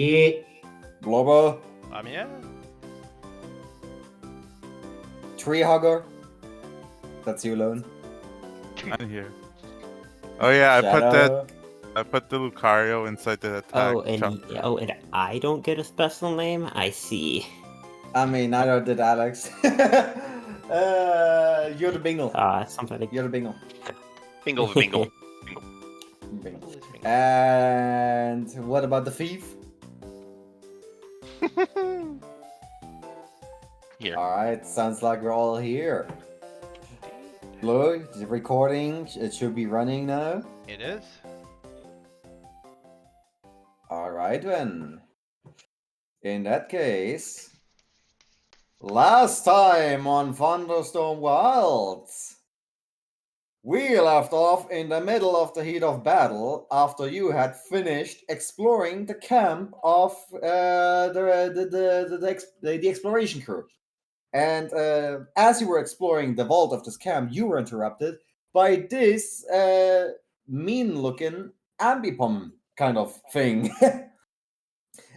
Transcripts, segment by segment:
Yeah. Blobber. I'm here. Tree hugger. That's you alone. I'm here. Oh yeah, Shadow. I put the Lucario inside the attack. And I don't get a special name. I see. I mean, neither did Alex. You're the Bingle. Something like You're the Bingle. Bingle, bingle. Bingle. And what about the thief? Here. Alright, sounds like we're all here. Blue, the recording, it should be running now. It is. Alright then. In that case, last time on Thunderstorm Wilds, we left off in the middle of the heat of battle after you had finished exploring the camp of the exploration crew. And as you were exploring the vault of this camp, you were interrupted by this mean-looking ambipom kind of thing.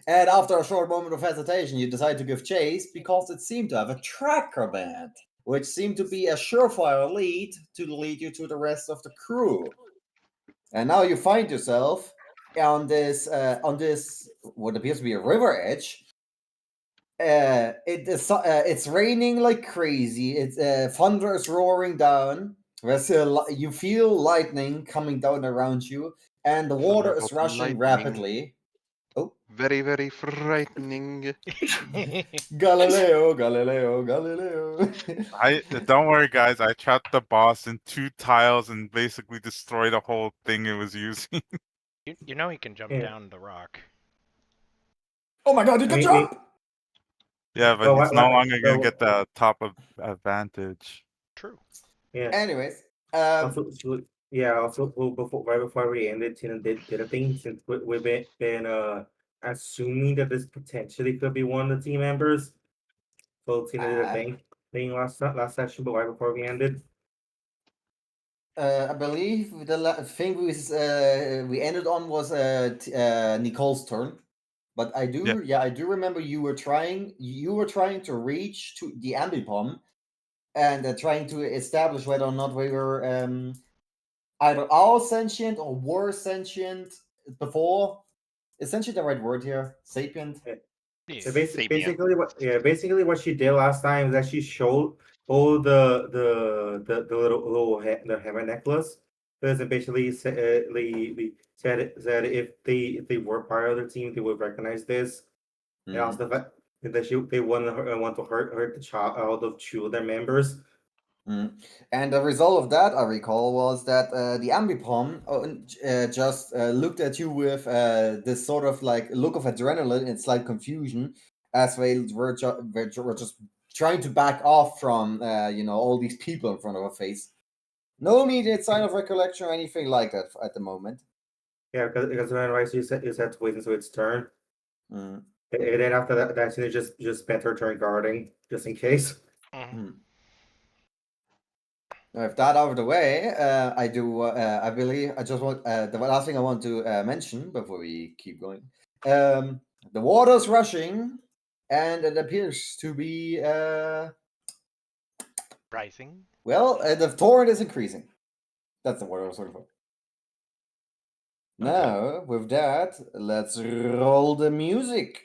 And after a short moment of hesitation, you decide to give chase because it seemed to have a tracker band, which seemed to be a surefire lead to lead you to the rest of the crew. And now you find yourself on this what appears to be a river edge. It's raining like crazy. It's thunder is roaring down. You feel lightning coming down around you, and the water is rushing rapidly. Oh, Very, very frightening. Galileo, Galileo, Galileo. Don't worry, guys. I trapped the boss in 2 tiles and basically destroyed the whole thing it was using. You know he can jump down the rock. Oh my God! You can jump. Yeah, but he's no longer gonna get the top of advantage. True. Yeah. Anyways, Also, right before we ended, Tina did a thing since we've been assuming that this potentially could be one of the team members. So Tina did a thing last session, but right before we ended. I believe the thing we ended on was Nicole's turn, but I do remember you were trying to reach to the ambipom and trying to establish whether or not we were either all sentient or were sentient before. Is sentient the right word here? Sapient. Yeah, So basically what she did last time is that she showed all the little the hammer necklace. Because it basically said if they were part of the team, they would recognize this. And also the fact that they want to hurt the child of 2 of their members. And the result of that, I recall, was that the ambipom just looked at you with this sort of like look of adrenaline and slight confusion, as they were just trying to back off from all these people in front of her face. No immediate sign of recollection or anything like that at the moment. Yeah, because when right, you said to wait until its turn. And then after that, she just spent her turn guarding just in case. With that out of the way, I believe I just want the last thing I want to mention before we keep going. The water's rushing, and it appears to be rising. Well, the torrent is increasing. That's the word I was looking for. Now, with that, let's roll the music.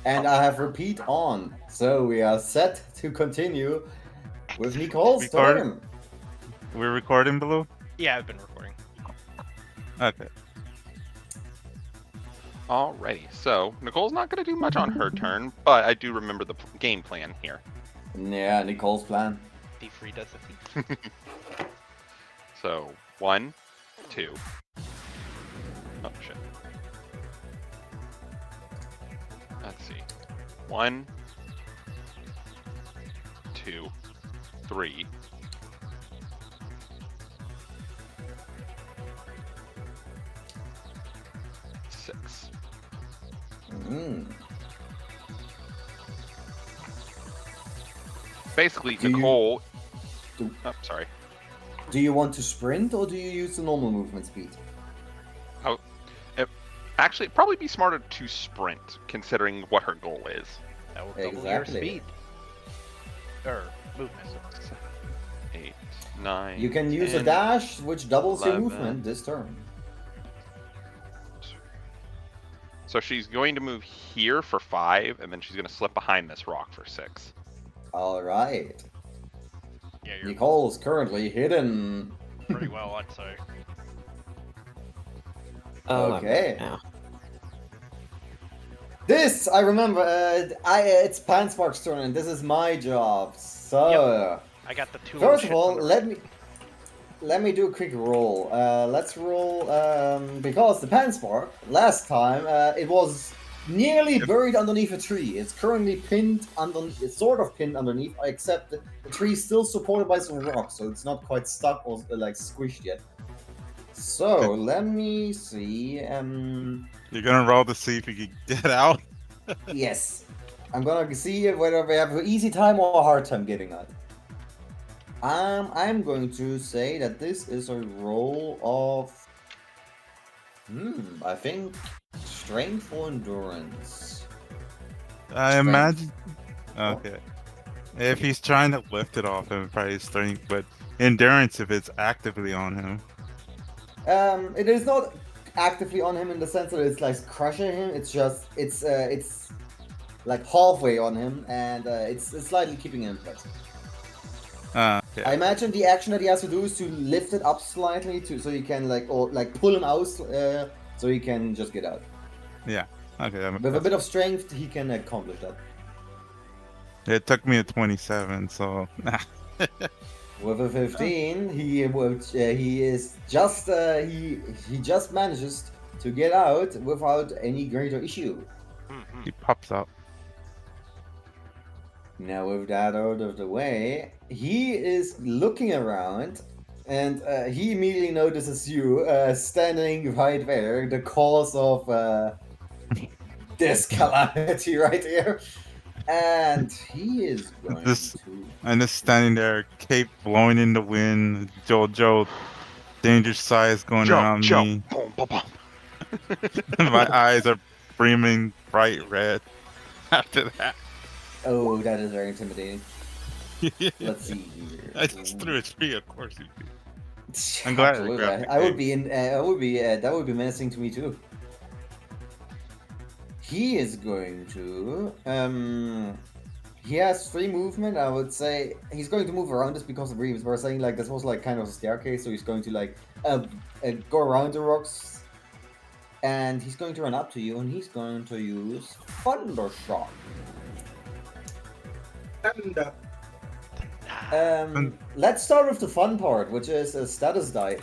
And I have repeat on, so we are set to continue with Nicole's turn. We're recording, Blue? Yeah, I've been recording. Okay. Alrighty, so Nicole's not going to do much on her turn, but I do remember the game plan here. Yeah, Nicole's plan. Be free does the thief. So, 1, 2. Oh, shit. Let's see. 1, 2, 3. 6. Basically, Nicole. Sorry. Do you want to sprint or do you use the normal movement speed? Actually, it'd probably be smarter to sprint, considering what her goal is. That will double your Exactly. speed. Or movement. 8, 9. You can use a 10. dash, which doubles your 11. movement this turn. So she's going to move here for 5, and then she's going to slip behind this rock for 6. All right. Yeah, you're Nicole's currently hidden. pretty well, I'd say. Oh, I'm Okay. right now. This I remember. It's Panspark's turn, and this is my job. So I got the two. first of all, let me do a quick roll. Let's roll because the Panspark last time it was nearly buried underneath a tree. It's currently pinned underneath. It's sort of pinned underneath, except the tree is still supported by some rocks, so it's not quite stuck or like squished yet. So let me see. You're gonna roll to see if you can get out. Yes, I'm gonna see whether we have an easy time or a hard time getting out. I'm going to say that this is a roll of, I think, strength or endurance. I Strength. imagine. Okay. If he's trying to lift it off him, probably strength, but endurance if it's actively on him. It is not actively on him in the sense that it's like crushing him. It's just it's like halfway on him, and it's slightly keeping him in place. Okay. I imagine the action that he has to do is to lift it up slightly so you can pull him out so he can just get out. Yeah. Okay. With a bit of strength, he can accomplish that. It took me a 27, so. With a 15, he is just he just manages to get out without any greater issue. He pops up. Now with that out of the way, he is looking around, and he immediately notices you standing right there, the cause of this calamity right here. And he is going to... I'm just standing there, cape blowing in the wind, Jojo, danger size going around me. Boom, boom, boom. My eyes are brimming bright red after that. Oh, that is very intimidating. Let's see here. I just threw a tree, of course you did. I'm glad I Absolutely. grabbed the I would cape. be in. That would be menacing to me too. He is going to. He has free movement. I would say he's going to move around this because we were saying like this was like kind of a staircase, so he's going to like go around the rocks, and he's going to run up to you, and he's going to use thunderstorm. Thunder. Let's start with the fun part, which is a status die.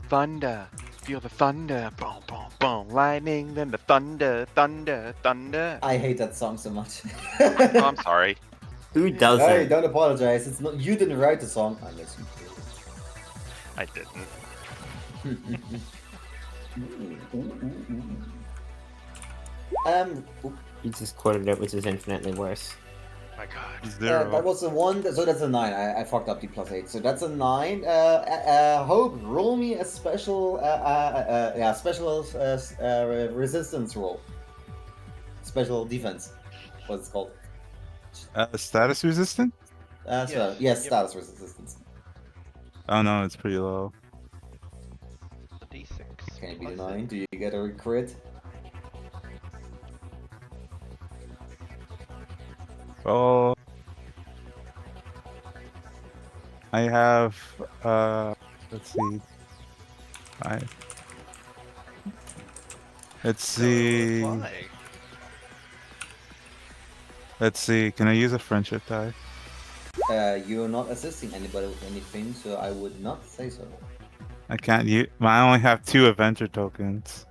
Thunder. Feel the thunder. Boom, boom, boom. Lightning, then the thunder, thunder, thunder. I hate that song so much. Oh, I'm sorry. Who doesn't? Hey, don't apologize. It's not you didn't write the song unless you did. I didn't. You just quoted it, which is infinitely worse. My God. Zero. that was a 1, so that's a 9. I fucked up the +8, so that's a 9. Hope, roll me a special, resistance roll. Special defense, what it's called. Status resistant? Yes, Yes. yes, Yep. status resistance. Oh no, it's pretty low. The D6. Can it be the plus 9? Do you get a crit? Oh, I have. Let's see. Let's see. Why? Let's see. Can I use a friendship die? You're not assisting anybody with anything, so I would not say so. I can't use. I only have 2 adventure tokens.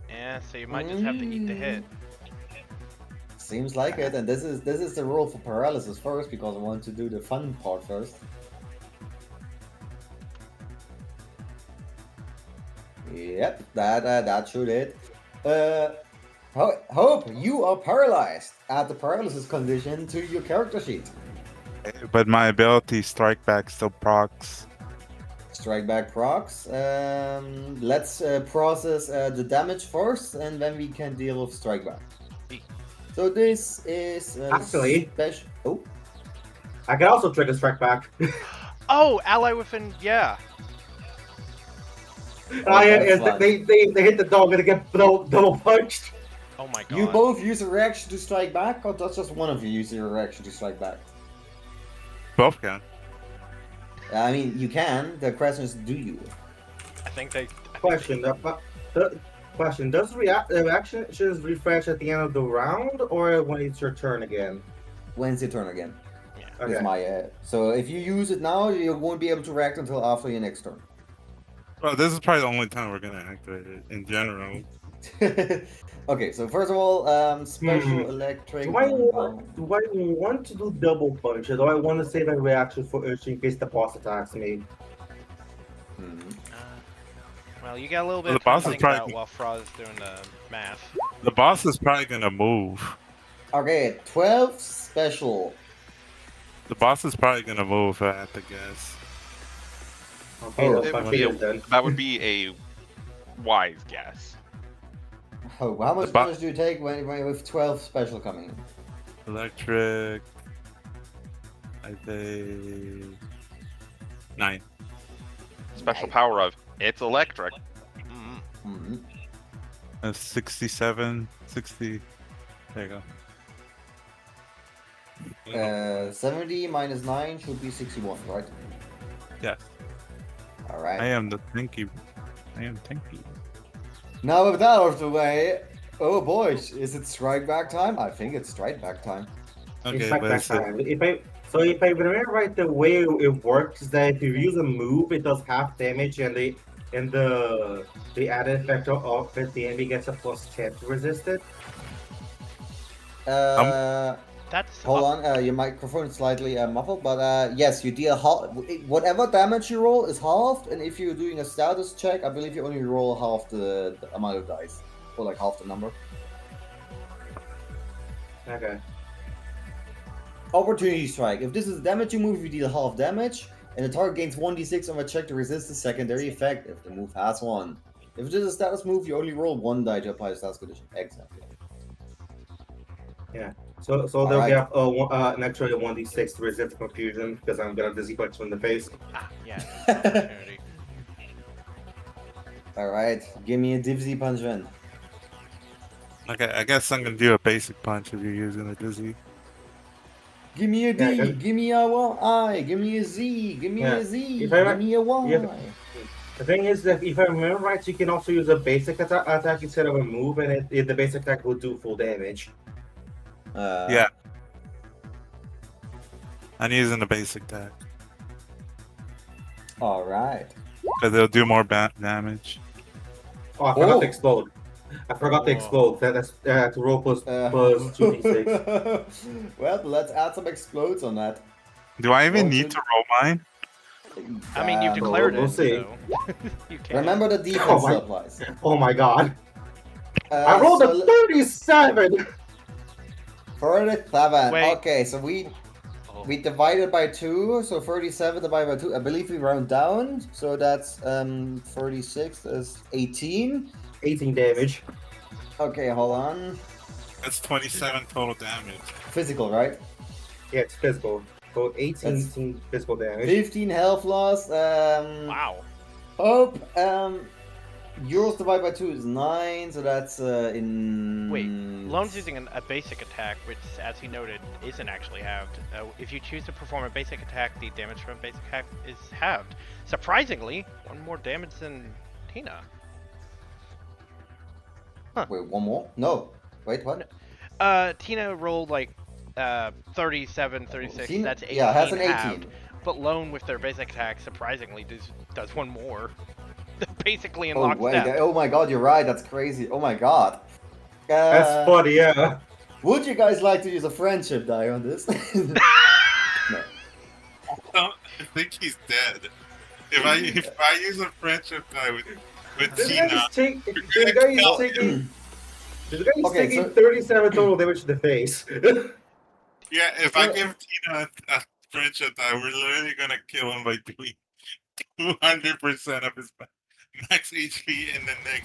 Yeah, so you might just have to eat the hit. Seems like it, and this is the rule for paralysis first because I want to do the fun part first. Yep, that should it. Hope, you are paralyzed. Add the paralysis condition to your character sheet. But my ability strike back still procs. strike back procs. Let's process the damage first, and then we can deal with strike back. So this is Actually- special. Oh, I can also trigger strike back. Oh, ally within. Yeah. that's They hit the dog and they get double punched. Oh my god. you both use a reaction to strike back, or does just one of you use your reaction to strike back? Both can. I mean, you can. The question is, do you? I think they. Question: Question: Does reactions refresh at the end of the round, or when it's your turn again? When's your turn again? Yeah. Is Okay. my so if you use it now, you won't be able to react until after your next turn. Well, this is probably the only time we're gonna activate it in general. Okay, so first of all, special electric. Do I want to do double punch, or do I want to save a reaction for Ursh in case the boss attacks me? Hmm. Well, you got a little bit Well, of the time boss to is think probably- about while Froz is doing the math. The boss is probably gonna move. Okay, 12 special. The boss is probably gonna move. I have to guess. Okay, Oh, no It punch would be it then. that would be a wise guess. Oh, how much The bo- damage do you take when with 12 special coming in? Electric. I think 9. Special power of it's electric. Mm. Hmm. 67, 60. There you go. 70 minus 9 should be 61, right? Yes. Alright. I am the tanky. I am tanky. Now with that out of the way, oh boys, is it strike back time? I think it's strike back time. Okay, It's like but that it's time. If I remember right, the way it works is that if you use a move, it does half damage, and the added effect of it, the enemy gets a +10 to resist it. That's Hold on, your microphone is slightly muffled, but yes, you deal whatever damage you roll is halved, and if you're doing a status check, I believe you only roll half the amount of dice, or like half the number. Okay. Opportunity strike. If this is a damage you move, you deal half damage, and the target gains 1d6 on a check to resist the secondary effect if the move has one. If it is a status move, you only roll one die to apply the status condition. Exactly. So they'll Alright. get an extra 1d6 to resist confusion because I'm gonna dizzy punch them in the face. yeah. Opportunity. Alright, give me a dipsy punch then. Okay, I guess I'm gonna do a basic punch if you're using a dizzy. Give me a D, Yeah, give me a I, give me a Z, give me Yeah, a Z, if I give me a Y. if- The thing is that if I remember right, you can also use a basic attack instead of a move, and the basic attack will do full damage. Yeah. I'm using the basic attack Alright. because it'll do more damage. Oh, I forgot Oh. to explode. I forgot to Oh. explode. That's to roll plus 2d6. Well, let's add some explodes on that. Do I even Roll need two- to roll mine? I mean, you've Um, declared we'll it, see. so you can. Remember the defense Oh my- applies. Oh my god! I rolled so a 37. 37. Wait. Okay, so we Oh. divided by 2, so 37 divided by 2. I believe we round down, so that's 36 is 18. 18 damage. Okay, hold on. That's 27 total damage. Physical, right? Yeah, it's physical. So 18 That's- physical damage. 15 health loss. Wow. Hope. Yours divided by 2 is 9, so that's in. Wait, Lone's using a basic attack, which, as he noted, isn't actually halved. If you choose to perform a basic attack, the damage from a basic attack is halved. Surprisingly, 1 more damage than Tina. Wait, one more? No. Wait, what? Tina rolled like 37, 36. Tina- That's 18. yeah, has an 18. halved. But Lone, with their basic attack, surprisingly does 1 more. Basically in Oh, wait. lockstep. Oh my god, you're right. That's crazy. Oh my god. That's funny, yeah. Would you guys like to use a friendship die on this? No. I think he's dead. If I use a friendship die with This guy Tina, is taking. This guy is taking. This guy is Okay, taking so- 37 total damage to the face. yeah, if I give Tina a friendship die, we're literally gonna kill him by doing 200% of his max HP in the neck.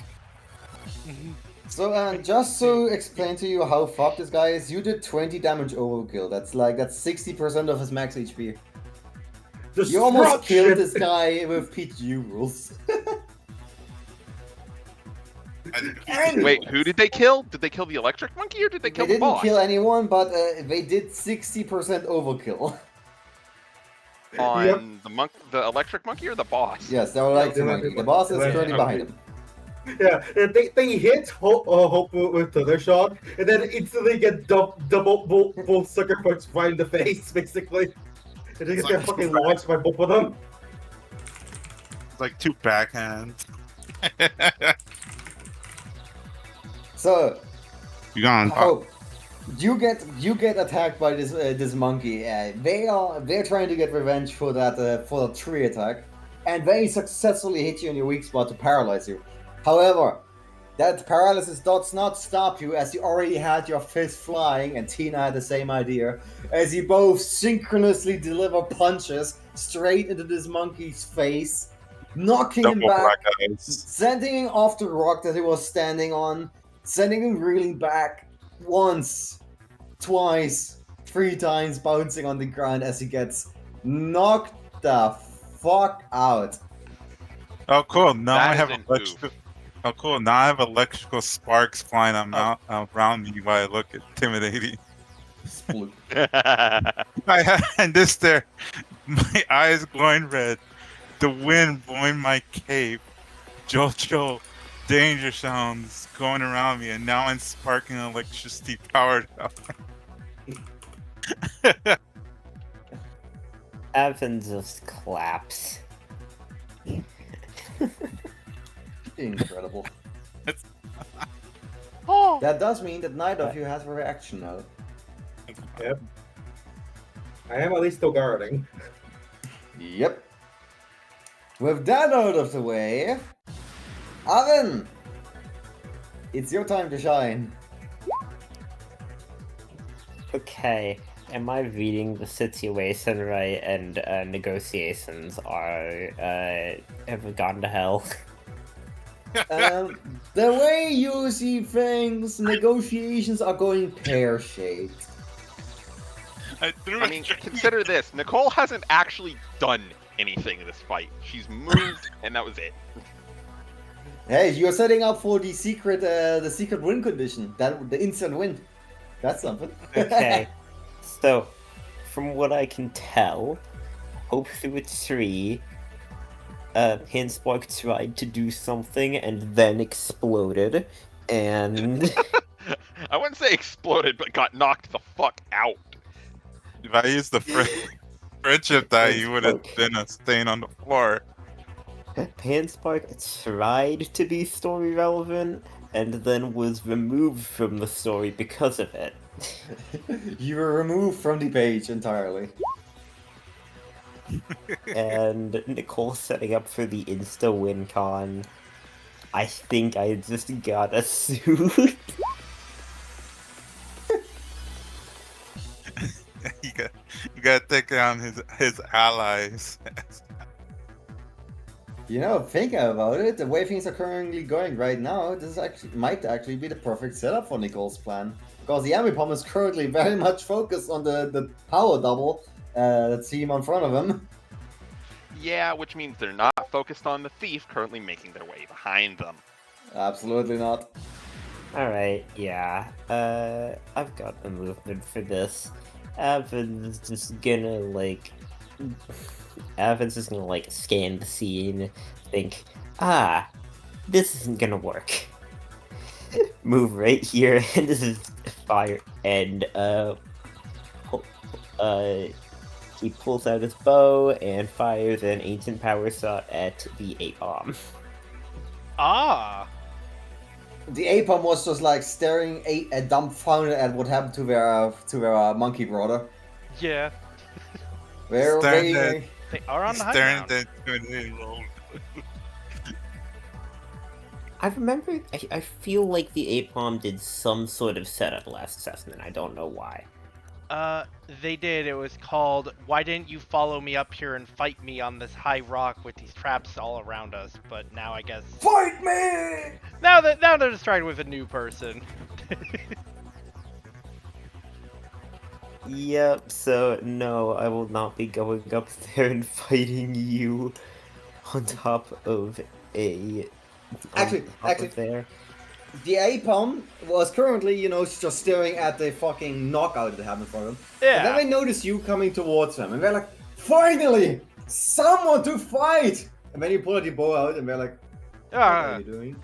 So, just to explain to you how fucked this guy is, you did 20 damage overkill. That's 60% of his max HP. You almost killed this guy with PGU rules. Wait, who did they kill? Did they kill the electric monkey or did they kill the boss? They didn't kill anyone, but they did 60% overkill. On the electric monkey or the boss? Yes, they were like the monkey. The boss is currently behind him. Yeah, they hit Hope with their shot, and then instantly get double both sucker punch right in the face, basically. And they just get fucking launched by both of them. It's like 2 backhands. So, You gone? Hope, you get attacked by this monkey. They're trying to get revenge for that tree attack, and they successfully hit you in your weak spot to paralyze you. However, that paralysis does not stop you, as you already had your fist flying, and Tina had the same idea, as you both synchronously deliver punches straight into this monkey's face, knocking him back, sending him off the rock that he was standing on, sending him reeling back once, twice, 3 times, bouncing on the ground as he gets knocked the fuck out. Oh, cool. Now That I have is an electrical. Oh, cool. Now I have electrical sparks flying around me while I look intimidating. Sploot. And this there, my eyes glowing red, the wind blowing my cape, JoJo danger sounds going around me, and now I'm sparking electricity powered up. Evan just claps. Incredible. Oh. That does mean that neither of you has a reaction now. Yep. I am at least still guarding. Yep. With that out of the way, Evan, it's your time to shine. Okay, am I reading the situation right? And negotiations are have gone to hell. The way you see things, negotiations are going pear-shaped. I mean, consider this. Nicole hasn't actually done anything in this fight. She's moved, and that was it. Hey, you're setting up for the secret win condition. The instant win. That's something. Okay, so from what I can tell, Hope through a tree. Pinspark tried to do something and then exploded, and I wouldn't say exploded, but got knocked the fuck out. If I used the friendship die, you would have been a stain on the floor. Pinspark tried to be story relevant and then was removed from the story because of it. You were removed from the page entirely. And Nicole setting up for the Insta Win Con. I think I just got a suit. you gotta take down his allies. You know, thinking about it, the way things are currently going right now, might actually be the perfect setup for Nicole's plan. Because the Amipom is currently very much focused on the power double team in front of him. Yeah, which means they're not focused on the thief currently making their way behind them. Absolutely not. Alright, yeah. I've got the movement for this. Evan's just gonna scan the scene, think, this isn't gonna work. Move right here, and this is fire, and, he pulls out his bow and fires an ancient power shot at the A-bomb. Ah! The Apom was just staring dumbfounded at what happened to their monkey brother. Yeah. They are on the high Staring ground. at that roll. I remember, I feel like the A-bomb did some sort of setup last assessment, I don't know why. They did. It was called "Why Didn't You Follow Me Up Here and Fight Me on This High Rock with These Traps All Around Us?" But now I guess Fight me! now they're just trying with a new person. Yep, so no, I will not be going up there and fighting you on top of a. Actually, there. the Apom was currently, just staring at the fucking knockout that happened for him. And then Yeah. they notice you coming towards them, and they're like, "Finally, someone to fight!" And then you pull the bow out, and they're like, "What are you doing?"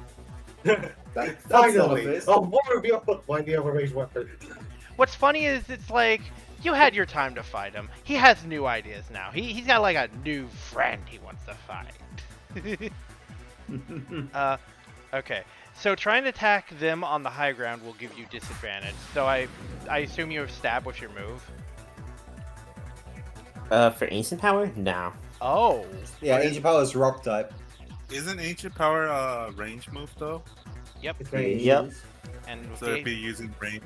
That's not a Finally, fist. a war beyond the other ranged weapon. What's funny is it's like you had your time to fight him. He has new ideas now. He's got like a new friend he wants to fight. Okay. So trying to attack them on the high ground will give you disadvantage. So I assume you have stab with your move. For ancient power? No. Oh. Yeah, Ancient Power is rock type. Isn't Ancient Power a range move though? Yep. It's very Yep. easy. And with So the, if you're using range,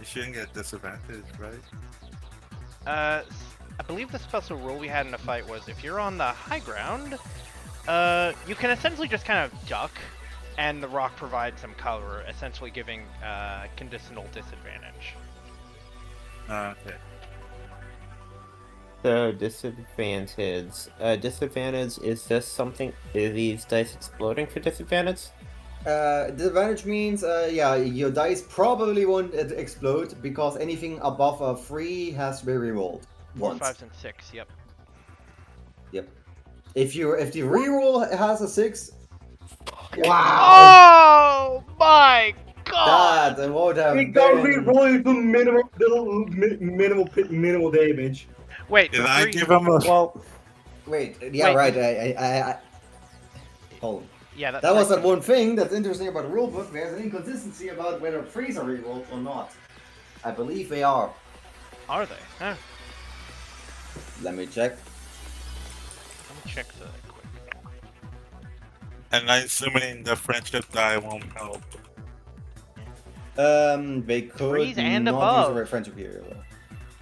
you shouldn't get disadvantage, right? I believe the special rule we had in the fight was if you're on the high ground, you can essentially just kind of duck, and the rock provides some cover, essentially giving conditional disadvantage. Okay. So disadvantage. Disadvantage is just something. Are these dice exploding for disadvantage? Disadvantage means, yeah, your dice probably won't explode because anything above a 3 has to be rerolled 4, once. 5s, and 6. Yep. Yep. If the reroll has a 6, Oh my god! that would have We got been... rerolling to minimal damage. Wait, Did for I 3. give him a? Well, Wait, yeah, Wait. right. I hold on. Yeah, That was that one thing that's interesting about the rulebook. There's an inconsistency about whether 3s are rerolled or not. I believe they are. Are they? Huh. Let me check. Let me check that quick. And I'm assuming the friendship die won't help. They could 3s and not above. use a friendship here.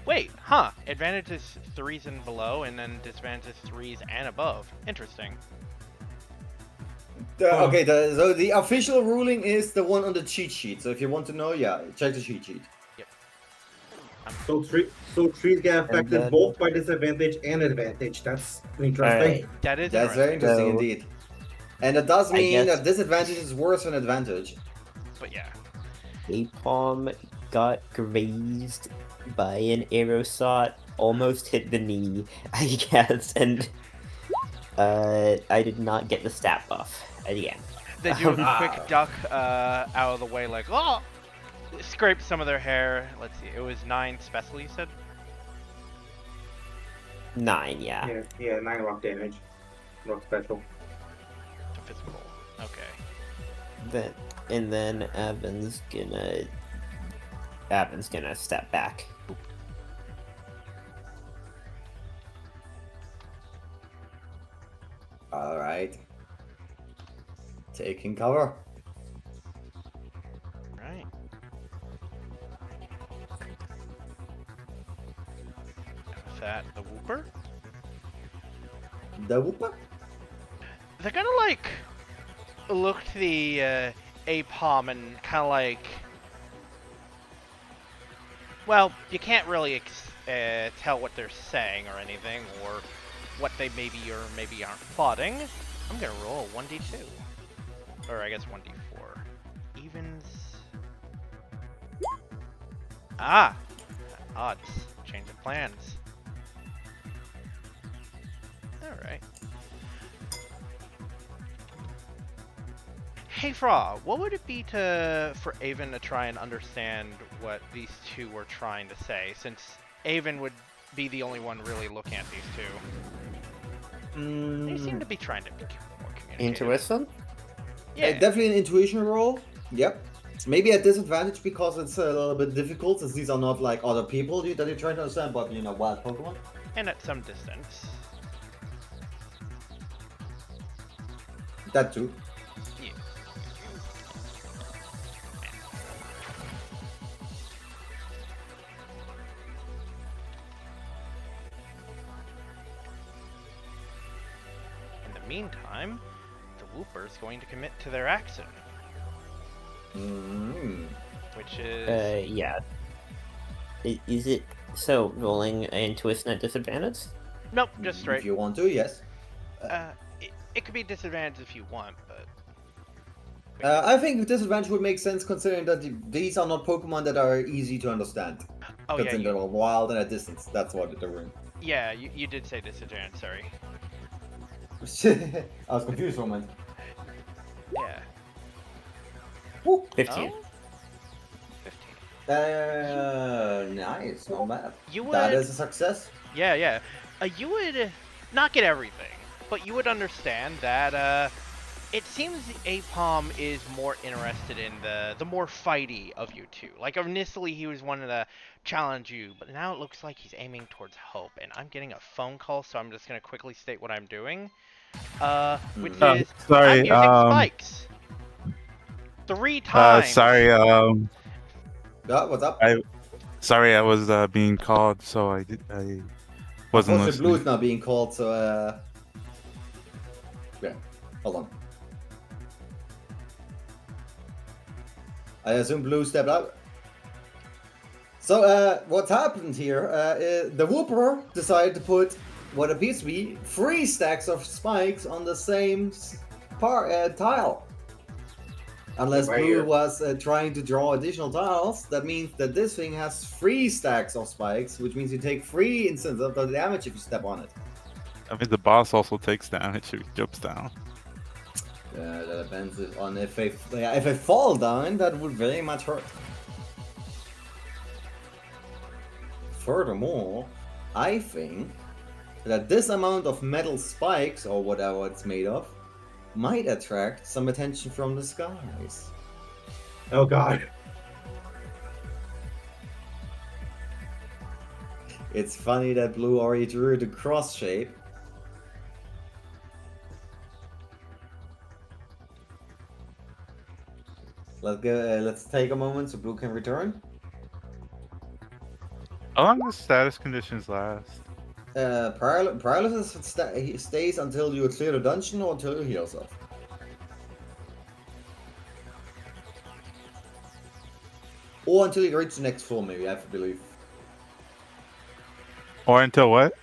Wait, huh. Advantage is 3s and below, and then disadvantage is 3s and above. Interesting. Okay, so the official ruling is the one on the cheat sheet. So if you want to know, yeah, check the cheat sheet. So trees get affected then- both by disadvantage and advantage. That's interesting. Alright. That is That's very interesting So- indeed. And it does I mean guess- that disadvantage is worse than advantage. But yeah. Apom got grazed by an arrow shot, almost hit the knee, I guess, and I did not get the stat buff again. They do a quick duck out of the way, like, oh! Scrape some of their hair. Let's see, it was 9 special, you said? 9, yeah. Yeah, 9 rock damage. Not special. To physical. Okay. Then Evan's gonna step back. Alright. Taking cover. Right. With that, the Whooper? The whooper? They're gonna, like, look to the Apom and kind of like... Well, you can't really tell what they're saying or anything, or what they maybe or maybe aren't plotting. I'm gonna roll a 1d2. Or I guess 1d4. Evens. Ah! Odds. Change of plans. Alright. Hey Fra, what would it be for Avon to try and understand what these two were trying to say, since Avon would be the only one really looking at these two? They seem to be trying to be more communicative. Intuition? Yeah. Definitely an intuition roll. Yep. Maybe at disadvantage because it's a little bit difficult, since these are not like other people that you're trying to understand, but wild Pokemon. And at some distance. That too. Yeah. meantime, the Whooper's going to commit to their action, which is Yeah. Is it so rolling into a net disadvantage? nope, just straight. If you want to, yes. It could be disadvantage if you want, but I think disadvantage would make sense considering that these are not Pokemon that are easy to understand. oh yeah, Considering they're wild and at distance. That's what they're doing. yeah, you did say disadvantage. Sorry. I was confused for a moment. Yeah. Woo. 15. Oh? 15. Nice, not bad. You would. That is a success. Yeah. You would not get everything, but you would understand that it seems Apom is more interested in the more fighty of you two. Like initially he was wanting to challenge you, but now it looks like he's aiming towards Hope, and I'm getting a phone call, so I'm just gonna quickly state what I'm doing. Which is I'm using spikes. 3 times. Sorry, Yeah, what's up? sorry, I was being called, so I wasn't Unfortunately, Blue listening. is not being called, so yeah, hold on. I assume Blue stepped up. So, what's happened here? The Whooper decided to put what appears to be 3 stacks of spikes on the same tile. Unless Right Blue here. was trying to draw additional tiles, that means that this thing has 3 stacks of spikes, which means you take 3 instances of the damage if you step on it. I mean, the boss also takes damage if he jumps down. That depends on if I fall down, that would very much hurt. Furthermore, I think that this amount of metal spikes, or whatever it's made of, might attract some attention from the skies. Oh god. It's funny that Blue already drew the cross shape. Let's take a moment so Blue can return. How long does status conditions last? Paralysis stays until you clear the dungeon or until you heal yourself. Or until you reach the next floor, maybe, I believe. Or until what?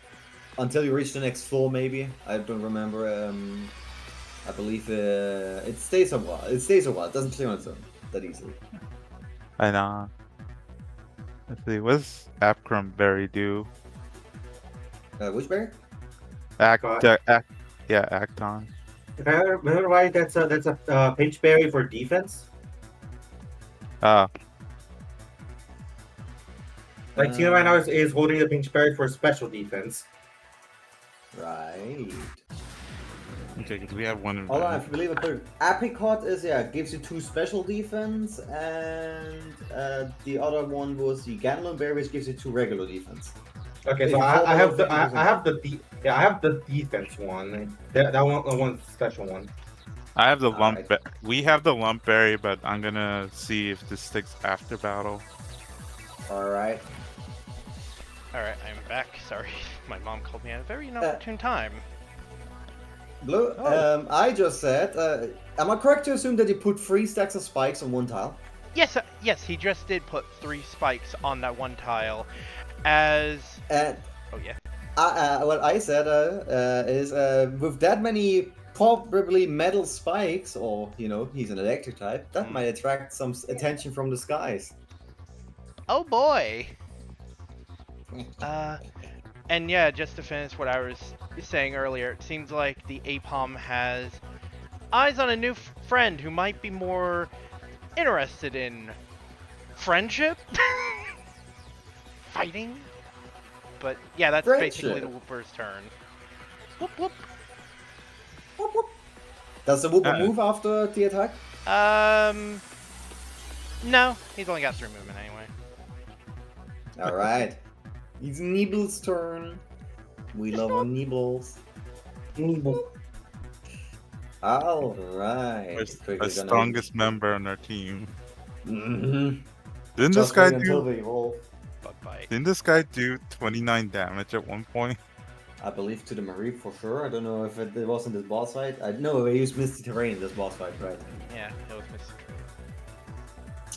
Until you reach the next floor, maybe. I don't remember. I believe it stays a while. It stays a while. It doesn't clear on its own that easily. I know. Let's see, what does Apcrum Berry do? Which berry? God. Acton. If I remember right, that's a pinch berry for defense. Like Tina right now is holding the pinch berry for special defense. Right. Okay, because we have one in Hold on, I believe I put it. Apricot is gives you 2 special defense, and the other one was the Ganlon berry, which gives you 2 regular defense. Okay, If so you fall I have below the 50%. I have the defense one. That one's a special one. I have the Alright. we have the lump berry, but I'm gonna see if this sticks after battle. Alright. Alright, I'm back. Sorry, my mom called me at a very inopportune time. Blue, Oh. I just said, am I correct to assume that you put 3 stacks of spikes on one tile? Yes, yes, he just did put 3 spikes on that one tile. As And oh yeah, what I said is with that many probably metal spikes, or he's an electric type, that might attract some attention from the skies. oh boy. And yeah, just to finish what I was saying earlier, it seems like the Apom has eyes on a new friend who might be more interested in friendship, fighting. But yeah, that's basically the Whooper's turn. Whoop whoop. Whoop, whoop. Does the Whooper move after the attack? No, he's only got 3 movement anyway. Alright. It's Nibbles' turn. We love our Nibbles. Alright. The strongest member on our team. Mm-hmm. Didn't Just this guy wait until do? they roll. Bug bite. Didn't this guy do 29 damage at one point? I believe to the Marie for sure. I don't know if it was in this boss fight. I know they used Misty Terrain in this boss fight, right? Yeah, it was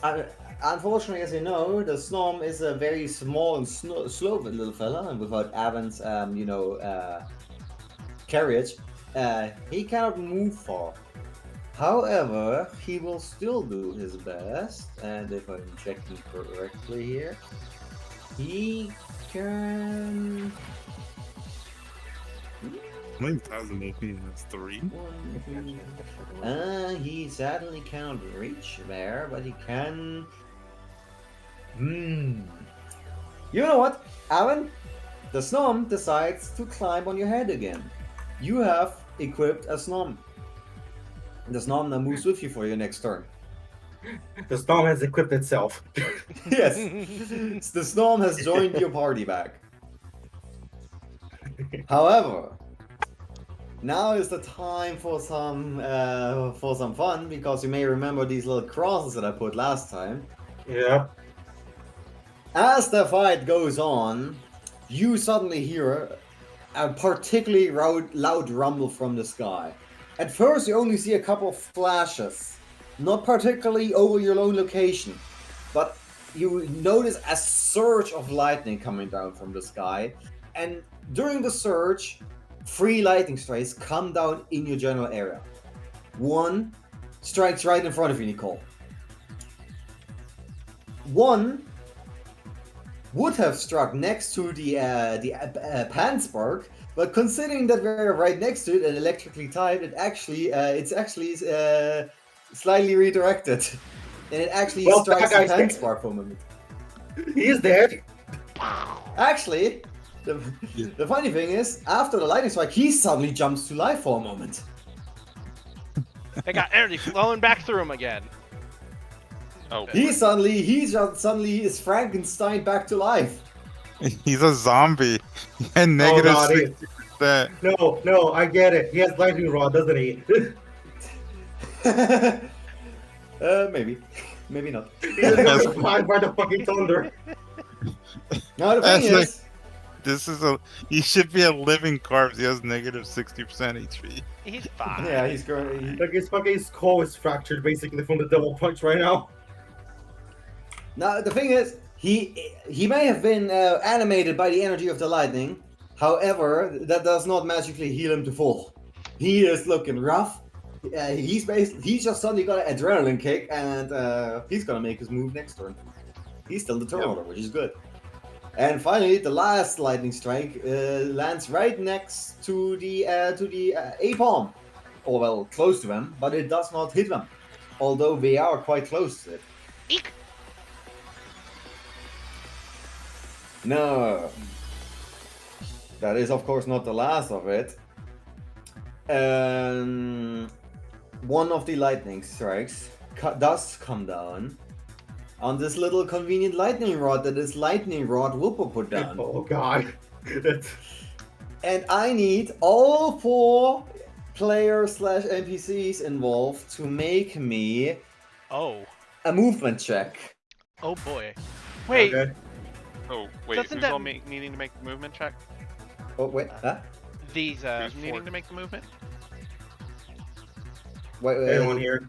Mr. Unfortunately, as you know, the Snom is a very small and slow little fella, and without Avon's, carriage, he cannot move far. However, he will still do his best, and if I'm checking correctly here, he can. How many thousand AP has 3? He sadly cannot reach there, but he can. You know what, Alan? The Snom decides to climb on your head again. You have equipped a Snom. The Snom now moves with you for your next turn. The storm has equipped itself. Yes, the Snom has joined your party back. However, now is the time for some fun, because you may remember these little crosses that I put last time. Yeah. As the fight goes on, you suddenly hear a particularly loud rumble from the sky. At first, you only see a couple of flashes, not particularly over your own location, but you notice a surge of lightning coming down from the sky, and during the surge, 3 lightning strikes come down in your general area. One strikes right in front of you, Nicole. One would have struck next to the pan spark, but considering that we're right next to it and electrically tied, it's actually slightly redirected, and it actually strikes the pan spark for a moment. He is dead. Actually, the funny thing is, after the lightning strike, he suddenly jumps to life for a moment. They got energy flowing back through him again. Oh, He suddenly is Frankenstein back to life. He's a zombie. And Oh, negative God, 60%. No, I get it. He has lightning rod, doesn't he? Maybe not. He's just flying by the fucking thunder. Now the thing That's is, he should be a living corpse. He has negative 60% HP. He's fine. yeah, he's going. Like his fucking skull is fractured basically from the double punch right now. Now the thing is, he may have been animated by the energy of the lightning. However, that does not magically heal him to full. He is looking rough. He's just suddenly got an adrenaline kick, and he's gonna make his move next turn. He's still the turn order, which is good. And finally, the last lightning strike lands right next to the A-bomb, or well, close to them, but it does not hit them, although they are quite close to it. Eek. No, that is of course not the last of it. One of the lightning strikes does come down on this little convenient lightning rod that this lightning rod Whooper put down. Oh god. And I need all 4 players / NPCs involved to make me Oh. a movement check. Oh boy. Wait. Okay. Oh, wait, Doesn't who's that- all needing to make the movement check? Oh wait, huh? These Who's four- needing to make the movement? Wait, Everyone here.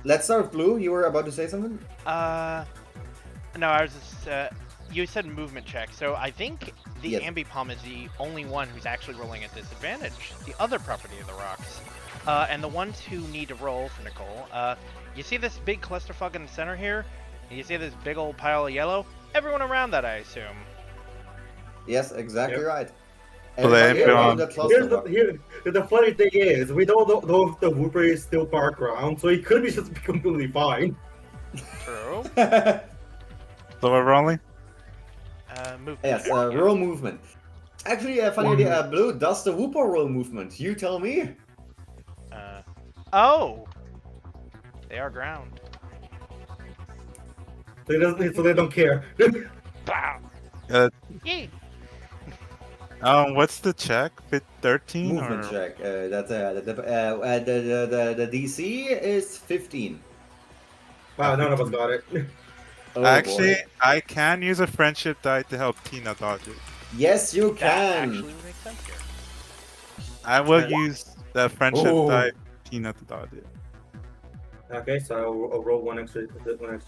Let's start with Blue. You were about to say something? No, I was just, you said movement check, so I think the Yes. Ambipom is the only one who's actually rolling at disadvantage. The other property of the rocks. And the ones who need to roll for Nicole, you see this big clusterfuck in the center here? You see this big old pile of yellow? Everyone around that, I assume. Yes, exactly Yep. right. So they Everybody around that cluster. The funny thing is, we don't know if the Whooper is still parked around, so he could be just completely fine. True. So we're rolling? Movement. Yes, check, yeah. roll movement. Actually, funny idea, Blue, does the Whooper roll movement? You tell me. Oh! They are ground. So they don't care. Bow! Uh, Yay! What's the check? 13 Movement or check. The DC is 15. Wow, none of us got it. Oh, actually, boy. I can use a friendship die to help Tina dodge it. Yes, you That can. actually would make makes sense here. I will use the friendship Oh. die. Tina to dodge it. Okay, so I'll roll one extra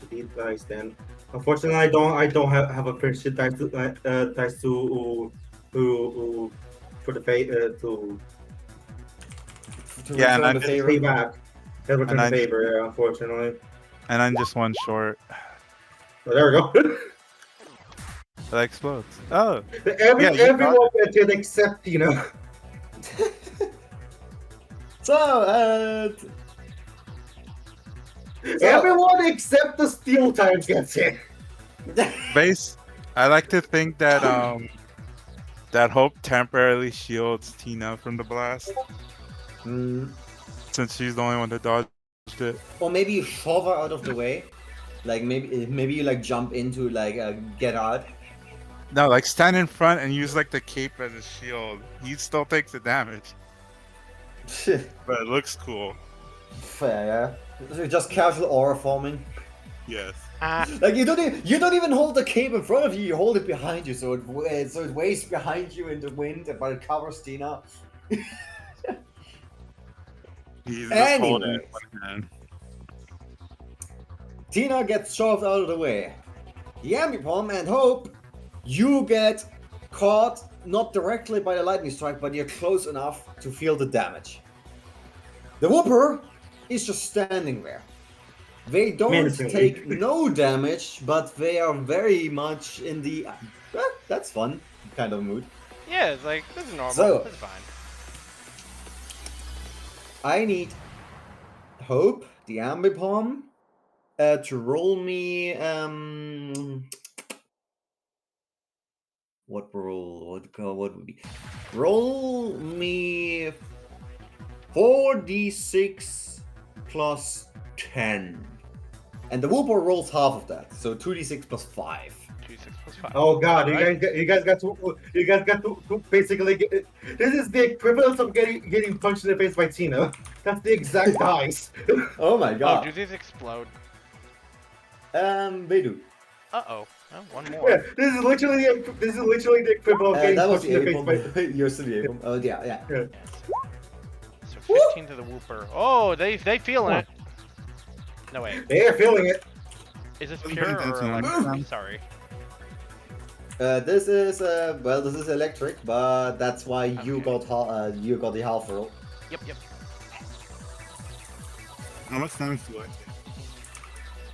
D dice then. Unfortunately, I don't have a friendship dice to for the To Yeah, and return I the just- favor. pay back. Return And the I- favor, yeah, unfortunately. And I'm just one short. Oh, there we go. That explodes. Oh, Everyone gets it except Tina. So, Everyone except the steel type gets it. base. I like to think that that hope temporarily shields Tina from the blast mm, since she's the only one that dodged it. or maybe you shove her out of the way. Like maybe you like jump into like get out. No, like stand in front and use like the cape as a shield. He still takes the damage, but it looks cool. Fair, yeah. So just casual aura forming. Yes. Like you don't even hold the cape in front of you. You hold it behind you, so it waves behind you in the wind, but it covers Tina. He's just holding it Anyways. in one hand. Tina gets shoved out of the way. Yamipom and Hope, you get caught not directly by the lightning strike, but you're close enough to feel the damage. The Whooper is just standing there. They don't Menacingly. take no damage, but they are very much in the that's fun kind of mood. Yeah, it's like, this is normal. So- This is fine. I need Hope, the Ambipom, to roll me what would be roll me 4d6 plus 10. And the Whooper rolls half of that, so 2d6 plus 5. 2, 6 plus 5. Oh god, Alright. you guys got to basically get, this is the equivalent of getting punched in the face by Tina. That's the exact dice. Oh my Oh, god. do these explode? They do. Uh-oh. Oh, one Yeah, more. this is literally the equivalent of getting That was punched the in the face by. Apom. You're still the Apom. Oh yeah, yeah. Yeah. So 15 to the Whooper. Oh, they feeling it. No, wait. They're feeling it. Is this I'm pure paying or attention, I'm electric? fine. Sorry. This is well, this is electric, but that's why you Okay. got the half roll. Yep, yep. How much damage do I take?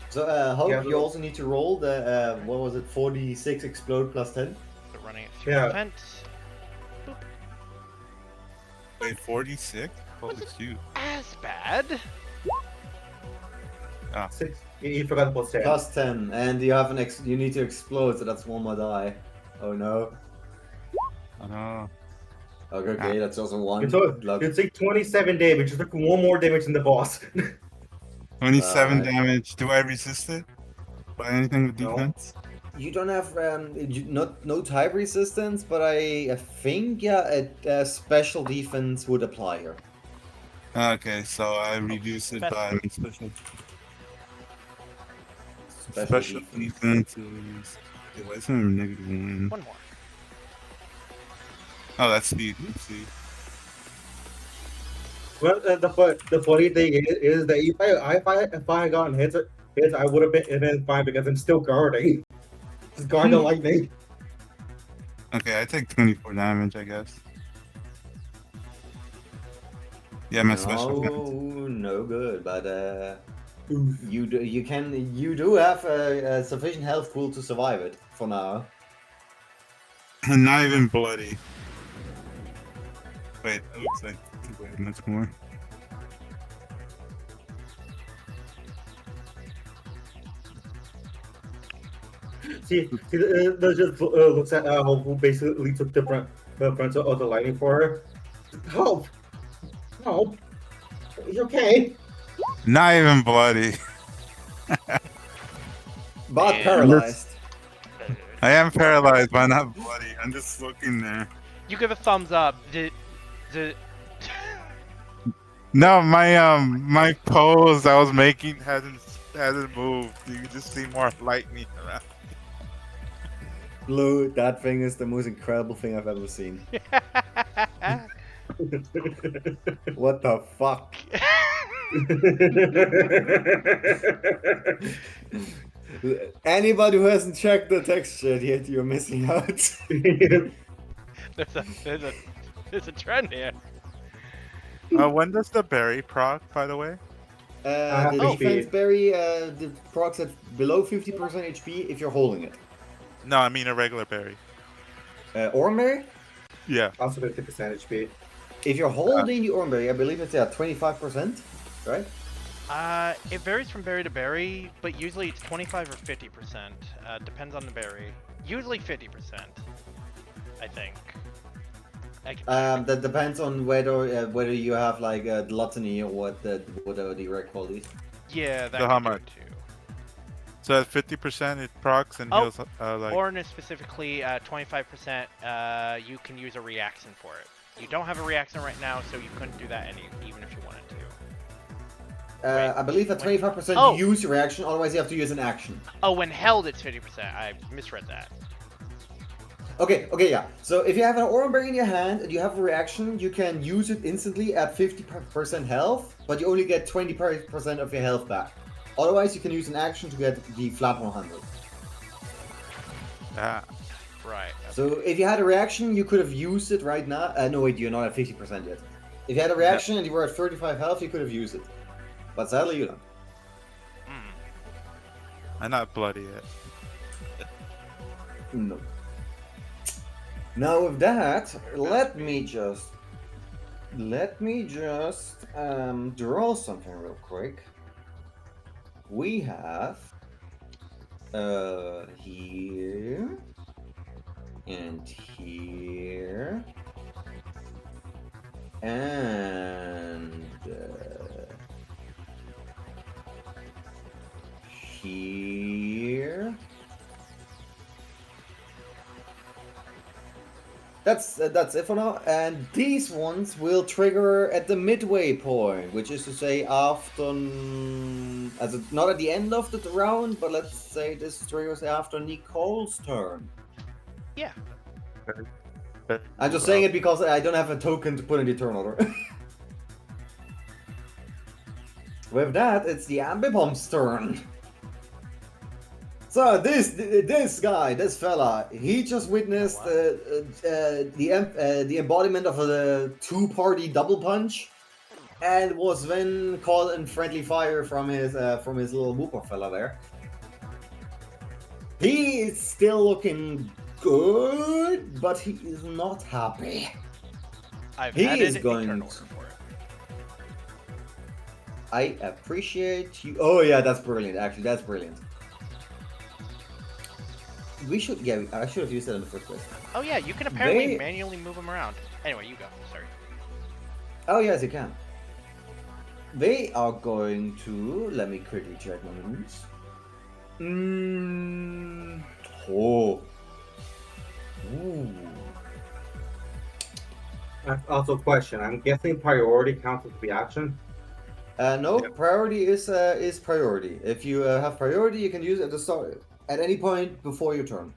So Hope, Yeah, you but- also need to roll the what was it? 46 explode plus 10. So running it through Yeah. the fence. Wait, 46? Holy shoot. As bad. Six. You forgot about Sam. Plus 10, and you have you need to explode, so that's one more die. Oh no. Oh. Okay, that's also one. You took Luck. you take 27 damage. You took one more damage than the boss. 27 Alright. damage. Do I resist it? By anything with No. defense? You don't have no type resistance, but I think yeah, a special defense would apply here. Okay, so I reduce it by special. Special defense is. Wait, why isn't it -1? One more. Oh, that's speed. Let's see. Well, the funny thing is that if I gotten hits, I would have been fine because I'm still guarding. Just guard the lightning. Okay, I take 24 damage, I guess. Yeah, my special defense. No good, but you do have a sufficient health pool to survive it for now. And not even bloody. Wait, it looks like way much more. That just looks at who basically took the front of the lightning for her. Help! Help! You okay? Not even bloody. But And- paralyzed. I am paralyzed, but not bloody. I'm just looking there. You give a thumbs up. The No, my pose I was making hasn't moved. You can just see more lightning around. Blue, that thing is the most incredible thing I've ever seen. What the fuck? Anybody who hasn't checked the texture yet, you're missing out. There's a trend here. When does the berry proc, by the way? The HP. defense berry the procs at below 50% HP if you're holding it. No, I mean a regular berry. Oran berry? Yeah. Also 50% HP. If you're holding the oran berry, I believe it's at 25%, right? It varies from berry to berry, but usually it's 25 or 50%. Depends on the berry. Usually 50%, I think. That depends on whether you have like gluttony or whatever the rare qualities. Yeah, that So how could do much? it too. So at 50% it procs and heals like. Oran is specifically 25%. You can use a reaction for it. You don't have a reaction right now, so you couldn't do that even if you wanted to. I believe at 25% Oh. you use your reaction, otherwise you have to use an action. Oh, when held, it's 50%. I misread that. Okay, yeah. So if you have an oran berry in your hand and you have a reaction, you can use it instantly at 50% health, but you only get 20% of your health back. Otherwise, you can use an action to get the flat 100. Ah. Right. So if you had a reaction, you could have used it right now. No, wait, you're not at 50% yet. If you had a reaction and you were at 35 health, you could have used it. But sadly, you don't. I'm not bloody yet. No. Now with that, let me just draw something real quick. We have here and here and here. That's it for now, and these ones will trigger at the midway point, which is to say after, not at the end of the round, but let's say this triggers after Nicole's turn. Yeah. I'm just saying it because I don't have a token to put in the turn order. With that, it's the Ambibomb's turn. So this fella, he just witnessed the embodiment of a two-party double punch, and was then caught in friendly fire from his little whooper fella there. He is still looking good, but he is not happy. He is going to. I appreciate you. Oh yeah, that's brilliant. Actually, that's brilliant. I should have used that in the first place. Oh yeah, you can apparently manually move them around. Anyway, you go. Sorry. Oh yes, you can. They are going to. Let me quickly check my moves. Oh. Ooh. Also, a question. I'm guessing priority counts as reaction. No, priority is priority. If you have priority, you can use it at the start, at any point before your turn.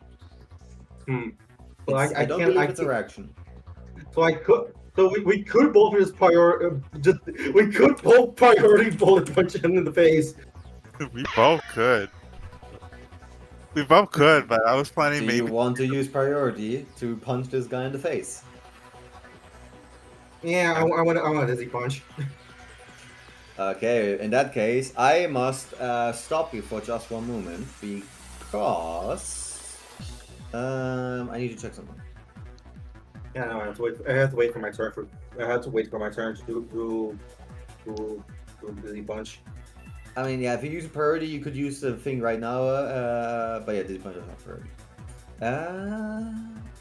Well, I don't believe it's a reaction. So I could. So we could both just priority. We could both priority bullet punch him in the face. We both could. We both could, but I was planning Do maybe. you want to use priority to punch this guy in the face? Yeah, I want a dizzy punch. Okay, in that case, I must stop you for just one moment because I need to check something. Yeah, no, I have to wait for my turn to do dizzy punch. I mean, yeah, if you use a priority, you could use the thing right now. But yeah, dizzy punch is not priority.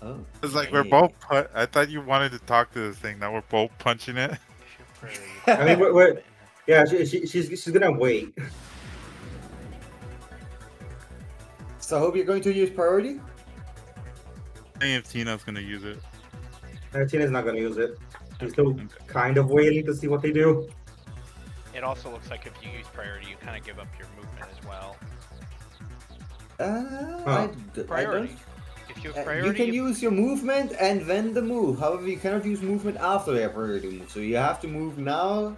Oh. It's like we're both. I thought you wanted to talk to this thing. Now we're both punching it. I mean, we're yeah, she's gonna wait. So I hope you're going to use priority. I think if Tina's gonna use it. Tina's not gonna use it. She's still kind of waiting to see what they do. It also looks like if you use priority, you kind of give up your movement as well. I Priority. don't. If If you have You priority, can use your movement and then the move. However, you cannot use movement after you have priority move. So you have to move now,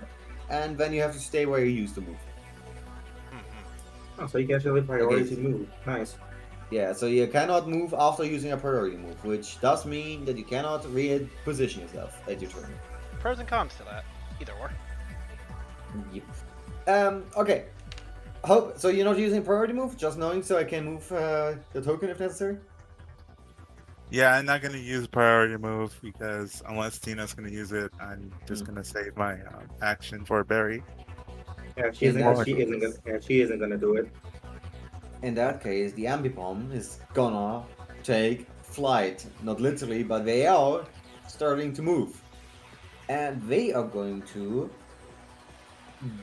and then you have to stay where you used to move. Mhm. Oh, so you can actually priority Okay. move. Nice. Yeah, so you cannot move after using a priority move, which does mean that you cannot reposition yourself at your turn. Pros and cons to that. Either or. Yep. Okay. So you're not using priority move, just knowing so I can move the token if necessary? Yeah, I'm not gonna use priority move because unless Tina's gonna use it, I'm just gonna save my action for a berry. Yeah, In that she isn't gonna. case, Yeah, she isn't gonna do it. in that case, the Ambipom is gonna take flight. Not literally, but they are starting to move. And they are going to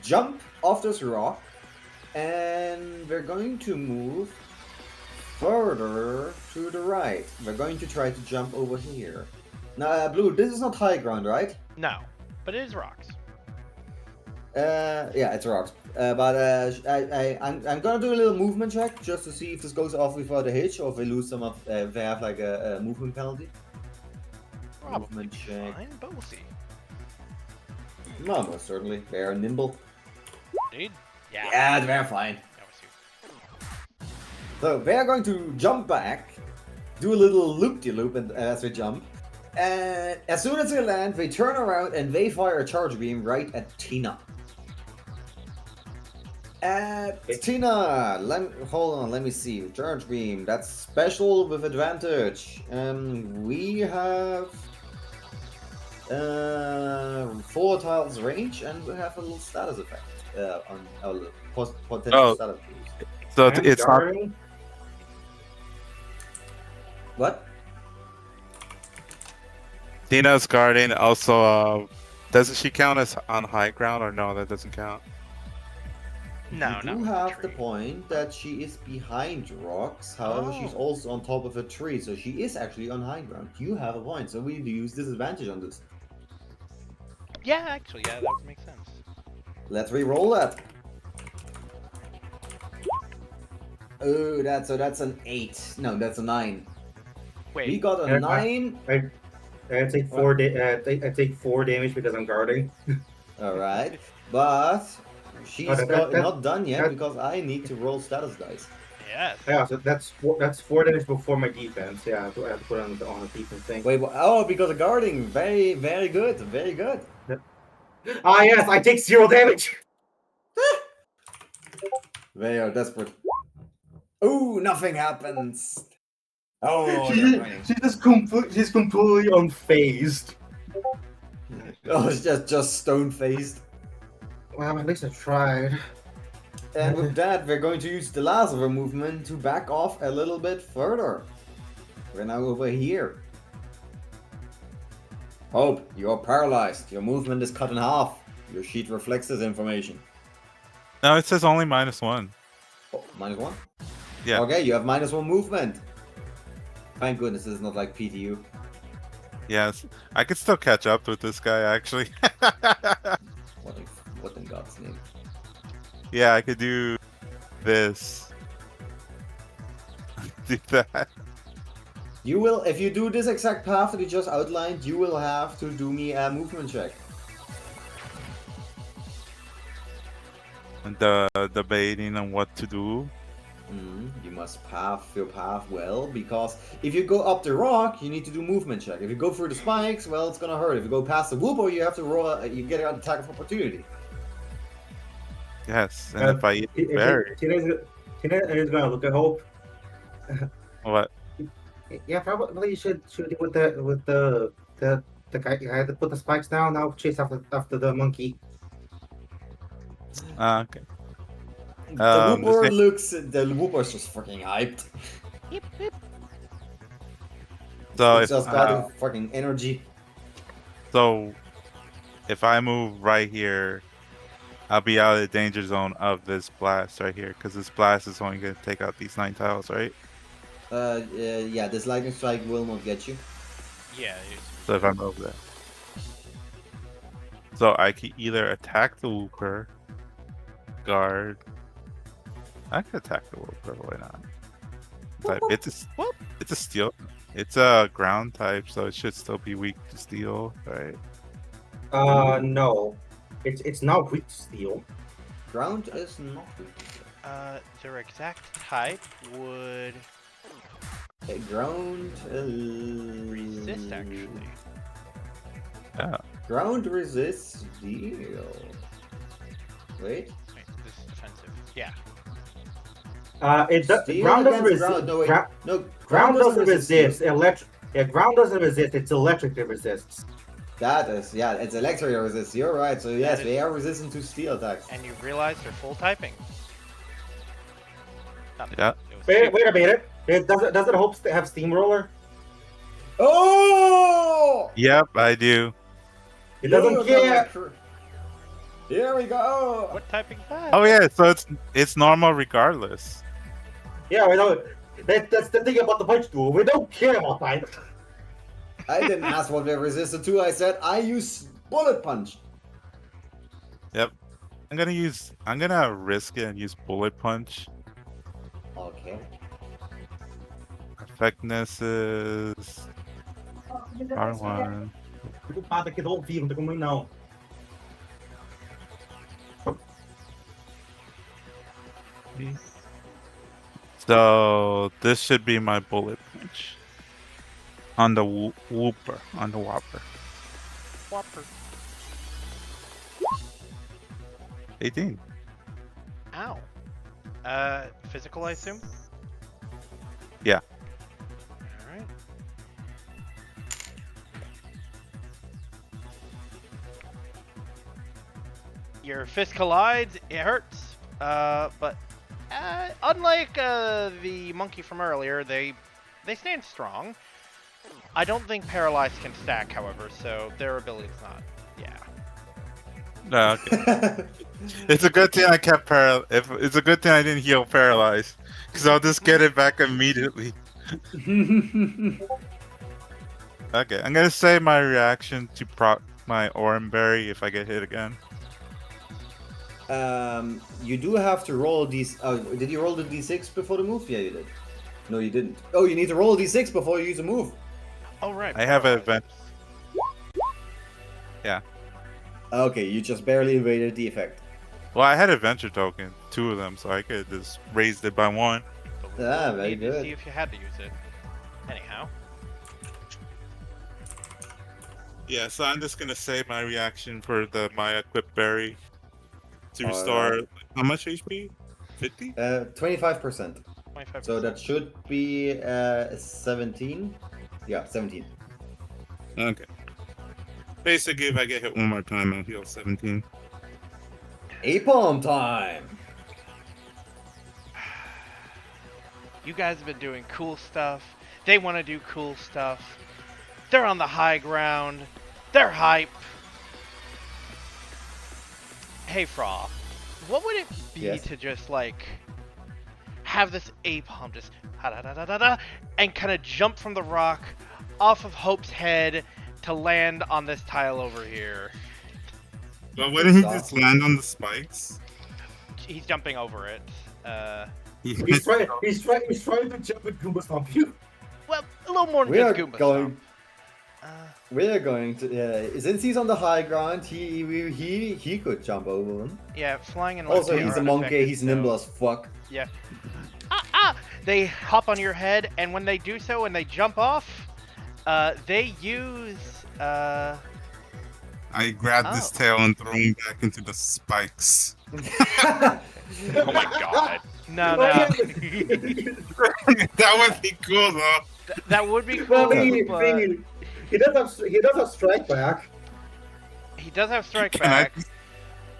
jump off this rock, and they're going to move further to the right. They're going to try to jump over here. Now, Blue, this is not high ground, right? No, but it is rocks. Yeah, it's rocks. I'm gonna do a little movement check just to see if this goes off without a hitch or if they lose some of, if they have like a movement penalty. Probably Movement check. fine, but we'll see. No, most certainly. They are nimble. Dude? Yeah. Yeah, they're fine. That was you. So they are going to jump back, do a little loop-de-loop as they jump, and as soon as they land, they turn around and they fire a charge beam right at Tina. Tina, hold on, let me see. Charge beam, that's special with advantage. We have 4 tiles range, and we have a little status effect on our potential status boost. So And it's not. guarding? What? Tina's guarding also. Doesn't she count as on high ground or no? That doesn't count. No, you not do with have the the tree. point that she is behind rocks. However, she's Oh. also on top of a tree, so she is actually on high ground. You have a point, so we need to use disadvantage on this. Yeah, actually, yeah, that would make sense. Let's re-roll that. Oh, that's an 8. No, that's a 9. Wait. We got a Yeah, 9. I take I take 4 damage because I'm guarding. All right, but she's that- not done yet that- because I need to roll status dice. Yes. Yeah, so that's 4 damage before my defense. Yeah, I have to put on the defense thing. Wait, oh, because of guarding. Very, very good. Very good. Ah, yes, I take 0 damage. They are desperate. Oh, nothing happens. Oh, She's they're winning. she's completely unfazed. Oh, it's just stone faced. Well, at least I tried. And with that, we're going to use the last of our movement to back off a little bit further. We're now over here. Hope, you're paralyzed. Your movement is cut in half. Your sheet reflects this information. No, it says only -1. Oh, -1? Yeah. Okay, you have -1 movement. Thank goodness this is not like PTU. Yes, I could still catch up with this guy actually. What in God's name? Yeah, I could do this. Do that. You will, if you do this exact path that you just outlined, you will have to do me a movement check. And debating on what to do. You must path your path well, because if you go up the rock, you need to do movement check. If you go through the spikes, well, it's gonna hurt. If you go past the whooper, you have to roll. You get an attack of opportunity. Yes, and if I eat berry, Tina is gonna look at Hope. what? Yeah, probably you should shoot it with the guy. You had to put the spikes down. Now chase after the monkey. Okay. The whooper this- the whooper's just fucking hyped. So It's if just got fucking energy. so, if I move right here, I'll be out of the danger zone of this blast right here, because this blast is only gonna take out these 9 tiles, right? Yeah, this lightning strike will not get you. Yeah, it is. So if I move there, so I can either attack the whooper, guard. I could attack the whooper. Why not? Type it's a It's a steel. It's a ground type, so it should still be weak to steel, right? No. It's not weak to steel. Ground is not weak. Their exact type would Ground resist, actually. Yeah. Ground resists steel. Wait. Wait, this is defensive. Yeah. Steel Ground doesn't against resist. ground. No, wait. No, Ground doesn't resist. steel. Electric. Yeah, ground doesn't resist. It's electric that resists. That is, yeah, it's electric resist. You're right. So yes, is- they are resistant to steel attacks. And you realize they're full typing. Yeah. It was Wait stupid. a minute. Does it hope to have steamroller? Oh! Yep, I do. It doesn't care. Here we go. What typing is that? Oh yeah, so it's normal regardless. Yeah, we know. That's the thing about the punch duel. We don't care about that. I didn't ask what they're resistant to. I said I use bullet punch. Yep. I'm gonna risk it and use bullet punch. Okay. Effectiveness is R1. Preocupado aqui do ao vivo, não tem como ir não. So this should be my bullet punch. On the whooper, on the whopper. Whopper. 18. Ow. Physical, I assume? Yeah. Alright. Your fist collides, it hurts. But unlike the monkey from earlier, they stand strong. I don't think paralyzed can stack, however, so their ability's not. Yeah. No, okay. It's a good thing I kept It's a good thing I didn't heal paralyzed, because I'll just get it back immediately. Okay, I'm gonna say my reaction to my Oranberry if I get hit again. You do have to roll these. Did you roll the d6 before the move? Yeah, you did. No, you didn't. Oh, you need to roll a d6 before you use a move. Oh, right. I have an paralyzed. event. Yeah. Okay, you just barely evaded the effect. Well, I had adventure token, 2 of them, so I could just raised it by 1. But we Ah, will very need to good. see if you had to use it. Anyhow. Yeah, so I'm just gonna save my reaction for my equipped berry to All restore. right. How much HP? 50? 25%. 25%. So that should be 17. Yeah, 17. Okay. Basically, if I get hit one more time, I'll heal 17. Apalm time. You guys have been doing cool stuff. They want to do cool stuff. They're on the high ground. They're hype. Hey, Fra, what would it be Yes? to just, like, have this apalm just ha-da-da-da-da-da, and kind of jump from the rock off of Hope's head to land on this tile over here? But wouldn't he Stop. just land on the spikes? He's jumping over it. He's trying to jump with Goomba Stomp you. Well, a little more than We are just Goomba going. Stomp. We are going to. Since he's on the high ground, he could jump over him. Yeah, flying and Also, levitating he's are a monkey. unaffected, He's so- nimble as fuck. Yeah. They hop on your head, and when they do so, and they jump off, they use I grab this Oh. tail and throw him back into the spikes. Oh my god. No, no. Oh, That would be cool, though. That would be cool, Well, but he does have strike back. he does have strike Can I back,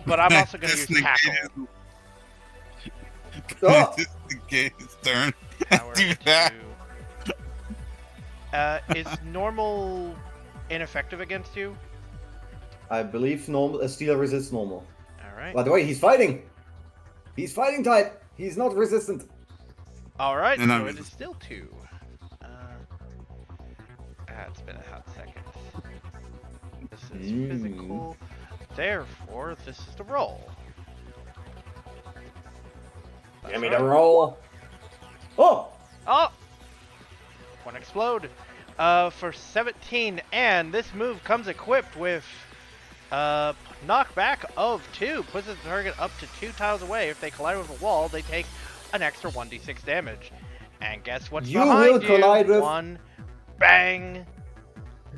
but I'm also going to use disengage tackle. him? Can Oh! I disengage his turn? Power Do that. Is normal ineffective against you? I believe normal. Steel resists normal. Alright. By the way, he's fighting. He's fighting type. He's not resistant. Alright, And so I'm it is still 2. It's been a hot second. This is physical. Therefore, this is the roll. Give me the roll. Oh! Oh! one explode for 17, and this move comes equipped with knockback of 2, puts the target up to 2 tiles away. If they collide with a wall, they take an extra 1d6 damage. And guess what's You behind will you? collide with- One bang.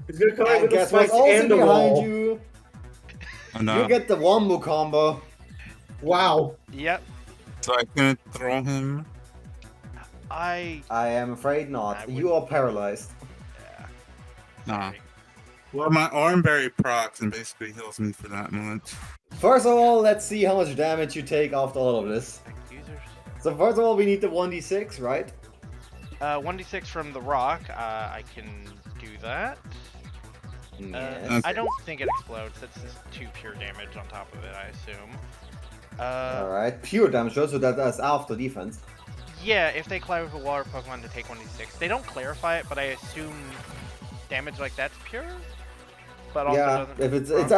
It's gonna collide And with the guess what's spikes also and the behind wall. you? Oh, no. You get the wombo combo. Wow. Yep. So I couldn't throw him. I am afraid I not. would- You are paralyzed. Yeah. Nah. Sorry. Well, my Armberry procs and basically heals me for that much. First of all, let's see how much damage you take after all of this. Users. So first of all, we need the 1d6, right? 1d6 from the rock. I can do that. Yes. I don't think it explodes. That's just 2 pure damage on top of it, I assume. Alright, pure damage, so that's after defense. Yeah, if they collide with a water Pokemon to take 1d6. They don't clarify it, but I assume damage like that's pure? But also Yeah, doesn't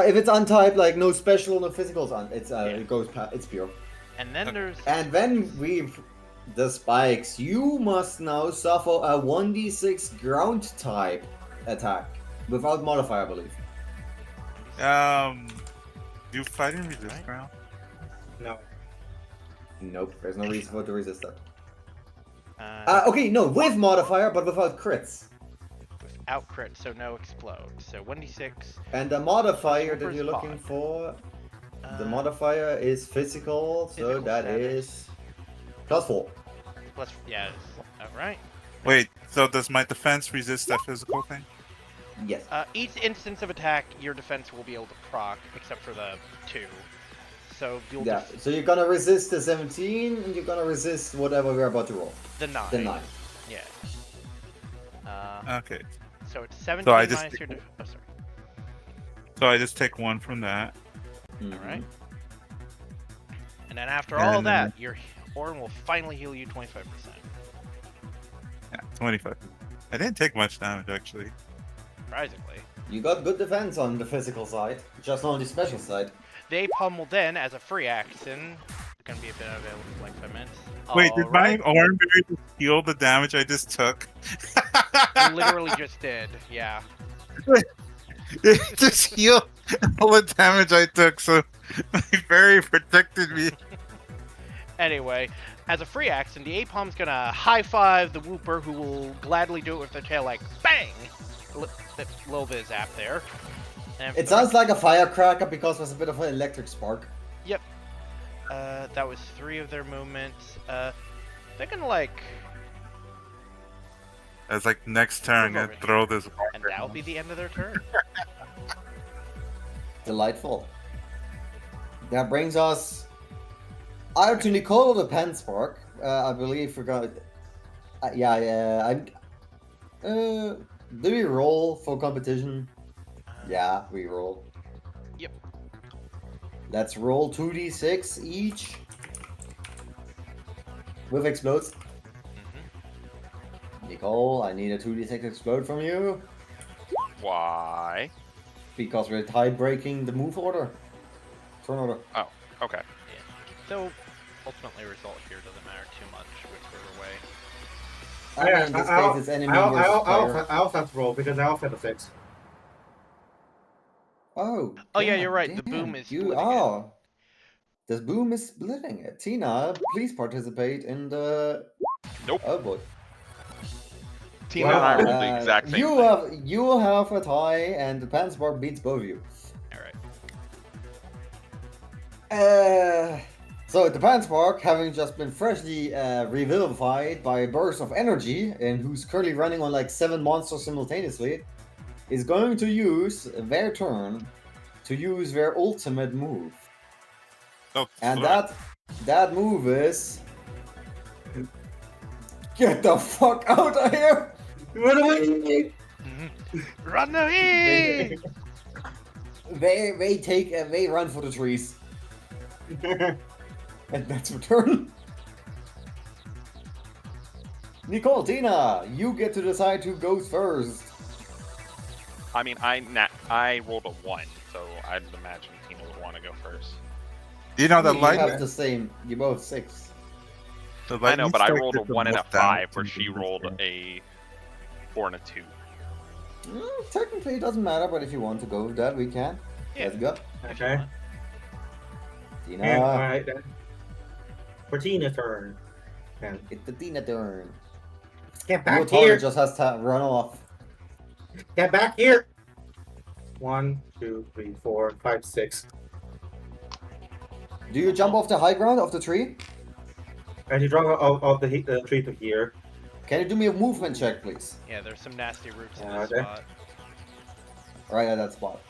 if it's untyped, like no special, no physicals on, it's Yeah. it's pure. And then there's And then the spikes. You must now suffer a 1d6 ground type attack without modifier, I believe. Do fighting resist ground? No. Nope, there's no reason for it to resist that. uh, Okay, no, with modifier, but without crits. without crit, so no explode. So 1d6. And the modifier that Super you're looking spot. for, the uh, modifier is physical, so Physical that status. is +4. Plus, yeah. Alright. Wait, so does my defense resist that physical thing? Yes. Each instance of attack, your defense will be able to proc, except for the 2. So you'll Yeah, so you're gonna resist the 17, and you're gonna resist whatever we're about to roll. the 9. The 9. Yeah. Okay, So it's 17 So I just minus your oh, sorry. so I just take 1 from that. Mhm. Alright. And then after And all of then- that, your Orin will finally heal you 25%. Yeah, 25. I didn't take much damage actually. Surprisingly. You got good defense on the physical side, just not on the special side. They pummel then as a free action. Gonna be a bit available for like 5 minutes. Wait, did my Alright. Armberry just heal the damage I just took? You literally just did, yeah. It just healed all the damage I took, so my berry protected me. Anyway, as a free action, the Apom's gonna high five the Wooper, who will gladly do it with their tail, like bang! That little bit of zap there. And It sounds like a firecracker because there's a bit of an electric spark. Yep. That was 3 of their movements. They're gonna like, It's like next turn, I'm gonna throw this. and that'll be the end of their turn. Delightful. That brings us either to Nicole or the Penspark. I believe we're gonna. Yeah. Do we roll for competition? Yeah, we roll. Yep. Let's roll 2d6 each. With explodes. Mhm. Nicole, I need a 2d6 explode from you. Why? Because we're tie breaking the move order. Turn order. Okay. So, ultimately, result here doesn't matter too much whichever way. I mean, in this case, it's enemy versus player. I also have to roll because I also have a 6. Oh. Oh, yeah, God you're right, the damn, boom is you splitting it. are. The boom is splitting it. Tina, please participate in the. Nope. Oh boy. Tina and I rolled the Uh, exact same you thing. have a tie, and the Penspark beats both of you. Alright. So the Penspark, having just been freshly revivified by a burst of energy, and who's currently running on like 7 monsters simultaneously, is going to use their turn to use their ultimate move. Oh, And sorry. that move is get the fuck out of here! Run away! Run away! They run for the trees. And that's your turn. Nicole, Tina, you get to decide who goes first. I mean, I rolled a 1, so I'd imagine Tina would want to go first. You know the You lightning. have the same. You both 6. The I know, lightning but I strike rolled a did the 1 and a most damage 5, where to she me rolled this game. a 4 and a 2. Technically, it doesn't matter, but if you want to go with that, we can. Yeah. Let's go. if you Okay. want. Tina, And alright then. For Tina's turn. And it's the Tina turn. get Your back target here! just has to run off. Get back here! 1, 2, 3, 4, 5, 6. Do you jump off the high ground of the tree? And you drop off the tree to here. Can you do me a movement check, please? Yeah, there's some nasty roots in Yeah, this okay. spot. Right at that spot.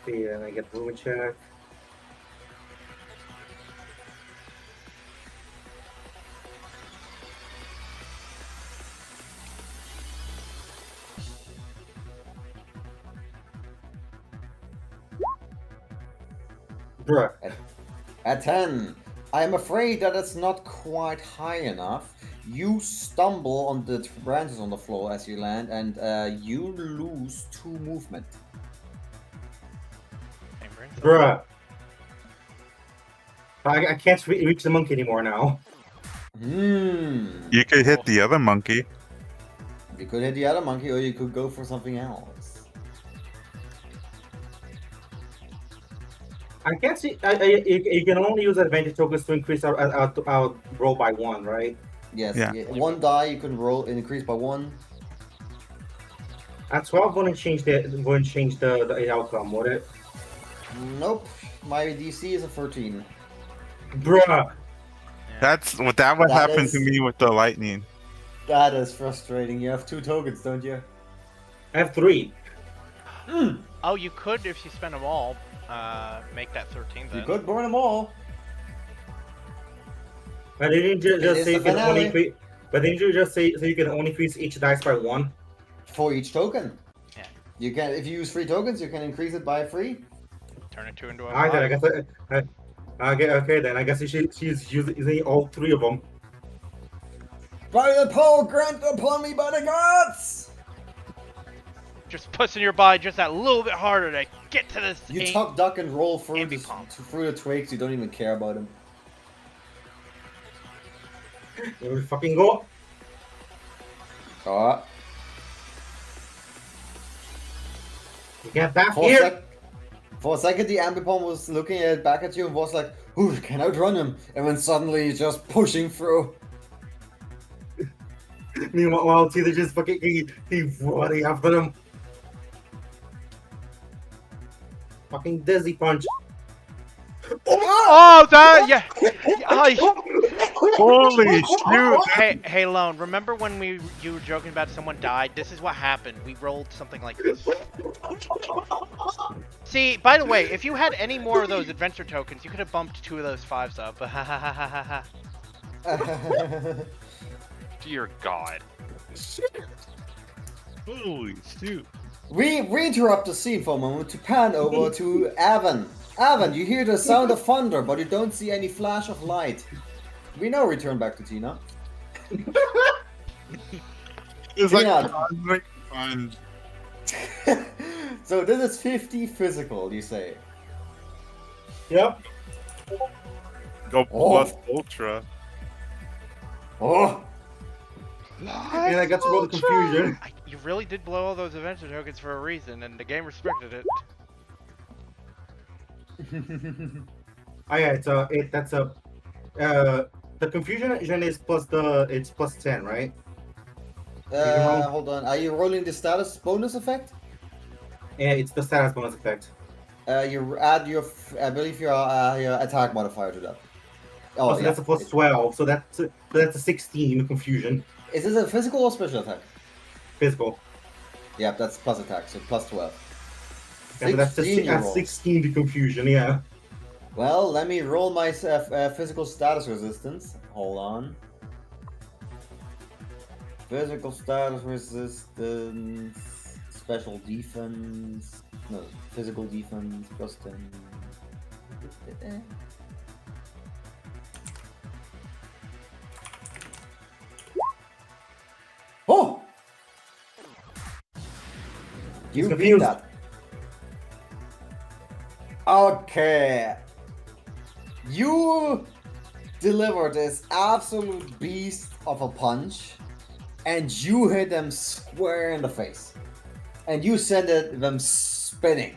See, and I get the movement check. Bruh. At 10. I am afraid that it's not quite high enough. You stumble on the branches on the floor as you land, and you lose 2 movement. Same brain cell. Bruh. I can't reach the monkey anymore now. You could hit the other monkey. You could hit the other monkey, or you could go for something else. I can't see. You can only use advantage tokens to increase our roll by 1, right? Yes, Yeah. one die you can roll increase by 1. At 12 wouldn't change the outcome, would it? Nope. My DC is a 13. Bruh. That's what That happened is- to me with the lightning. That is frustrating. You have 2 tokens, don't you? I have 3. Oh, you could, if you spend them all, make that 13 then. You could burn them all. But they didn't just is say the you can only finale. increase. But didn't you just say so you can only increase each dice by 1? For each token. Yeah. You can, if you use 3 tokens, you can increase it by 3. Turn it 2 into a Alright, then I 5. guess. Okay, then I guess she's using all 3 of them. By the power granted upon me by the gods! Just pushing your body just that little bit harder to get to this. You tuck, duck, and roll through Ambi the, pump. through the twigs. You don't even care about them. Here we fucking go. Alright. You get back For, here. for a second, the ambipom was looking back at you and was like, "Ooh, can outrun him?" And then suddenly, he's just pushing through. Meanwhile, Tina just fucking he running after them. Fucking dizzy punch. Oh, that yeah. Holy shoot! Hey, Lone. Remember when you were joking about someone died? This is what happened. We rolled something like this. See, by the way, if you had any more of those adventure tokens, you could have bumped 2 of those 5s up. Dear God. Holy shoot! We interrupt the scene for a moment to pan over to Avon. Avon, you hear the sound of thunder, but you don't see any flash of light. We now return back to Tina. It's like Tina. cosmic fun. So this is 50 physical, you say? Yep. Go plus ultra. Oh! And I got to roll the confusion. You really did blow all those adventure tokens for a reason, and the game respected it. Oh yeah, that's a the confusion is it's plus 10, right? Hold on. Are you rolling the status bonus effect? Yeah, it's the status bonus effect. You add your, I believe your attack modifier to that. Oh, so that's a plus 12. So that's a 16 confusion. Is this a physical or special attack? Physical. Yeah, that's plus attack, so plus 12. Yeah, so that's 16 to confusion. Yeah. Well, let me roll my physical status resistance. Hold on. Physical status resistance, special defense. No, physical defense plus 10. Oh! You beat confused. that. Okay. You deliver this absolute beast of a punch, and you hit them square in the face, and you send them spinning.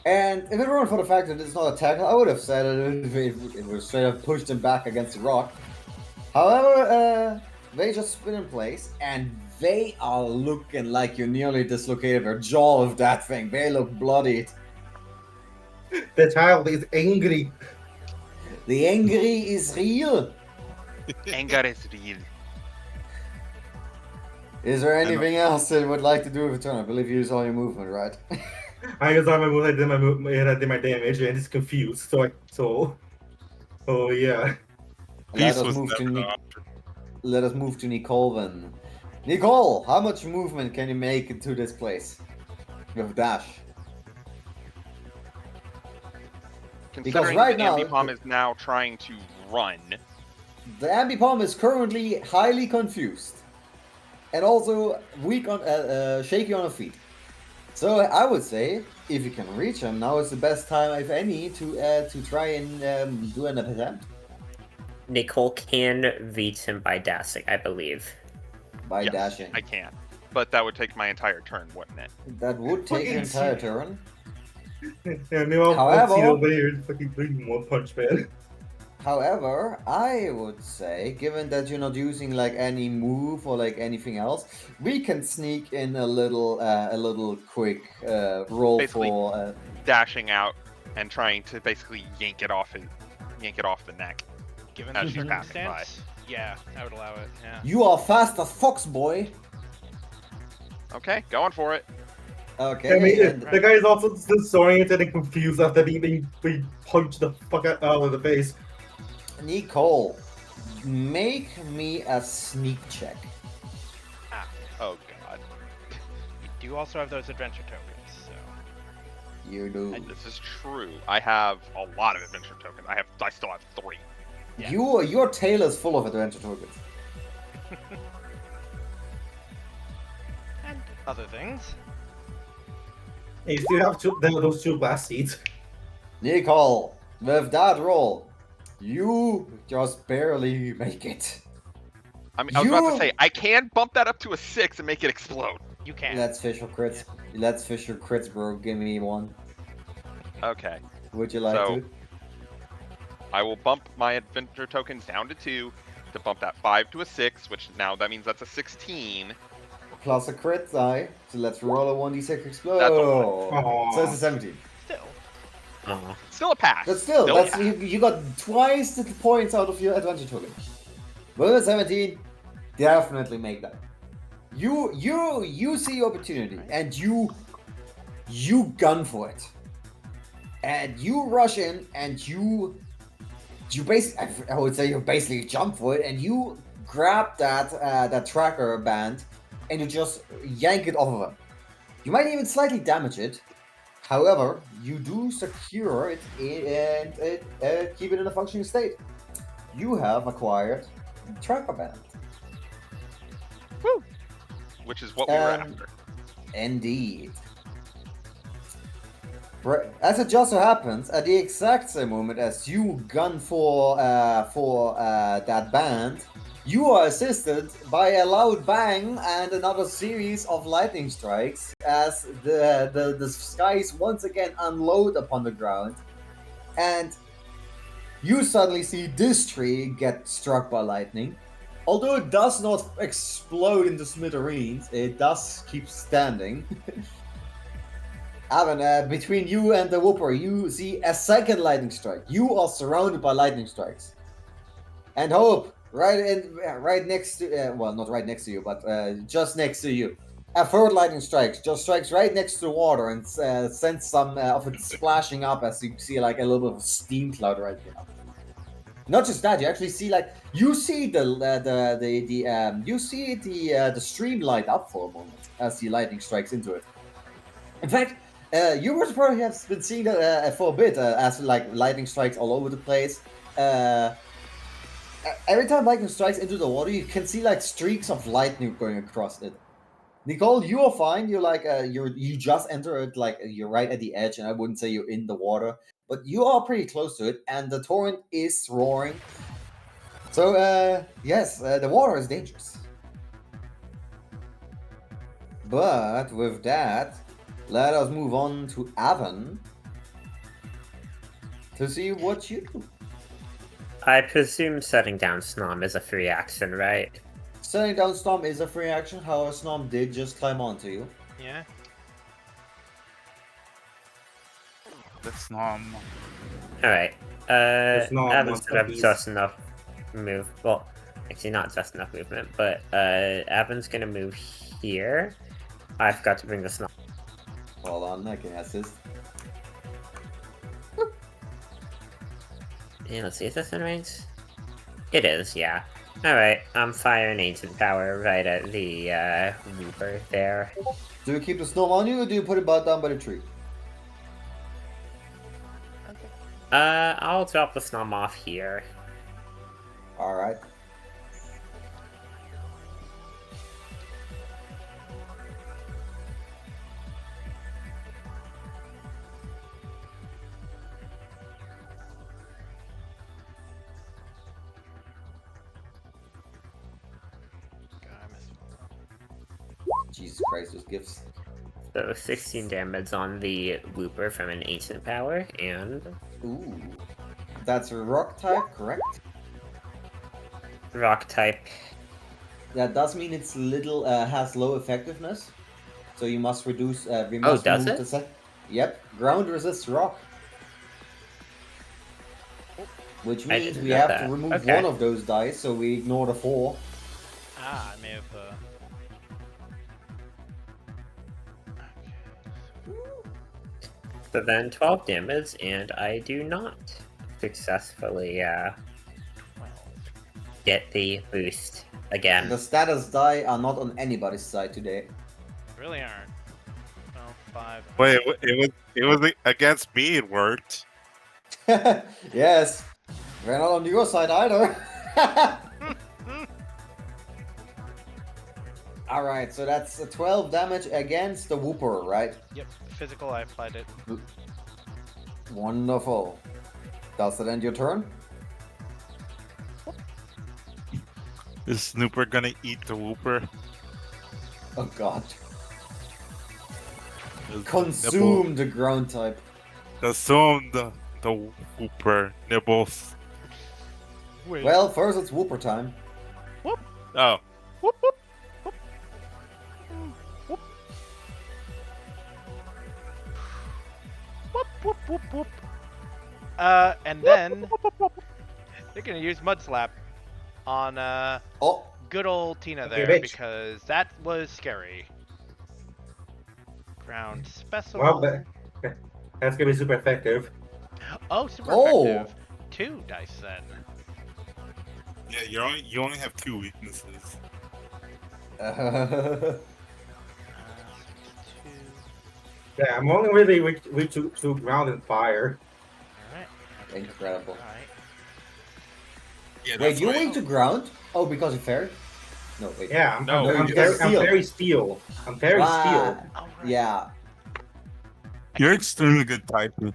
And if it weren't for the fact that it's not a tackle, I would have said it would straight up pushed him back against the rock. However, they just spin in place, and they are looking like you nearly dislocated their jaw of that thing. They look bloodied. The child is angry. The angry is real. Anger is real. Is there anything else that you would like to do with the turn? I believe you use all your movement, right? I just on my move. I did my move. I did my damage, and it's confused. Oh yeah. Peace was never an option. Let us move to Nicole then. Nicole, how much movement can you make into this place with dash? Considering right the now- Ambipom is now trying to run, The Ambipom is currently highly confused, and also weak on, shaky on her feet. So I would say, if you can reach him, now is the best time, if any, to try and do an attempt Nicole can reach him by dashing, I believe. by yes, dashing. I can. But that would take my entire turn, wouldn't it? That would take your Fucking entire shit. turn. Yeah, meanwhile, However- I'll see over here fucking doing one punch, man. However, I would say, given that you're not using like any move or like anything else, we can sneak in a little quick roll Basically- for. Dashing out and trying to basically yank it off the neck. Given As the you're passing by. circumstance, yeah, I would allow it. Yeah. You are fast as fox, boy. Okay, going for it. Okay. I mean, and- the guy is also disoriented and confused after being punched the fuck out of the face. Nicole, make me a sneak check. Oh god. You do also have those adventure tokens, so You do. This is true. I have a lot of adventure tokens. I still have 3. Yeah. Your tail is full of adventure tokens. and other things. And you still have those 2 blast seeds. Nicole, with that roll, you just barely make it. I mean, I was about You- to say, I can bump that up to a 6 and make it explode. You can. Let's fish your crits. Let's fish your crits, bro. Give me one. Okay. Would you like So- to? I will bump my adventure tokens down to 2 to bump that 5 to a 6, which now that means that's a 16. Plus a crit die. So let's roll a 1d6 explode. That's a Aw. So it's a 17. Still. Still a pass. But still, Still a that's pass. you got twice the points out of your adventure token. With a 17, definitely make that. You see opportunity and you gun for it. And you rush in and you basically, I would say you basically jump for it and you grab that tracker band and you just yank it off of him. You might even slightly damage it. However, you do secure it and keep it in a functioning state. You have acquired tracker band. Woo! Which is what we were Um, after. Indeed. As it just so happens, at the exact same moment as you gun for that band, you are assisted by a loud bang and another series of lightning strikes as the skies once again unload upon the ground, and you suddenly see this tree get struck by lightning. Although it does not explode into smithereens, it does keep standing. Avan, between you and the Whooper, you see a second lightning strike. You are surrounded by lightning strikes. And Hope, right next to, well, not right next to you, but just next to you. A third lightning strike just strikes right next to the water and sends some of it splashing up as you see like a little bit of a steam cloud right now. Not just that, you actually see like you see the stream light up for a moment as the lightning strikes into it. In fact, you would probably have been seeing that for a bit as like lightning strikes all over the place. Every time lightning strikes into the water, you can see like streaks of lightning going across it. Nicole, you are fine. You're like you just enter it, like you're right at the edge, and I wouldn't say you're in the water, but you are pretty close to it, and the torrent is roaring. So yes, the water is dangerous. But with that, let us move on to Avon to see what you do. I presume setting down Snom is a free action, right? Setting down Snom is a free action, however, Snom did just climb onto you. Yeah. That's not. Alright. It's not Evans monster should have piece. just enough move. Well, actually, not just enough movement, but Evan's gonna move here. I forgot to bring the Snom. Hold on, I can assist. Yeah, let's see, is this in range? It is, yeah. Alright, I'm firing Ancient Power right at the Reaper there. Do you keep the Snom on you, or do you put it back down by the tree? I'll drop the Snom off here. Alright. God, I missed Jesus Christ, those gifts. So 16 damage on the Wooper from an Ancient Power, and Ooh. That's a rock type, correct? Rock type. That does mean it's little has low effectiveness, so you must reduce. We Oh, must does remove it? the set. Yep, ground resists rock, which I means didn't we know have that. to remove Okay. one of those dice, so we ignore the 4. Ah, I may have. So then 12 damage, and I do not successfully get the boost again. The status die are not on anybody's side today. Really aren't. Oh, 5. Wait, it was against me. It worked. Yes, we're not on your side either. All right, so that's 12 damage against the Wooper, right? Yep, physical, I applied it. Wonderful. Does that end your turn? Is Snooper gonna eat the Wooper? Oh god. Does Consume the ground type. Consume the Wooper nibbles. Wait. Well, first it's Wooper time. Oh, Whoop, whoop, whoop, whoop. Whoop, whoop, whoop, whoop. And then they're gonna use Mud Slap on Oh, good old Tina Okay, there bitch. because that was scary. Ground special. Well, that's gonna be super effective. Oh, super Oh. effective. 2 dice then. yeah. You only have 2 weaknesses. Uh, 2. Yeah, I'm only really weak to ground and fire. All right. Incredible. All right. Yeah, wait, you're weak to ground? Oh, because of fairy? No, wait. Yeah, I'm, No, I'm, you're very, I'm steel. very steel. I'm very Ah, steel. All right. yeah. You're extremely good typing.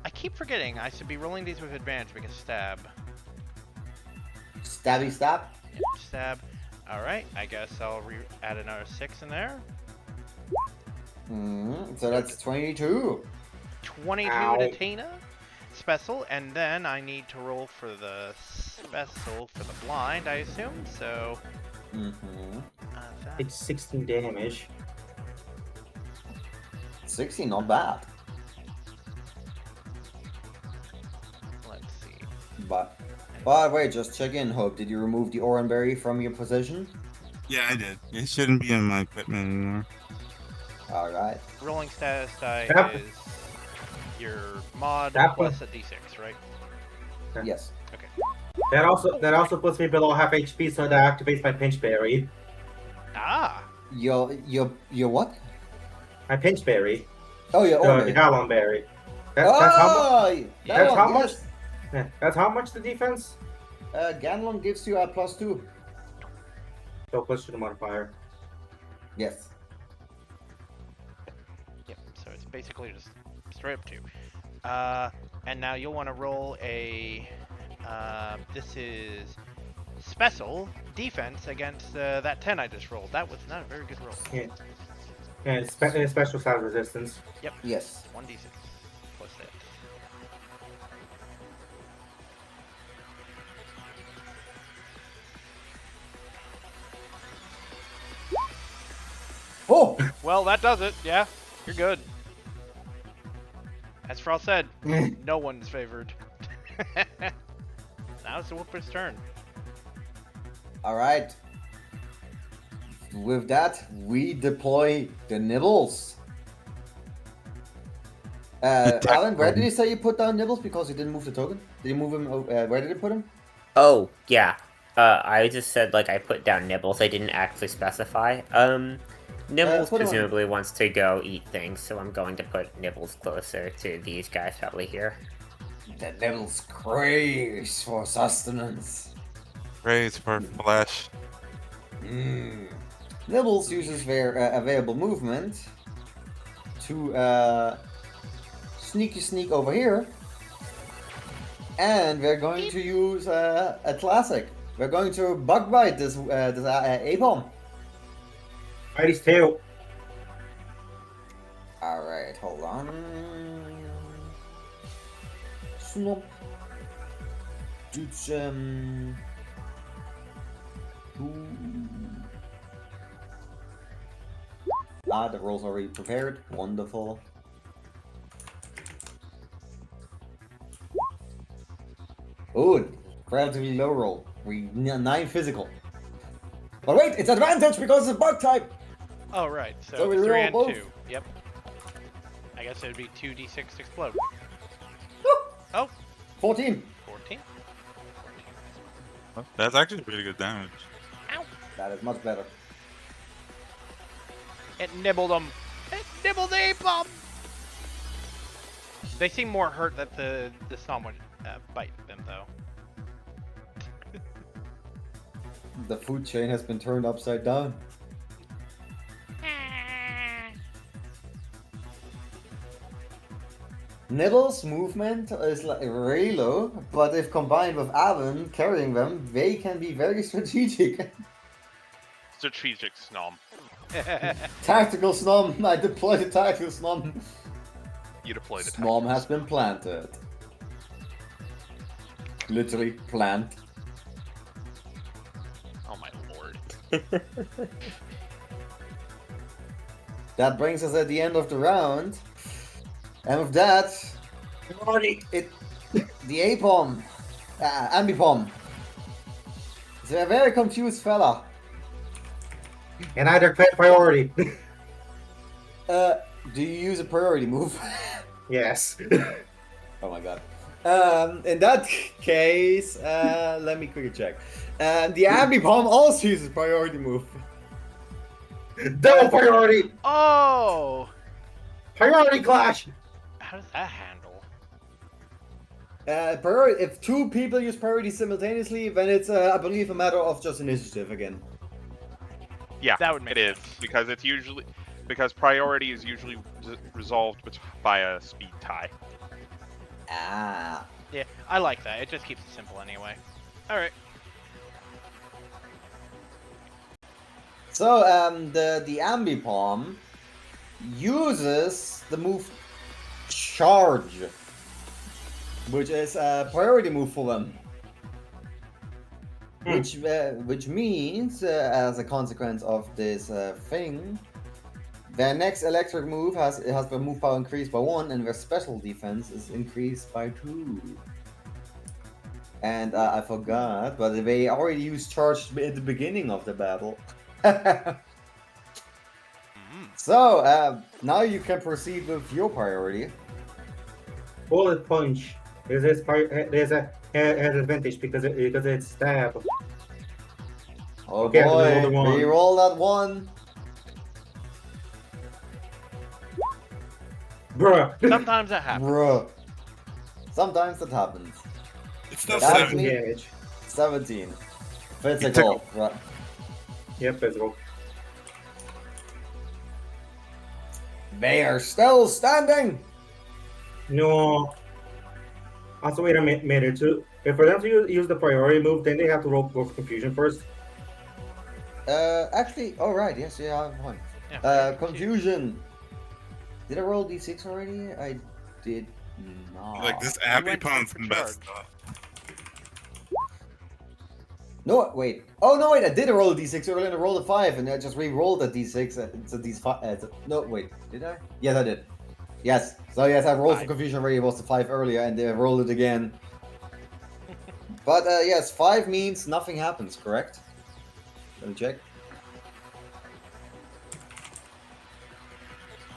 I keep forgetting I should be rolling these with advantage because stab. Stabby stab. Yep, stab. All right. I guess I'll add another 6 in there. So that's 22. 22 Ow. to Tina. Special, and then I need to roll for the special for the blind, I assume. So Mm-hmm. that, It's 16 damage. 60, not bad. let's see. But wait, just check in, Hope. Did you remove the Oranberry from your position? Yeah, I did. It shouldn't be in my equipment anymore. Alright. Rolling status die Yep. is your mod That plus a d6, right? Okay. Yes. Okay. That also puts me below half HP, so that activates my pinch berry. Ah. Your what? My pinch berry. Oh, your The Oranberry. Gallon berry. That's how much. Oh, That's how much. yes. Yeah, that's how much the defense. Ganlon gives you a +2. So plus to the modifier. Yes. Yep. So it's basically just straight up 2. And now you'll want to roll a. This is special defense against that 10 I just rolled. That was not a very good roll. Yeah. And special side resistance. Yep. Yes. 1d6 plus that. Oh! Well, that does it. Yeah, you're good. As Frost said, no one's favored. Now it's the Whooper's turn. Alright. With that, we deploy the nibbles. Alan, where did you say you put down nibbles because you didn't move the token? Did you move him? Where did you put him? Oh, yeah. I just said, like, I put down Nibbles. I didn't actually specify. Nibbles put him on. presumably wants to go eat things, so I'm going to put Nibbles closer to these guys probably here. The nibbles craves for sustenance. Praise for flesh. Nibbles uses their available movement to sneak over here. And we're going to use a classic. We're going to bug bite this A-bomb. Bite his tail. Alright, hold on. Snop. Doet the roll's already prepared. Wonderful. Oh, relatively low roll. 9 physical. But wait, it's advantage because it's bug type. Oh, right. So, So we 3 roll and both. 2. Yep. I guess it would be 2d6 explode. Woo! Oh, 14. 14. That's actually pretty good damage. Ow. That is much better. It nibbled them. It nibbled the A-bomb. They seem more hurt that the Snom would bite them, though. The food chain has been turned upside down. Nibbles' movement is like really low, but if combined with Avon carrying them, they can be very strategic. Strategic Snom. Tactical Snom, I deployed the tactical Snom. You deployed it. Snom has been planted. Literally plant. Oh my lord. That brings us at the end of the round. And with that, the A-bomb, Ambipom. It's a very confused fella. And I declare priority. Do you use a priority move? Yes. Oh my god. In that case, let me quickly check. The Ambipom also uses priority move. Double priority. Oh! Priority clash. How does that handle? Priority. If 2 people use priority simultaneously, then it's, I believe, a matter of just initiative again. Yeah, That would make it is because it's usually priority is usually resolved by a speed tie. Ah. Yeah, I like that. It just keeps it simple anyway. Alright. So, the Ambipom uses the move Charge, which is a priority move for them. Which means, as a consequence of this thing, their next electric move has their move power increased by 1, and their special defense is increased by 2. And I forgot, but they already used Charge at the beginning of the battle. So, now you can proceed with your priority. Bullet punch. There's a has advantage because it's stab. Oh Okay, boy, roll the one. re-roll that 1. Bruh. Sometimes that happens. Bruh. Sometimes that happens. It's still That's 7. me. Damage. 17. Physical. Right. Yep, physical. They are still standing! No. Also, wait a minute. If for them to use the priority move, then they have to roll for confusion first. Actually, all right. Yes, yeah, I'm fine. Yeah, they're confused. Confusion. Did I roll d6 already? I did not. Like this You went Ambipom's for messed charge. up. No, wait. Oh no, wait. I did roll a d6 earlier and I rolled a 5, and I just re-rolled a d6. It's a d5. No, wait. Did I? Yes, I did. Yes. So yes, I rolled for 5. confusion already. It was the 5 earlier, and I rolled it again. But yes, 5 means nothing happens. Correct? Let me check.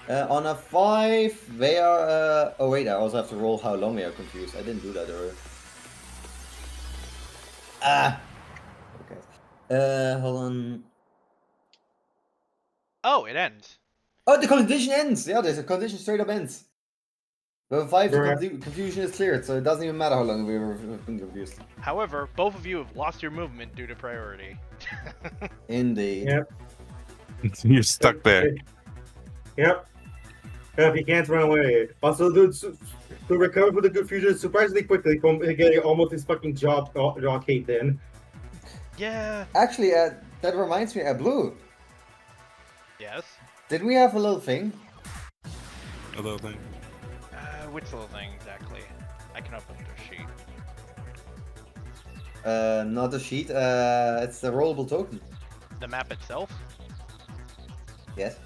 On a 5, they are. Oh wait, I also have to roll how long they are confused. I didn't do that earlier. Ah. Okay. Hold on. Oh, it ends. Oh, the condition ends. Yeah, there's a condition straight up ends. But 5, the Right. confusion is cleared, so it doesn't even matter how long we've been confused. However, both of you have lost your movement due to priority. Indeed. Yep. You're stuck there. Yep. If you can't run away. Also, dude, to recover from the confusion surprisingly quickly from getting almost his fucking jaw caved in. Yeah. Actually, that reminds me, Blue. Yes. Did we have a little thing? A little thing. Which little thing exactly? I can open the sheet. Not a sheet. It's the rollable token. The map itself? Yes.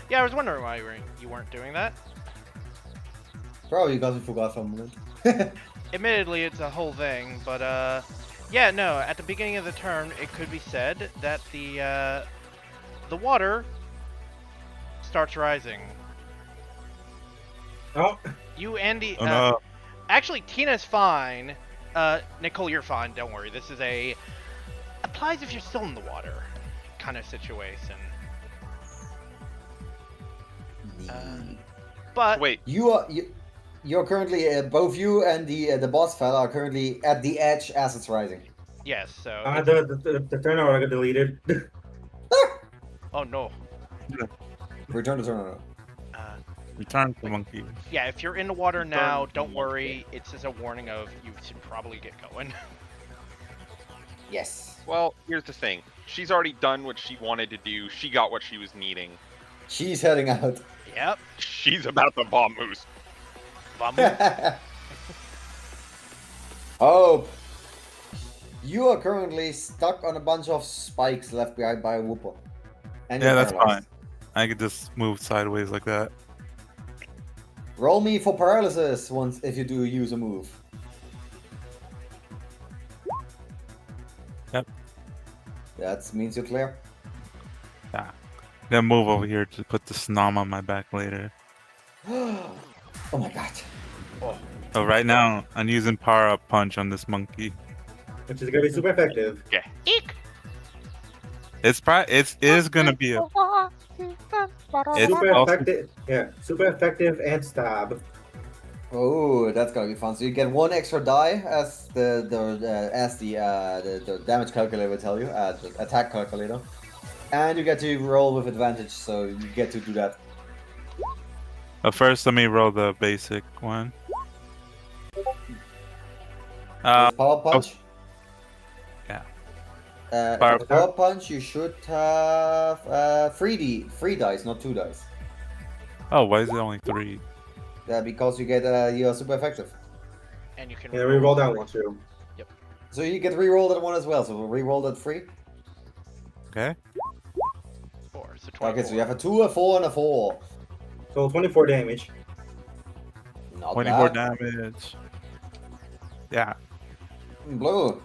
Yeah, I was wondering why you weren't doing that. Probably because we forgot for a moment. Admittedly, it's a whole thing, but yeah, no. At the beginning of the turn, it could be said that the water starts rising. Oh, You, Andy. Oh no. Actually, Tina's fine. Nicole, you're fine. Don't worry. This is applies if you're still in the water kind of situation. But Wait, You're currently both you and the boss fella are currently at the edge as it's rising. yes. So. the turnout got deleted. Oh no. Return to turn. Return to monkey. Yeah, if you're in the water now, Return to don't monkey. worry. It's just a warning of you should probably get going. Yes. well, here's the thing. She's already done what she wanted to do. She got what she was needing. She's heading out. Yep. She's about to bomb moose. Vamoose. Hope. You are currently stuck on a bunch of spikes left behind by a whooper. And Yeah, you're that's paralyzed. fine. I could just move sideways like that. Roll me for paralysis once if you do use a move. Yep. That means you're clear. Yeah. Then move over here to put the snom on my back later. Oh my god. So right now, I'm using power up punch on this monkey. Which is gonna be super effective. Eek. It is gonna be a. It's Super also, effective. Yeah, super effective and stab. Oh, that's gonna be fun. So you get 1 extra die as the damage calculator will tell you, the attack calculator, and you get to roll with advantage. So you get to do that. but first, let me roll the basic one. With power punch. yeah. With the power punch, you should have 3 dice, not 2 dice. Oh, why is it only 3? Because you get you're super effective. And you can. Yeah, we roll that one too. So you get re-roll that one as well. So we'll re-roll that 3. Okay. 4. So 24. Okay, so you have a 2, a 4, and a 4. So 24 damage. Not 24 bad. damage. Yeah. Blue.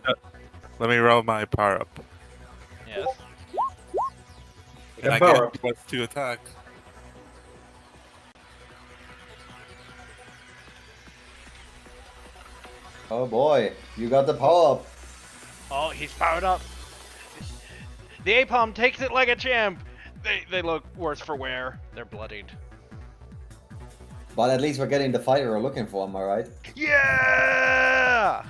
Let me roll my power up. Yes. You And I got power get +2 attack. Oh boy, you got the power up. Oh, he's powered up. The Apom takes it like a champ. They look worse for wear. They're bloodied. But at least we're getting the fighter we're looking for, am I right? Yeah!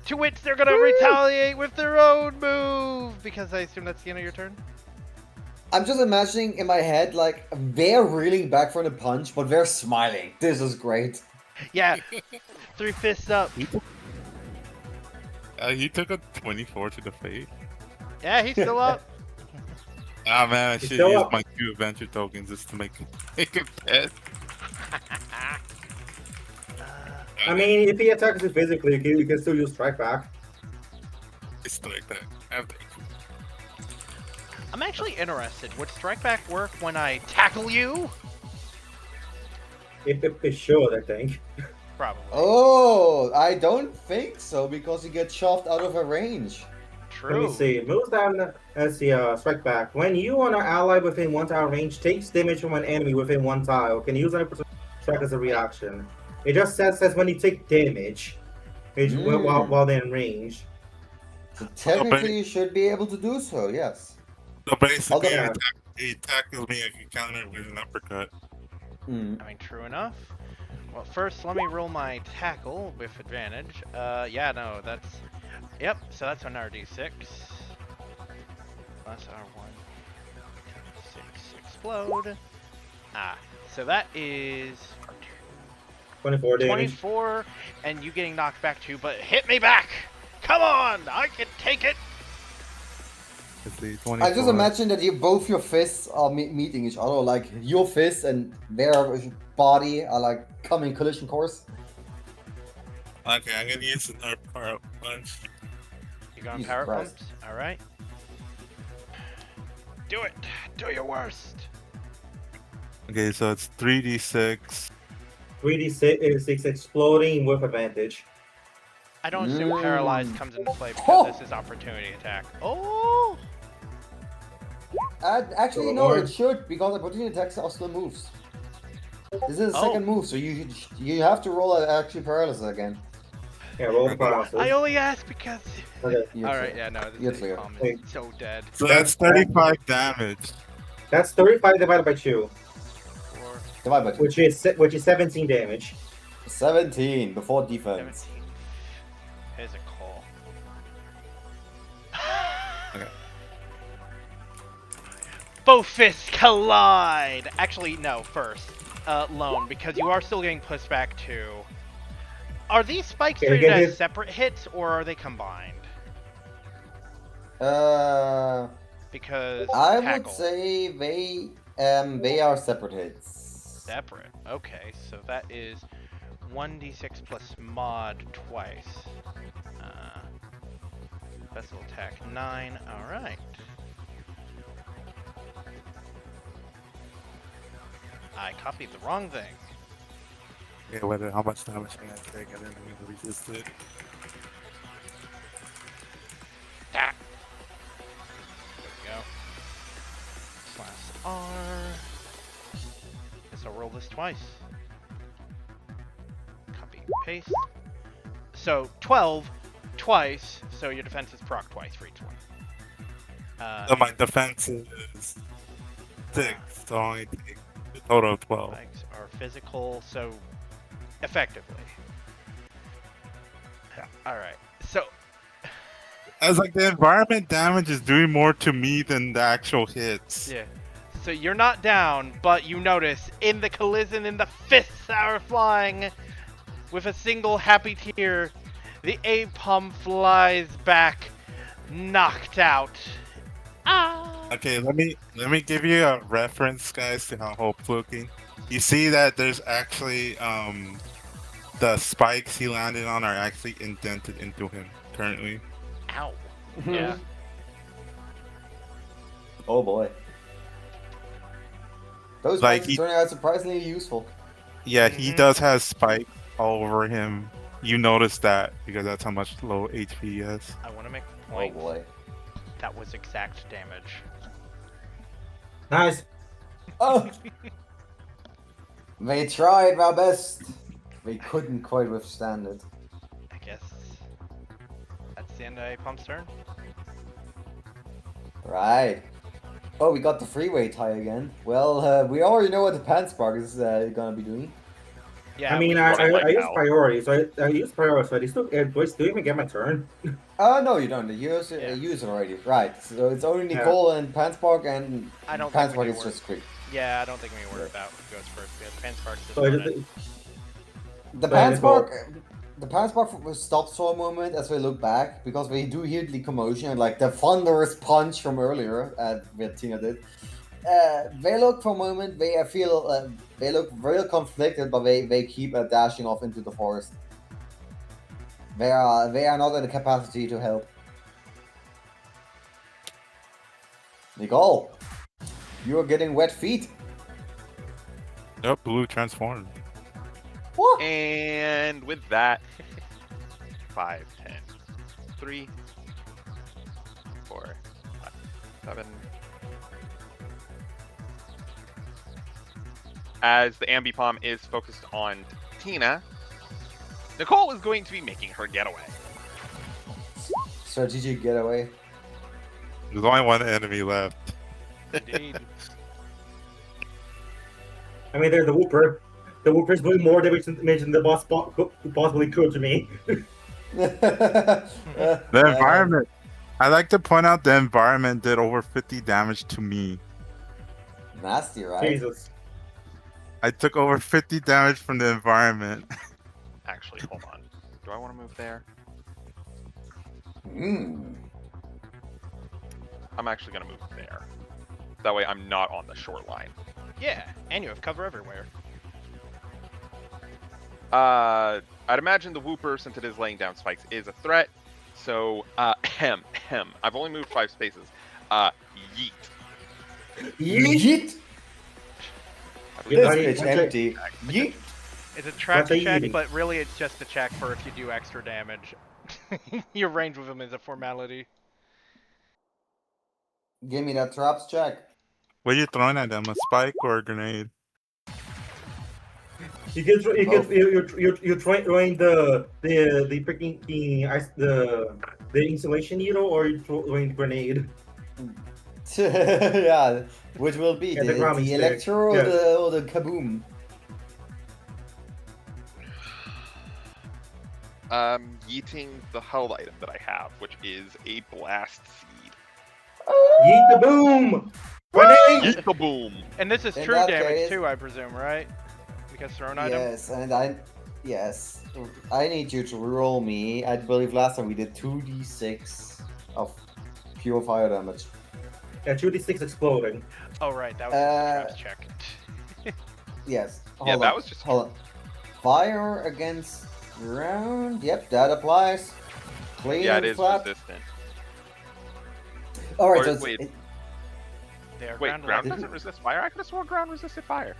To which they're gonna retaliate with their own move! Because I assume that's the end of your turn? I'm just imagining in my head, like, they're reeling back from the punch, but they're smiling. This is great. Yeah. 3 fists up. He took a 24 to the face. Yeah, he's still up. Ah man, I He's should still use up. my 2 adventure tokens just to make it dead. I mean, if he attacks you physically, you can still use strike back. It's like that. After I'm actually interested. Would strike back work when I tackle you? If it should, I think. Probably. Oh, I don't think so because you get shoved out of a range. True. Let me see. Moves down. Let's see. Strike back. When you and an ally within 1 tile range takes damage from an enemy within 1 tile, can use any strike as a reaction. It just says when you take damage, while they're in range. So technically, you should be able to do so. Yes. So basically, Yeah. he tackles me, I can counter it with an uppercut. I mean, true enough. Well, first, let me roll my tackle with advantage. Yeah, no, that's... Yep, so that's an RD6. Plus R1. 6, explode. Ah, so that is... 24 damage. 24, and you getting knocked back too, but hit me back! Come on! I can take it! Let's see, 24. I just imagine that both your fists are meeting each other, like your fist and their body are like coming collision course. Okay, I'm gonna use another power up punch. You going Jesus power Christ. pumps? Alright. Do it! Do your worst! Okay, so it's 3d6. 3d6 exploding with advantage. I don't assume paralyzed comes into play because this is opportunity attack. Oh! Actually, no, it should because opportunity attacks are still moves. This is a second move, so you have to roll actually paralysis again. Yeah, roll the paralysis. I only ask because... Okay. Alright, yeah, no, this is so dead. So that's 35 damage. That's 35 divided by 2, 4, Divide by 2. which is 17 damage. 17 before defense. 17. Physical. Okay. Both fists collide! Actually, no, first. Lone, because you are still getting pushed back too. Are these spikes treated as separate hits, or are they combined? Because I tackle. would say they are separate hits. Separate. Okay, so that is 1d6 plus mod twice. Vessel attack 9. Alright. I copied the wrong thing. Yeah, whether how much damage I gotta take, and then I'm gonna resist it. Ah. There we go. Slash R. Guess I'll roll this twice. Copy, paste. So 12 twice, so your defense is proc twice for each one. So my defense is 6, so I only take a total of 12. Spikes are physical, so effectively. Yeah. Alright, so As like the environment damage is doing more to me than the actual hits. yeah. So you're not down, but you notice in the collision in the fists that are flying with a single happy tear, the A-pump flies back, knocked out. Ah! Okay, let me give you a reference, guys, to how Hope's looking. You see that there's actually the spikes he landed on are actually indented into him currently. Ow. Yeah. Oh boy. Those Like spikes turning out surprisingly useful. Yeah, he does have spike all over him. You notice that because that's how much low HP he has. I want to make a Oh point. boy. That was exact damage. Nice. Oh! They tried their best. They couldn't quite withstand it. I guess that's the end of A-pump's turn. Right. Oh, we got the freeway tie again. Well, we already know what the Panspark is gonna be doing. Yeah. I mean, we- I use priority, so I use priority, so do I still even get my turn? No, you don't. You use Yeah. use it already. Right. So it's only Nicole and Panspark, and I don't think we Panspark can is work. just quick. Yeah, I don't think we worry about who goes first because Panspark's just So I on just, it. The So I just Panspark, the pants bar stops for a moment as we look back because we do hear the commotion and like the thunderous punch from earlier that Tina did. They look for a moment. They feel they look real conflicted, but they keep dashing off into the forest. They are not in the capacity to help. Nicole, you are getting wet feet. Nope, blue transformed. What? And with that, 5, 10, 3, 4, 5, 7. As the Ambipom is focused on Tina, Nicole is going to be making her getaway. Strategic getaway. There's only one enemy left. Indeed. I mean, there's the Whooper. The Whooper's doing more damage than the boss possibly could to me. The environment. I like to point out the environment did over 50 damage to me. Nasty, right? Jesus. I took over 50 damage from the environment. Actually, hold on. Do I want to move there? Mm. I'm actually going to move there. That way I'm not on the short line. Yeah, and you have cover everywhere. I'd imagine the Whooper, since it is laying down spikes, is a threat. So, I've only moved 5 spaces. Yeet. Yeet. This bitch empty. Yeet. It's a trap What are you check, eating? but really it's just a check for if you do extra damage. Your range with him is a formality. Give me that traps check. What are you throwing at them? A spike or a grenade? You're throwing the freaking the insulation needle, or you're throwing the grenade. Yeah, which will be Yeah, the the grounding stick. electro Yes. or the kaboom. Yeeting the hull item that I have, which is a blast seed. Yeet the boom! Grenade! Yeet the boom! And this is In true that damage case- too, I presume, right? Because thrown item? Yes, and I need you to roll me. I believe last time we did 2d6 of pure fire damage. Yeah, 2d6 exploding. Oh right, that was just a traps check. Yes. Yeah, hold that on, was just- hold on. Fire against ground. Yep, that applies. Clean Yeah, it and is flat. resistant. All right, Or so it's, wait. They are Wait, ground ground level. doesn't resist fire? I could have sworn ground resisted fire.